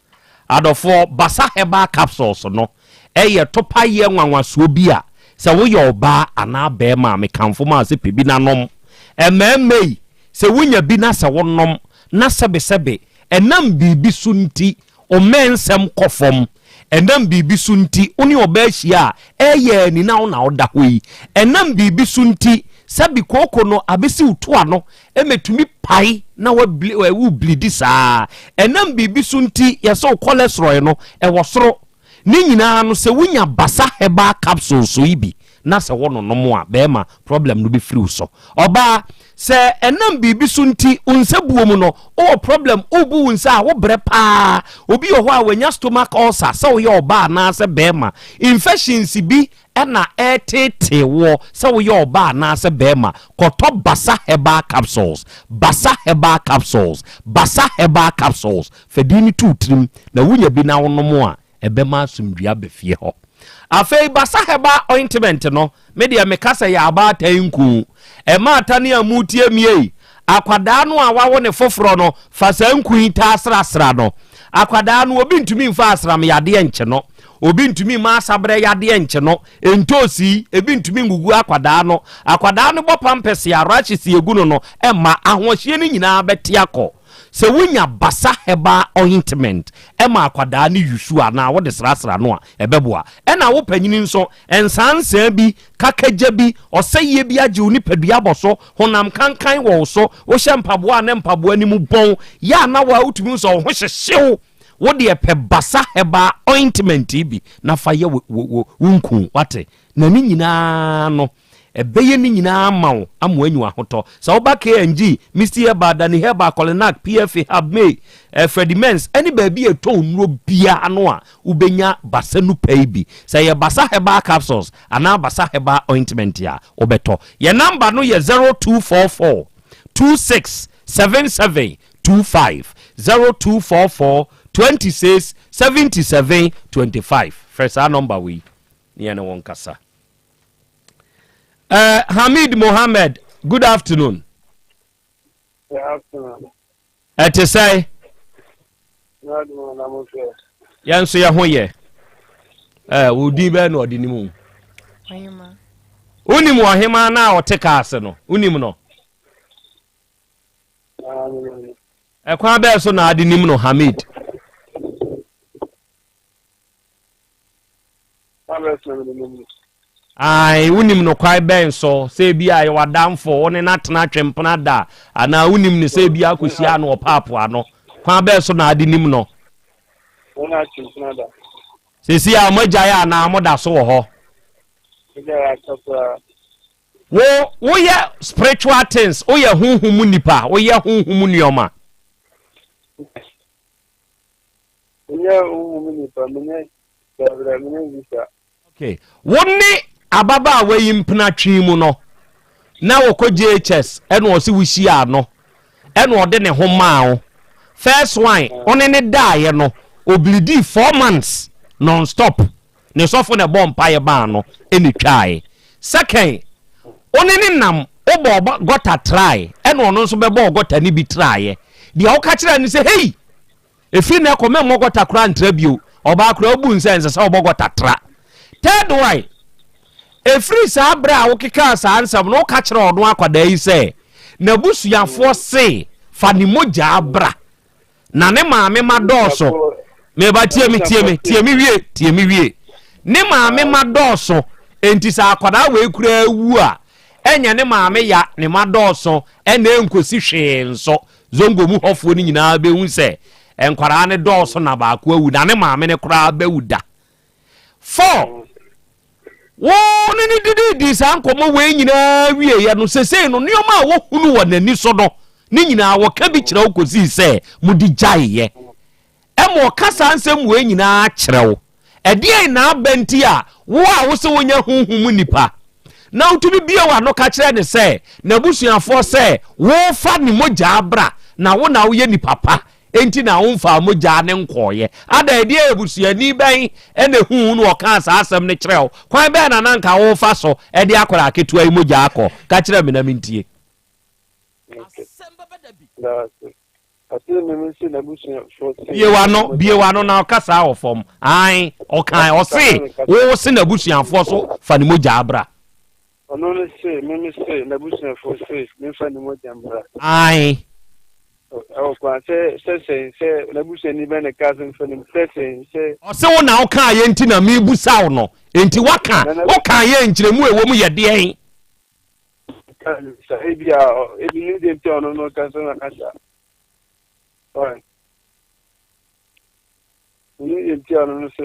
adofo basa herbal capsules no eye topa ye nwanwaso bi a se wo ye oba ana be ma me kanfo ma se pebi nanom ememei se wunya bi na se wonom na sebe enam bibi sunti o mensem kofom enam bibi sunti oni oba hia eye ni na ona oda hoi enam bibi sunti sabi koko no abesi utoa no emetumi pai na wa blidi saa enam bibi sunti yeso cholesterol no e wosoro ni nyina no se wunya basa heba capsule so ibi na se wono no mo a be ma problem no be free so oba se enam bibi sunti unsebuo mu no o problem obu unsa wo bre pa obi ho a wanya stomach ulcer se wo ye oba na se be ma infections bi ena etete wo se wo ye oba na se be ma koto basa herbal capsules fedini tutrim na wunya bi na wono mo a ebe ma sumdua be fie ho afei basa herbal ointment no media mekasa ya aba tanku e ma tane amutie mie akwada no a wawo ne foforo no fasanku ta asrasra no akwada no obi ntumi mfa asram yade enche no obi ntumi ma asabre yade enche no entosi ebi ntumi ngugu akwada no bo pampes ya rachisi egu no e ma ahohye ni nyina beti akọ se wonya basa heba ointment ema akwada ne yusu ana wo de srasra no a ebeboa ena wo panyini nso ensansa bi kakaja bi oseye bi age oni padua boso honam kankan wo so wo hye mpaboa ne mpaboa ni mu bon ya na wa utumi nso ho hyehyew wo de pe basa heba ointment bi na fa ye wunku wate na ni nyina no ebeye ni nyina amawo amwanyu ahoto sa oba KNG Mr. Badani Heba Colinac PFA Habme Freddy Mens any baby e to nro bia ano a ubenya basa nu pay bi sa ye basa heba capsules ana basa heba ointment ya obeto ye number no ye 0244 267725 0244 267725 first number we ni na won kasa. Hamid Mohammed, good afternoon. Good afternoon. To say? Yanso ya hoye. Udi be no odi nimu. Ohima. Unimu ohima na o teka ase no. Unimu no. Kwa be so na adi nimu no Hamid. Ai unim no kwai ben so se bia ye wadamfo one na tena twempena da ana unim ne se bia akosia no opapo ano kwa ben so na ade nim no ona twempena da se si a moja ya na amoda so wo ho wo ye spiritual things wo ye hunhum nipa wo ye hunhum nioma okay wonni ababa awayi mpna twimu no na woko JHS eno wo se wuhia no eno ode ne ho maawo first one one ne daaye no oblidi 4 months non stop ne sofo ne bompa ye ba no eni twae second one ne nam obo gota try eno no nso bebo gota ni bi try de wo ka kira ni se hey efi na ko me mo gota kura ntrabio oba kura obu nsense se obo gota tra third one efri sa bra wo keka sa ansam no ka kire odon akwada yi se na busuafo se fani moja abra na ne maame madoso me ba tie mi wie ne maame madoso enti sa akwada we kura wu a enya ne maame ya ne madoso ena enkosi hwe nso zongo mu hofo ni nyina be hu se enkwara ne doso na ba akwa wu na ne maame ne kura ba wuda 4 wo ni didi sankomo we nyina wie ye no sesei no nioma wo hunu wo nani so no ni nyina wo ka bi kire wo kosi se mudi jaiye emo kasa nsem we nyina kirewo ede na abenti a wo a wo se wonya hunhum nipa na utumi bia wa no ka kire ne se na busuafo se wo fa ni moja abra na wo na wo ye nipa pa enti na wonfa moja ne nkoye ada ede ebusuani ben ene hu no ka asa asem ne kirew kwan be na nanka wo fa so ede akora aketu ai moja akọ ka kire me na mintie Asem Beba Dabi asem me mense na busuafo bie wa no na kasa ofom ai okan o se wo se na busuafo so fa ni moja abra ono ne se me mense na busuafo se me fa ni moja abra ai o kwa se na busuani be na cousin for them se o se wo na o kan ye nti na me busaw no enti waka o kan ye nkyeremu ewo mu ye de en sa ebia ebi ni de nti ono no cousin na kasa oi ni de nti ono no se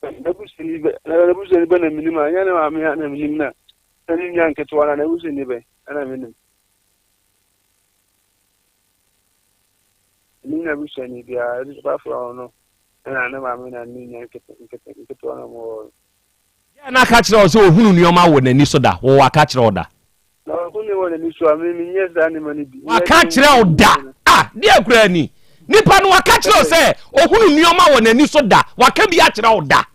na busuani be na minima ya na ma me na minima na ni nyanke to na busuani be ana minima Nina bushani bia ba fro no na na ma me na ni nya nke to na mo ya na ka kire o se ohunu nioma wo nani so da wo aka kire o da na ohunu wo nani so me nye za ni mani bi aka kire o da de akura ni nipa no aka kire o se ohunu nioma wo nani so da waka bi akire o da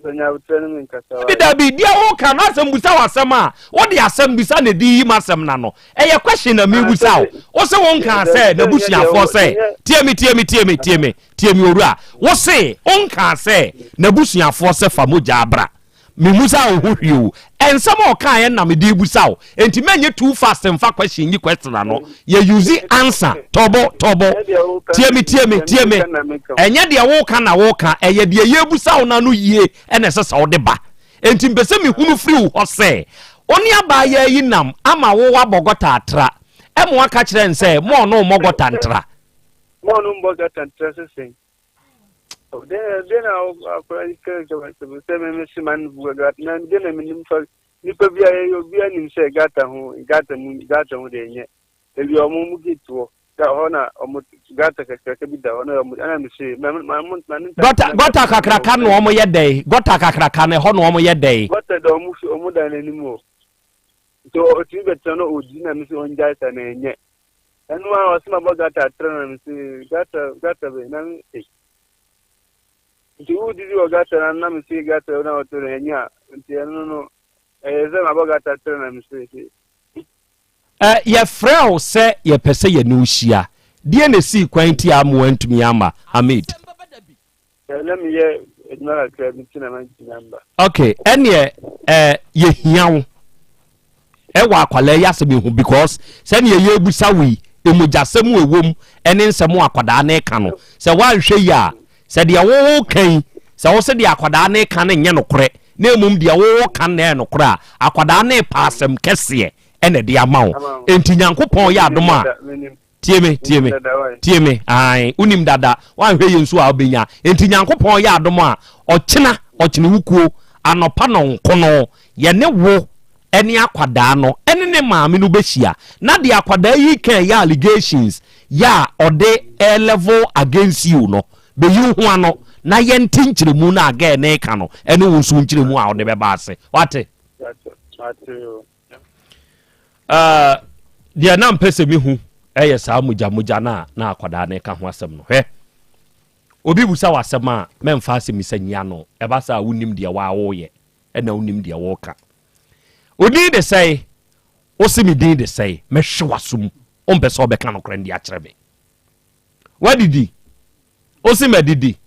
nya utene min kasa bi da bi dia wo ka na asem busa wasem a wo de asem bisa na di yim asem na no eye question na me busa wo se won ka se na busuafo se tie mi owura wo se on ka se na busuafo se fa moja abra me musa wo hwio ensam o kan ye na me di busa o enti menye too fast and fa question yi question no ye use answer tobo tie me enye de wo kan na wo kan eye de ye busa o na no yie ene sesa wo de ba enti mpese me hunu free ho se oni aba ye yi nam ama wo wa bogota atra emo aka kire nse mo no mo gota ntra mo no mo gota ntra se then I'll say, man, who got none, then I mean, you could be a and say, Gata who got who they yet. If you are more get to the honor or Gata can the honor of the say, Gota Kakrakan no more yet day, Gota Kakrakan, a honor more yet day. What I don't move more than anymore. So, it's even turn out with dinner, Miss on Jais and yet. And one was about Gata, turn and say, Gata, you did you got and I'm see got now to Renia. No, about got turn and say. Your friend say your pese ye no shia. DNC quainty am went to me ama Hamid. Let me hear it's not a number. Okay, and ye hiao. Ewa kwale yasemi hu because send ye busa wi emujasemu ewom ene nsemu akwada na eka no. Se wan hwe ya said the wo kan sa wo said the akwada na kan nya nokore na emum de wo kan na nokore akwada na pasem kese ene de amawo enti nyankopon ya adom a tie me ai unim dada wan hwe yensu a obenya enti nyankopon ya adom a ochina wukuo anopa no nkono ye ne wo ene akwada no ene ne maame no behia na de akwada yi kan ya allegations ya ode a level against you no be you ho ano na ye ntinchiremu na aga na eka no ene wo nsu nchiremu a wo de be ba ase wate dia na mpese mi hu eye sa muja na akwada na eka ho asem no hwe obi busa wasem a memfa asem sanya no e ba sa wonim dia wa wo ye ena wonim dia wo ka odi de say osimi din de say me hwasum ompese obeka no kra ndi a kire me wadidi osimi didi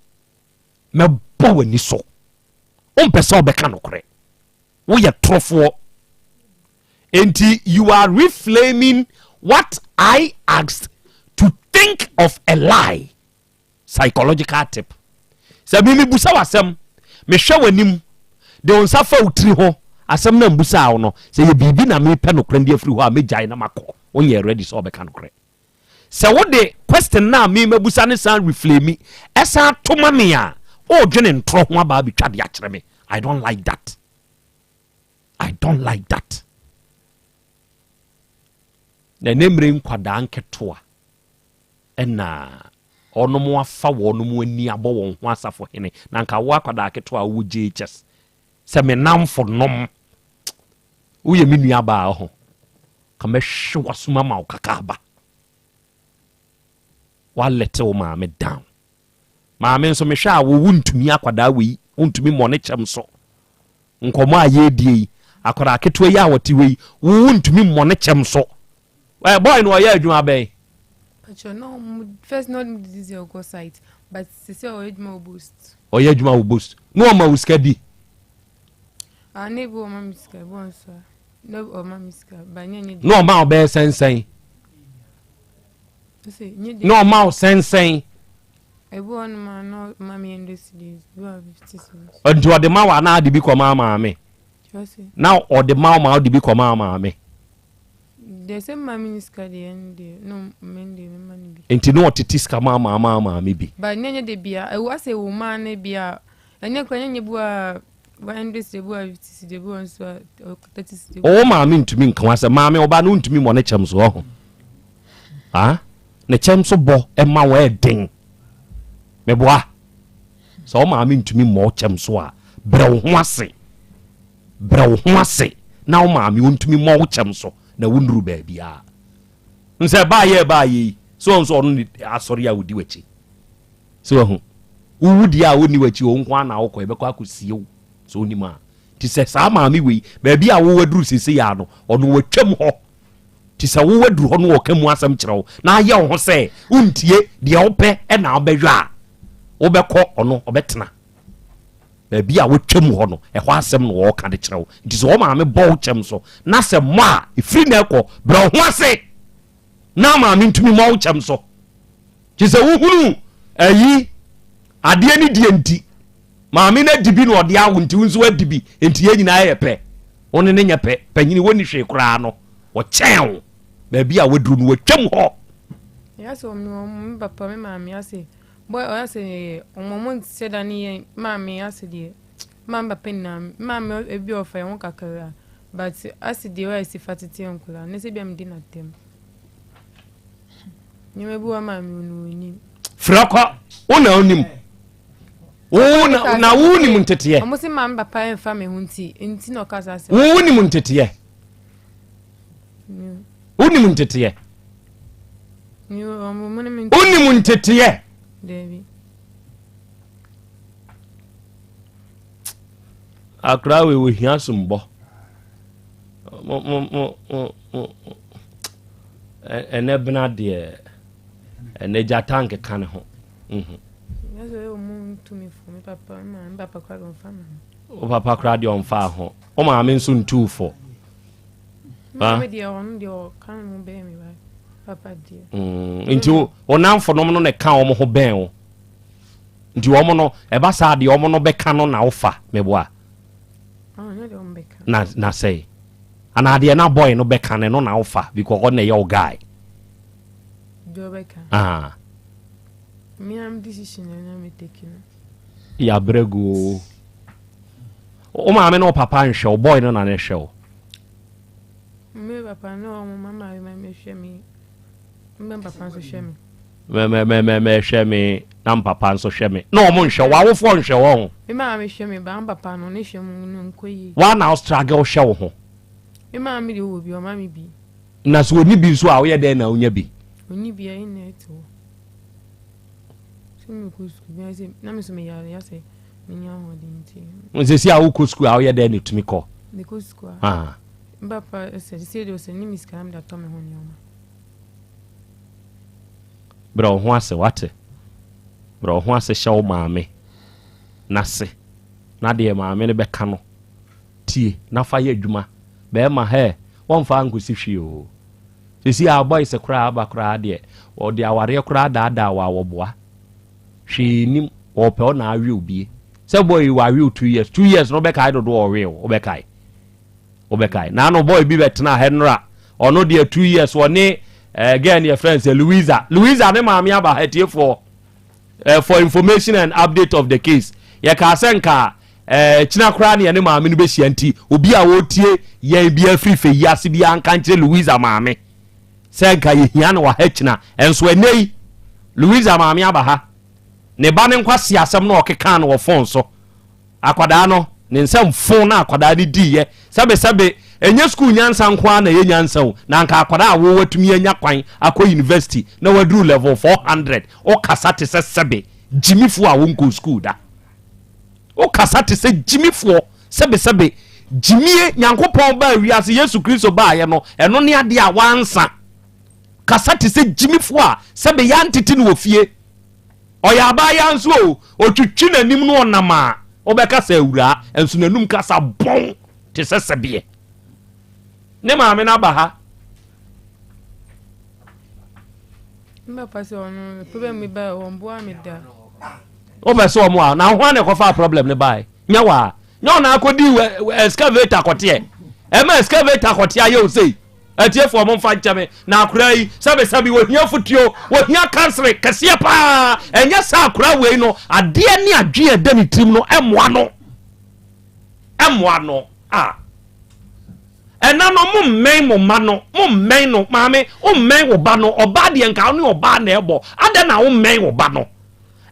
me bo wani so ompese obeka no kra wo ye trofo enti you are reframing what I asked to think of a lie. Psychological tip. Se mi busa wasem me hwe wanim de onsa fa utri ho asem na mbusa no se ye bibi na me pe no kra ndi afri ho a me jai na makọ onye ready so obeka no kra se wo de question na me mabusa ne san reframe esa toma me a o dwene ntro ho aba bi twade a kire me. I don't like that. Na nemre nkwada nketoa ena onomo afa wonomo ani abo won ho asafo hene na nka wo akwada aketoa wo JHS se me namfo nom wo ye menua ba ho ka me hwe wasuma ma ukakaba wa lete wo ma me down ma me nso me hwe a wo wuntumi akwada we wuntumi mo ne chem so nkomo aye die akwada aketoa ya wote we wuntumi mo ne chem so. Boy no ya adwuma bay. No, first not this your go site, but say o adwuma boost. O ya adwuma boost. No ma uskadi. Nebo ma miska bonso. No o ma miska ba nyenye. No ma be sensen. Say nye. No ma sensen. Ebo on ma no ma me industries. Do 50 cents. Onto de ma wa na de bi koma ma me. Now or the ma de bi koma ma me. The same mamiska de end no mende mani bi enti no otitiska mama bi ba nyenye de bia e was a woman ne bia enye kwenye bua 100 bua 50 bua so 30 o maami ntumi nka wase maami oba no ntumi mo ne chem so ho ne chem so bo e ma wa eden me boa so maami ntumi mo chem so a brew ho ase na o maami ntumi mo chem so na wundru baabia nse ba ye so no asori ya wudi wachi so ho wudi a woni wachi o nkwa na akọ ebe kwa akosie wo so ni ma ti se sa ma mi we baabia wo wadru sese ya no ono watwam ho ti se wo wadru ho no wo kamu asem kirewo na ye ho se untie de ope e na obehwa obekọ ono obetena baabi a wotwam hɔ no ɛhɔ asɛm no wɔka de kyerɛ wo nti sɛ wɔn maame bɔ wo kyɛm so na sɛ mo a ɛfiri na ɛkɔ brɛ ho ase na maame ntumi ma wo kyɛm so nti sɛ wohunu ayi adeɛ ne deɛ nti maame no adi bi na ɔde awo nti wo nso adi bi nti yɛ nyinaa yɛ pɛ wo ne nyɛ pɛ panyini wɔni hwee koraa no wɔkyɛn wo baabi a waduru no watwam hɔ yɛsɛ ɔm papa me maame ase boy ɔyɛsɛ ɔmɔmɔ sɛ da ne yɛ maame ase deɛ maame papa nyinaa maame ebi ɔfa ho kakra but ase deɛ ɔyɛ si fatete nkora ne sɛ bia medi natam nyɛma bi wa maame no onim frakɔ wo na onim na wo nim nteteɛ ɔmo sɛ maame papa ɛmfa me ho nti na ɔkasa sɛ wo nim nteteɛ wo nim nteteɛ wonim nteteɛ David akra we wo hia sombɔ ene bena de ene jata nke kan ho o papa kra de on fa ho o ma me nso ntu fo me de on de kan mo be me ba papa de nti o namfo no no ne ka o mo ho ben o nti o mo no e ba sa de o mo no be ka no na wo fa me bo a na say ana de na boy no be ka ne no na wo fa because o na ye o guy do be ka me am decision na me taking ya brego o ma me no papa nhwe o boy no na ne hwe o me papa no mama me hwe me me papa so hwe me me hwe me na papa so hwe me no mo nhwe wa wo fo nhwe wo me ma me hwe me ba papa no ne hwe mu no nkoyi wa na struggle hwe wo ho me ma me de wo bi o ma me bi na so oni bi so a wo ye den na onya bi oni bi ai na eto so me ko school bi say na me so me ya say me nya ho din ti nse si a wo ko school a wo ye den na tumi ko de ko school ah papa say do say ni miskam da to me ho nyoma bro ho ase wate bro ho ase hye wo maame na se na de maame ne beka no tie na fa ye adwuma be ma he won fa nkosi hwe o sisi a boy se kra aba kra de o de aware kra da wa wo boa hwe nim o pe o na awe obi se boy wa awe 2 years no be kai do o we o be kai na no boy bi betena henra ono de 2 years woni again your friends Louisa ne maame aba hetie for information and update of the case ye ka senka china kra ne ne maame no be hia nti obi a wotie ye bia free fe yase bia anka nkire Louisa maame senka ye hia no wa hachina enso enei Louisa maame aba ha ne ba ne nkwase asem no okeka no wo phone so akwada no ne nsem phone na akwada ne diye sabe enye school nyansa nkwa na ye nyansa o na nka akwada wo watumi anya kwan akọ university na wadru level 400 o kasate se sebe jimifu a wonko school da o kasate se jimifu sebe jimie nyankopon ba wiase Yesu Kristo ba ye no eno ne ade a wansa kasate se jimifu a sebe ya ntete no ofie oya ba ya nso o otwitwi nanim no onama obeka sa awura enso nanum kasa bon te se sebe ne maame na ba ha me pase onu problem me ba o mbo ameda o be so mo a na ho na kofa problem ne bai nya wa nya na akodi excavator kote e ma excavator kote aye o sei atie fo mo mfa nchame na akura yi sabe wo hia futuo wo hia cancer kase pa enya sa akura we no ade ne adwe eda ni trim no emoa no ena no mummen mo ma no mummen no maame ummen wo ba no oba de nka no oba na ebo ade na ummen wo ba no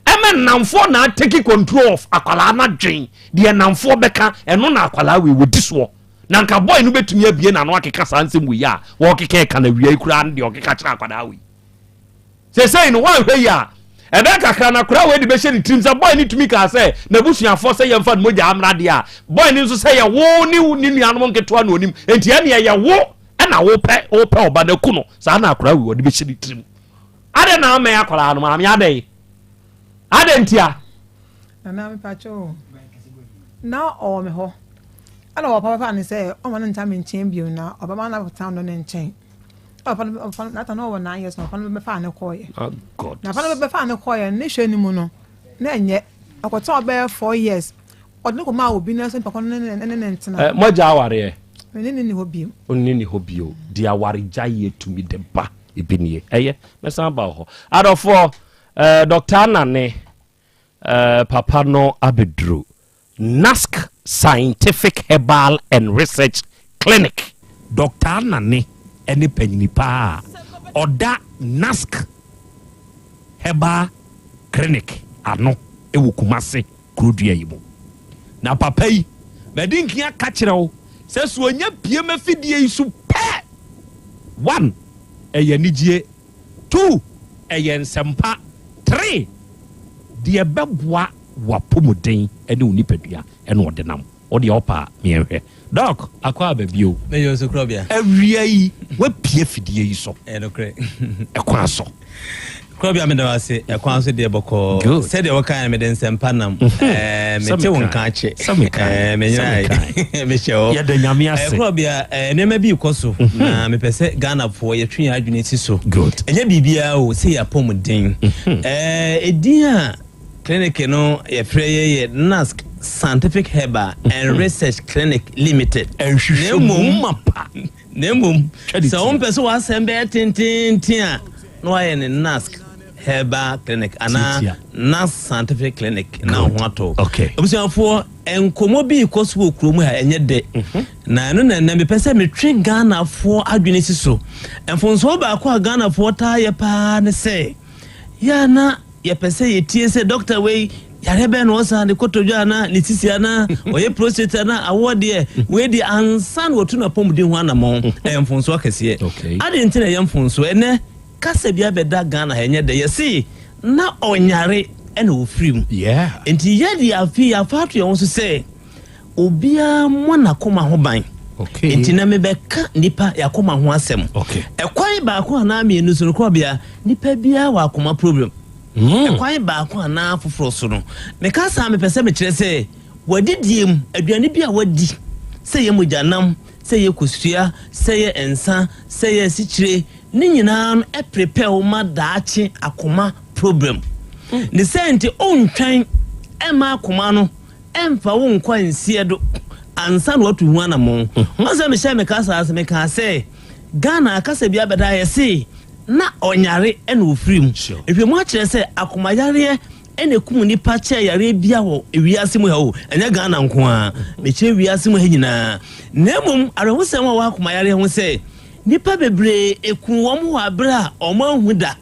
eme namfo na take control of akwala na dwen de namfo beka eno na akwala we wodi so na nka boy no betumi abie na no akeka sansem we ya wo keka ka na wiai kura de okeka kira akwala we say no wan hwe ya ebe kakra na kura we de be sheri trim sa boy ni tumi ka say na busuafo say ye mfa no moja amrade a boy ni nso say ye wo ni nuanom nketo na onim enti ene ye wo na wo pe oba na ku no sa na kura we de be sheri trim ade na ama ya kwala no ma ade ntia na me pacho na o me ho ana wa papa ne say o ma nta me nchen bio na obama na town no nchen papa na ta no 9 years na papa me fa ne koye oh god na papa me fa ne koye ne hwe ni mu no na enye akoto obe 4 years odne ko ma obi na so papa no ne ntena mo ja aware ni hobio onni hobio dia aware jaye tumi de ba ebini eye me san ba ho adofo Dr. Nane papa no abedru NASC Scientific Herbal and Research Clinic. Dr. Nane ene panyini pa oda NASC Herbal Clinic ano ewu Kumase Krobea yimu. Na papa yi medinkia ka kirewo se so onya pie mafidie yi su pe 1 eye nigye 2 eye nsempa 3 de beboa wapomuden ene unipadua ene odenam ode opa mienhwe doc akwa babio me yo so Krobea awia yi wapie fidie yi so nokre ekwa so Krobea me da wase ekwa so de boko se de wokan me den sempa nam me te won kan che me nyai me show ya da nyame ase Krobea nema bi koso na me pese Ghana fo ye twen adwene ti so good enya bibia o se ya pomuden edin a clinic no ye freye ye NASC Scientific Herbal and Research Clinic Limited nemum so on person was sembe tintin no aye ne NASC Herbal Clinic ana NASC Scientific Clinic na ho ato okay obusiafo enkomo bi koso okromu ha enye de na no na me pese me twe Ghana fo adwene siso enfonso ba ko Ghana fo ta ye pa ne se ya na ye pese ye tie se doctor we yarebe no sa ne kotodwa na ne tisia na oye prostate na awode we di ansan wotu na pomuden ho anamo enfonso akese ade ntine ye enfonso ene kasa bia beda Ghana henye de ye si na onyare ene ofrim yeah enti ye di afi afatu ye won so se obia mona koma ho ban okay enti na me beka nipa yakoma ho asem okay ekwan ba ko na me enu so Krobea nipa bia wa akoma problem ekwan ba ko na foforo so no me ka sa me pese me kire se wadidiem aduane bia wadi se ye mojanam se ye kosua se ye ensa se ye sikire ni nyina no e prepare o ma daache akoma problem ne senti ontwan e ma akoma no emfa wo nkwa nsie do ansa no watu hu anamo onse me hye me ka sa me ka se Ghana akasa bia beda ye se na onyare ene ofrim ehwemu a kire se akoma yare ene kum nipa che yare bia wo ewiase mu ha o enya Ghana nko a me che ewiase mu ha nyina nemum arehusem wa akoma yare ho se nipa bebre ekun wo mu abra o ma hu da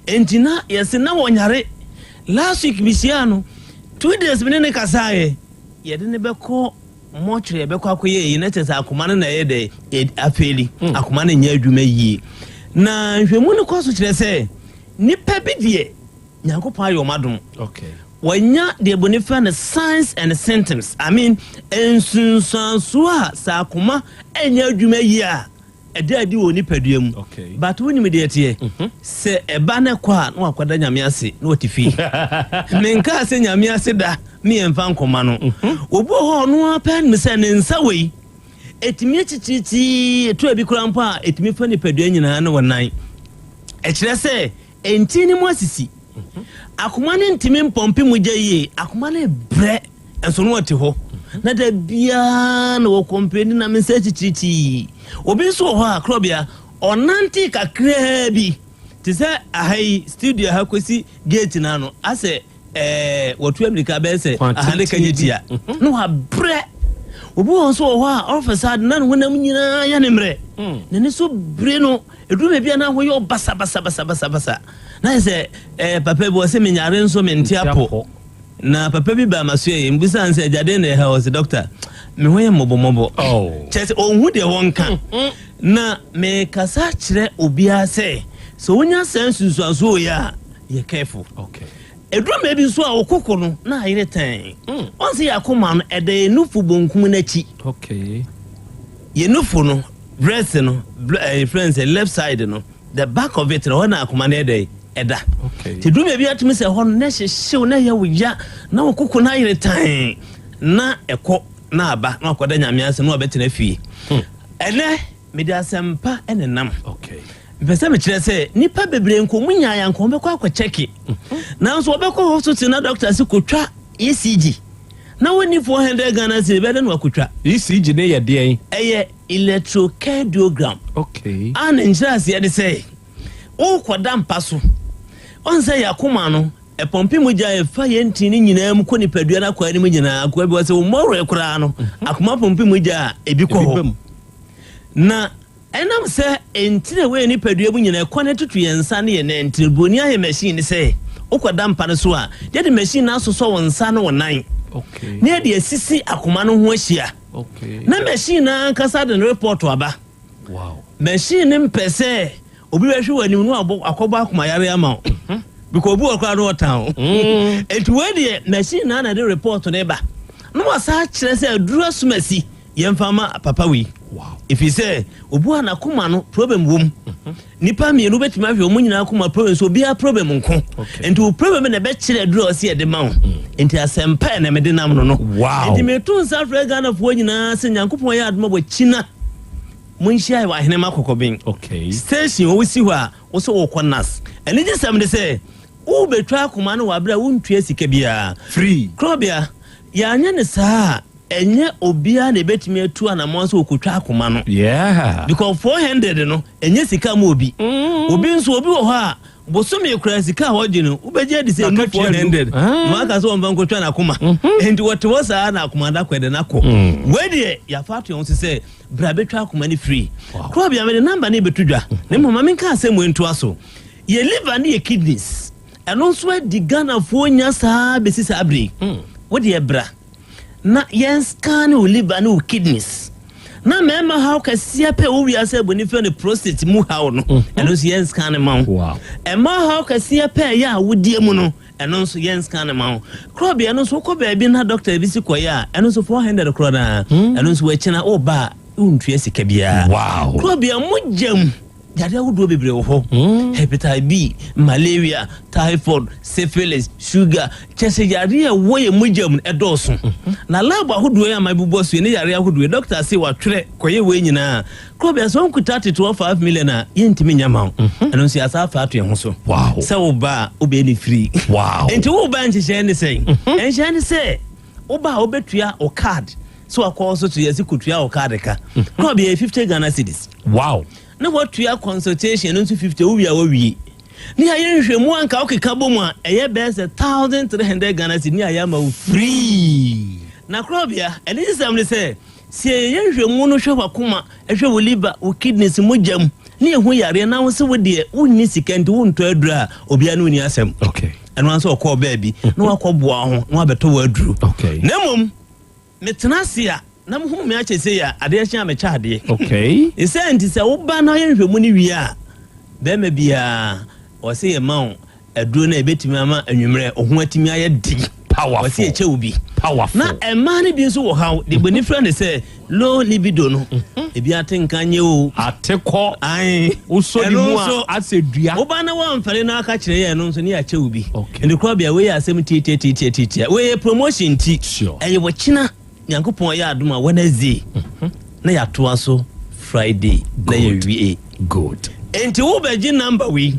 entina yesi na wonyare last week bisiano 2 days menene kasaye yede ne beko mochre beko akoye United akoma na ye de afeli akoma na nya adwuma yi na hwemu ne koso kire se nipa bidie nyankopon ayo madum okay wanya de bonifa na signs and symptoms I mean ensunsanso a sa akoma enya adwuma yi a edi woni paduam okay but woni me de tie se eba na kwa na wakwada nyame ase na otifi menka se nyame ase da me emfa nkoma no obo ho no apen me se ne nsa wei etimi chichichi etu abi kura mpo a etimi fa ni padua nyina na wonan e kire se entini mu asisi akoma ne ntimi mpompe mu gye akoma ne bre enso no wati ho na da bia na wo kompeni na me se chichichi obi so ho a Krobea onanti kakra bi ti se ahai studio ha kwesi gate na no ase watu America be se ahane kanyetia no ha bre obi won so ho a officer na no nam nyina ya ne mre na ne so bre no edu me bia na ho yo basa na se papa bo se menyare nso mentiapo na papa bi ba maso ye mbisa nse jade na ha was doctor me ho ye mobomobo chese onhu de wonka na me kasa kire obia se so wonya sensu so ya ye careful okay edu me bi so a okoko no na ayire tan onse yakoma no ede nufu bonkum na chi okay ye nufu no breast no friends left side no the back of it no na akoma na ede eda okay ti du me bi atumi se ho na hyehyew na ya wuya na okoko na ayire tan na eko na aba na akoda nyame ase na obetena fie ene me da sempa ene nam okay pese me kire se nipa bebre nko munya ya nko beko akwa na nso obeko hospital na doctor se kotwa ECG na woni 400 Ghana cedi be na akotwa ECG ne ye de eye electrocardiogram okay an insurance ye de say o koda mpa so on say yakoma no e pompi muja e fa ye ntini nyina mu ko ni padua na kwa ni mu nyina akwa bi wase mo re kura no akoma pompi muja e bi ko na enam se entire we ni padua mu nyina ko ne tutu yensa ne ye na entire boni aye machine say ukoda mpa no so a de machine na so wonsa no wonan okay ne de asisi akoma no ho ahia okay na machine na kasa de report aba wow machine mpese obi we hwe wani no akoba akoma yare ama because obi okra no town it we de machine na de report no ba no wasa kire se aduru asumasi yemfama papa wi wow if you say obi anakoma no problem wom nipa mienu betima hwe omunyina akoma problem so obi a problem nko enti problem na be kire aduru ose ye de ma wo enti asempa na me de nam no wow enti me tun sa fra Ghana fo nyina se nyankopon ya adoma bo china munshia wa hene makokobin okay station wo si ho a wo so wo konas eni je sam de se wo betwa akoma no wa bra wo ntua sika bia free Krobea ya nya ne saa enye obia na betimi atu anamon so okotwa akoma no yeah because 400 no enye sika ma obi obi nso obi wo ho a bosomi kura sika ho gye no ubeje de se 400 ma ka so mban kotwa na akoma and what was na akoma da kwede na ko we de ya fatu yon se bra betwa akoma ni free Krobea me de number na betudwa ne mama me ka asem entu aso ye liver na ye kidneys eno so di Ghana fo nya saa besisa abre wo de bra na yen scan o liver no kidneys na mema how ka sia pe o wi ase boni fe ne prostate mu how no eno so yen scan ma wow e ma how ka sia pe ya wodie mu no eno so yen scan ma Krobea no so ko ba bi na doctor bi si koya eno so 400 krona eno so we china o ba untua sika bia wow Krobea mujam yare wodo bebre wo ho hepatitis B malaria typhoid syphilis sugar chese yare wo ye mujam edoso na lab ahodo ya mabubo so ne yare ahodo doctor say watwere koye we nyina Krobea so nkuta 5 million a yentimi nyama eno so asa fa ato ho so wow se wo ba obe ni free wow enti wo ba nchehye ne say enhye ne say wo ba obetua o card so akọ so to yesi kutua o card ka Krobea 50 Ghana cedis wow na what we are consultation into 50 we are we ni aye nhwemu anka okeka bomu a eye best 1300 Ghana cedi ni aye ma free na Krobea ene isam ne say si eye nhwemu no hwe wakoma ehwe wo liver wo kidneys mojam ni ehu yare na wo se wo de wonni sikandi wo nto adura obia no ni asem okay eno anso okọ baabi na wakoboa ho na wabeto wo aduru okay na mom metenasia na mhu me ache se ya ade ahia me chaade okay isenti se wo ba na yenhwemu ni wi a be ma bia o se ye ma aduro na ebetimi ama anwumre ohun atimi aye di powerful o se eche obi powerful na ema ni bi nso wo haw de boni fra ne se low libido no ebi atenkanye o ateko ai uso di mu a asedua wo ba na wa mfare na aka kire ye no nso ni ache obi ndi Krobea we ya asem titi we promotion ti eye wo china Nyankopon ya adoma Wednesday na ya toa so Friday na ya wie good enti wo beji number we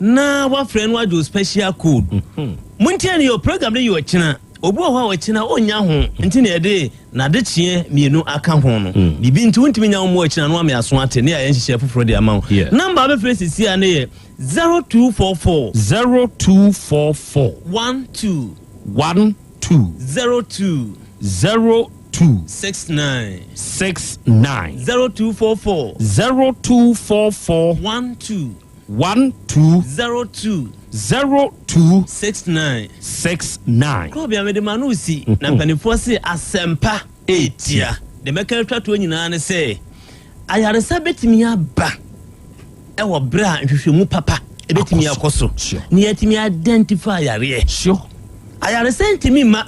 na wa friend wa do special code muntie ne your program na you china obu ho wa china onya ho enti na ede na de chie mienu aka ho no bibi enti wontimi nya mo china no am yaso ate ne ya nhihye foforo de ama number be fresh si a ne 0244 12 02 69 0244 02 69 Krobea me de manusi na mpanifo se asempa 8 ya de meka twato nyina ne se ayaresa betimi aba e wo bra nhwehwemu papa e betimi akoso ne yatimi identify yare sure ayaresa ntimi ma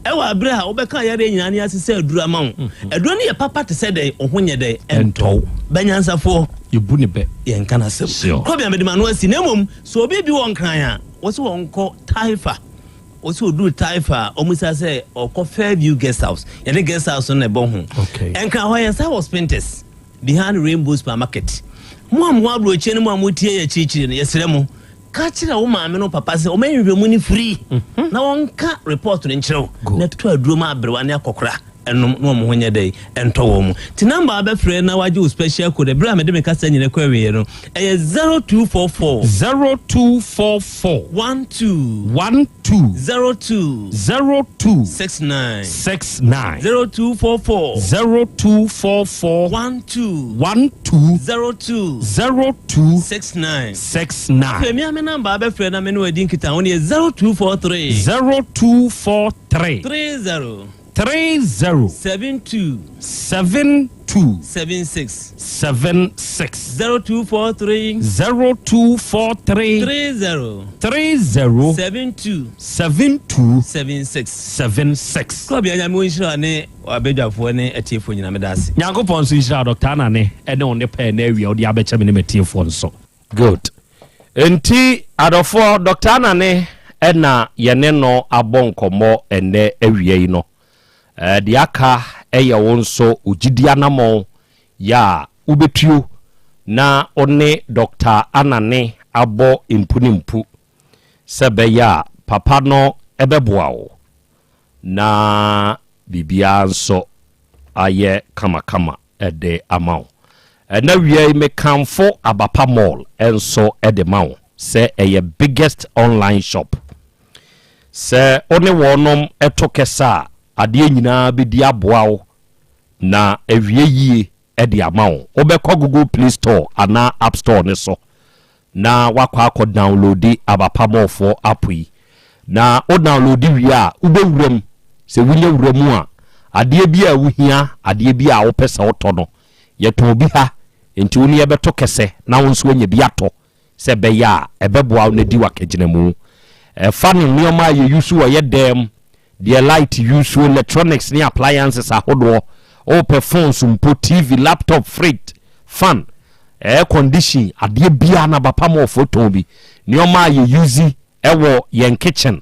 ewa abra obeka yare nyina ne asese aduru ama wo aduru ne ye papa te se de ohonye de ento banyansafo yebu ne be ye nkana sem Krobea me de manu asi nemom so obi bi won kran a wo se won ko taifa also do Taifa, almost as a or Fairview guest house. And the guest house on the Bohun. Okay. And Kawaya was painters behind Rainbow Supermarket. Mom Wabro Chenema Mutia Chichi, yes, Remo. Catching a woman, no papa, or maybe money free. Now one can't report to the show. Not to a drama, Bruania Cocra. And no more day and Tom. To number of friend now I do special code a brand make us send in a query. 0244 0244 02 69 0244 02 69 Premier number of friend I'm in wedding kita only 0243 30 72 76 0243 30 72 76 Club ya mo insha ne abedwafo ne atiefo nyina medase Nyankopon so insha Dr. Anane ene on ne pa na awia odi abecha me ne matiefo nso good enti adofo Dr. Anane ena yene no abonkomo ene awia yi no de aka eya wonso ogidia namo ya ubetuo na one Dr. Anane abo impunimpu sebe ya papa no ebeboa na bibia nso aye kama ede amao na wie me kanfo abapa mall enso ede mawo se eye biggest online shop se one wonom etokesa ade nyina bedi aboawo na ewie yie ede amawo obekọ Google Play Store ana App Store ne so na wakọ download abapamofo app yi na o download wi a ubewuram se wunya wuramu a ade bia wuhia ade bia wo pesa woto no yeto bi ha enti woni yebeto kese na wonso anya bi ato se be ya ebeboa na di wakaginamu fani nioma ye yusu wo yedem the light use electronics ni appliances ahodo o phones mpo TV laptop fridge fan air condition ade bia na bapa mo photo bi nioma ye use ewo yen kitchen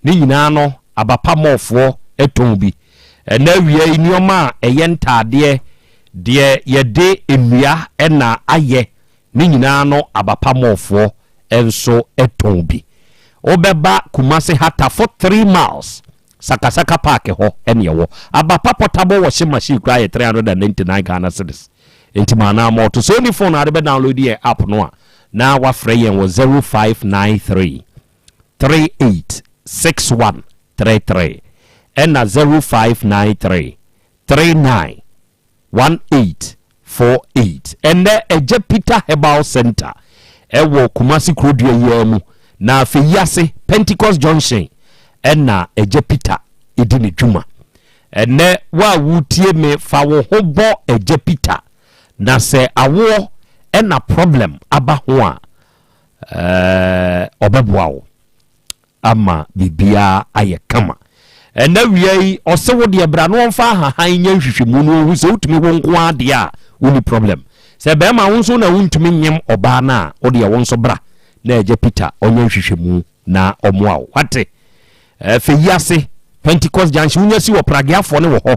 ni nyina no abapa mo fo eton bi na wie nioma eyentade de yede enua na aye ni nyina no abapa mo fo enso eton bi obeba Kumasi hata for 3 miles Sakasaka Park ho ene wo abapa portable washing machine kra 399 Ghana cedis enti mana mo to so ni phone ade be download the app no na wa frey yen wo 0593 386133 and 0593 391848 and eje Peter Herbal Center ewo Kumasi Krobea yamu na afiyase Pentecost Junction ena eje Peter edini dwuma ene wa wutie me fa wo ho bo eje Peter na se awo ena problem aba ho a obeboawo ama bibia aye kama ena wiei ose wo de bra no mfa hahan nya hwehwemu no hu se utumi wo nko ade a woni problem se be ma wonso na wuntumi nyem oba na wo de wonso bra na eje Peter onya hwehwemu na omoawo wate feyase Pentecost Junction unya si wo pragiafo ne wo ho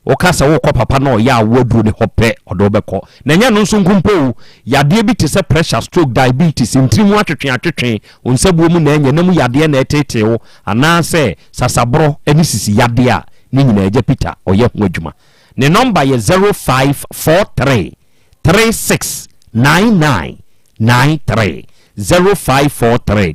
wo kasa wo kọ papa na ya waduru ne hope odo beko na nya no nso nkumpo yade bi te se pressure stroke diabetes ntrimu atwetwe onsabuo mu na nya nam yade na etete wo anase sasabro eni sisi yade a ni nyina eje Peter oye ho adwuma ne number ye 0543 369993 0543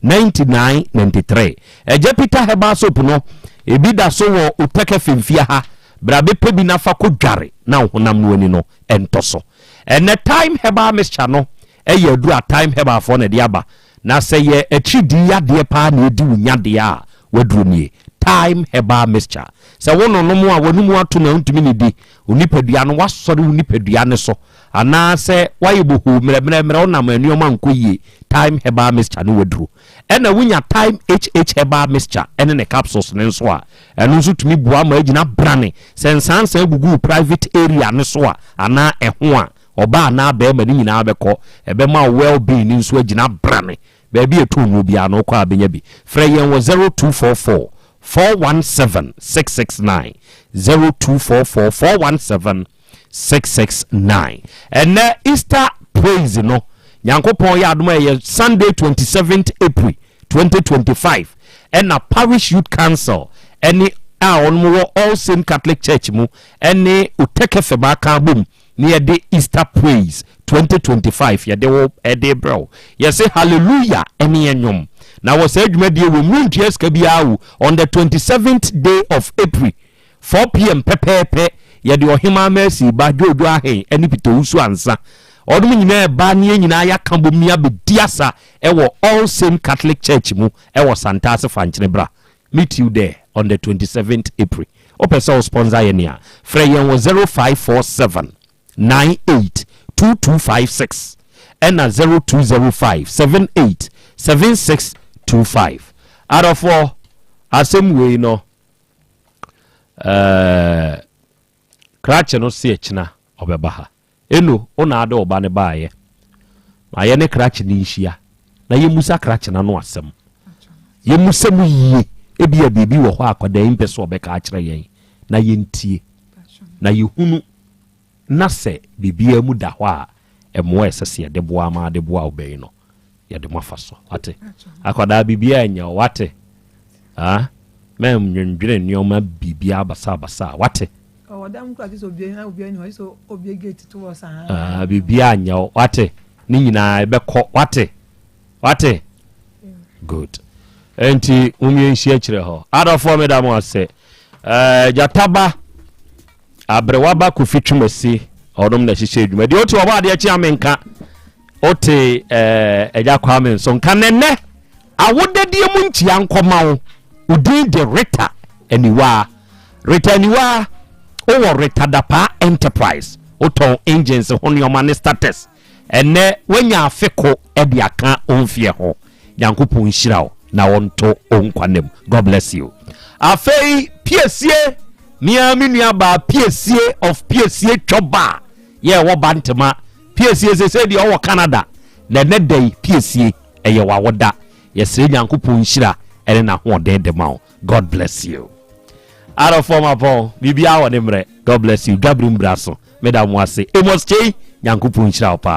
369993 eje Peter Herbal Soap no ebi da so wo uteke femfia ha brabe pebi na fa kodware na honam no ani no entoso ene time Herbal mixture no eye adu a time Herbal for na de aba na se ye atridi yade pa na edi wunyade a waduru nie time Herbal mixture se wono no mo a wonu ato na ntumi ne di onipadua no wasori onipadua ne so ana se wayibuhu mremre onam anuoma nkoyie time Herbal mixture no waduru ena wunya time HH Herbal mixture ene ne capsules ne so a eno nso tumi bua ma agina brane sensansa gugu private area ne so a ana eho a oba na be ma ni nyina abekọ ebe ma well being nso agina brane baby a two no bia no kwa benya bi frɛ yɛn wɔ 0244 417 669 0244 417 669 and Easter praise no Yankopon ya adoma ye Sunday 27th April 2025 and a parish youth council any on all same Catholic Church mu any uteke fema kan bom near the Easter praise 2025 ya de wo ede bro ya say hallelujah any enyom na was adwumadie we munties ka biawo on the 27th day of April 4 p.m. pepepe ya de ohima mercy ba jojo ahen ani pito usu ansa odum nyina ba ne nyina ya kambom ne abediasa ewo all same Catholic Church mu ewo Santase fanchene bra meet you there on the 27th April opesa sponsor yenia frɛ yɛn wɔ 0547 98 2256 and 0205 78 7625 out of all asem we no krache no se echina obeba ha eno ona ade oba ne baaye ma ye ne krache ni nhia na ye musa krache na no asem ye musa mu yie ebia bibi wo ho akoda impe so obeka akire yen na ye ntie na ye hunu na se bibia mu da ho a emo esese de boa ma de boa obey no ye de mafa so wate akoda bibia nya wate mem nwendwene nioma bibia basa wate wadam kwa kiso obia ni so obia gate to was bibia nya wate ni nyina ebekọ wate good enti umye nhyia kire ho adafo medam ase jataba abrewaba ku fitwumasi odom na hihye adwuma de otu oba de achi amenka ote eja kwa men so nka nenne awodedie mu ntia nkoma udin de Rita aniwa o Rita Dapa Enterprise oton engines honioma ne status ene wenya afeko e de aka onfie ho yankopon hyirawo na wonto onkwanem. God bless you. Afei piesie miami nuaba piesie of piesie choba ye wo bantema piesie se de wo Canada na ne day piesie eye wa woda yesre yankopon hyira ene na ho den de ma. God bless you. Out of former Paul bibia wo ne mre. God bless you. Gabriel Braso medam wase emoschei yankopon hyira opa.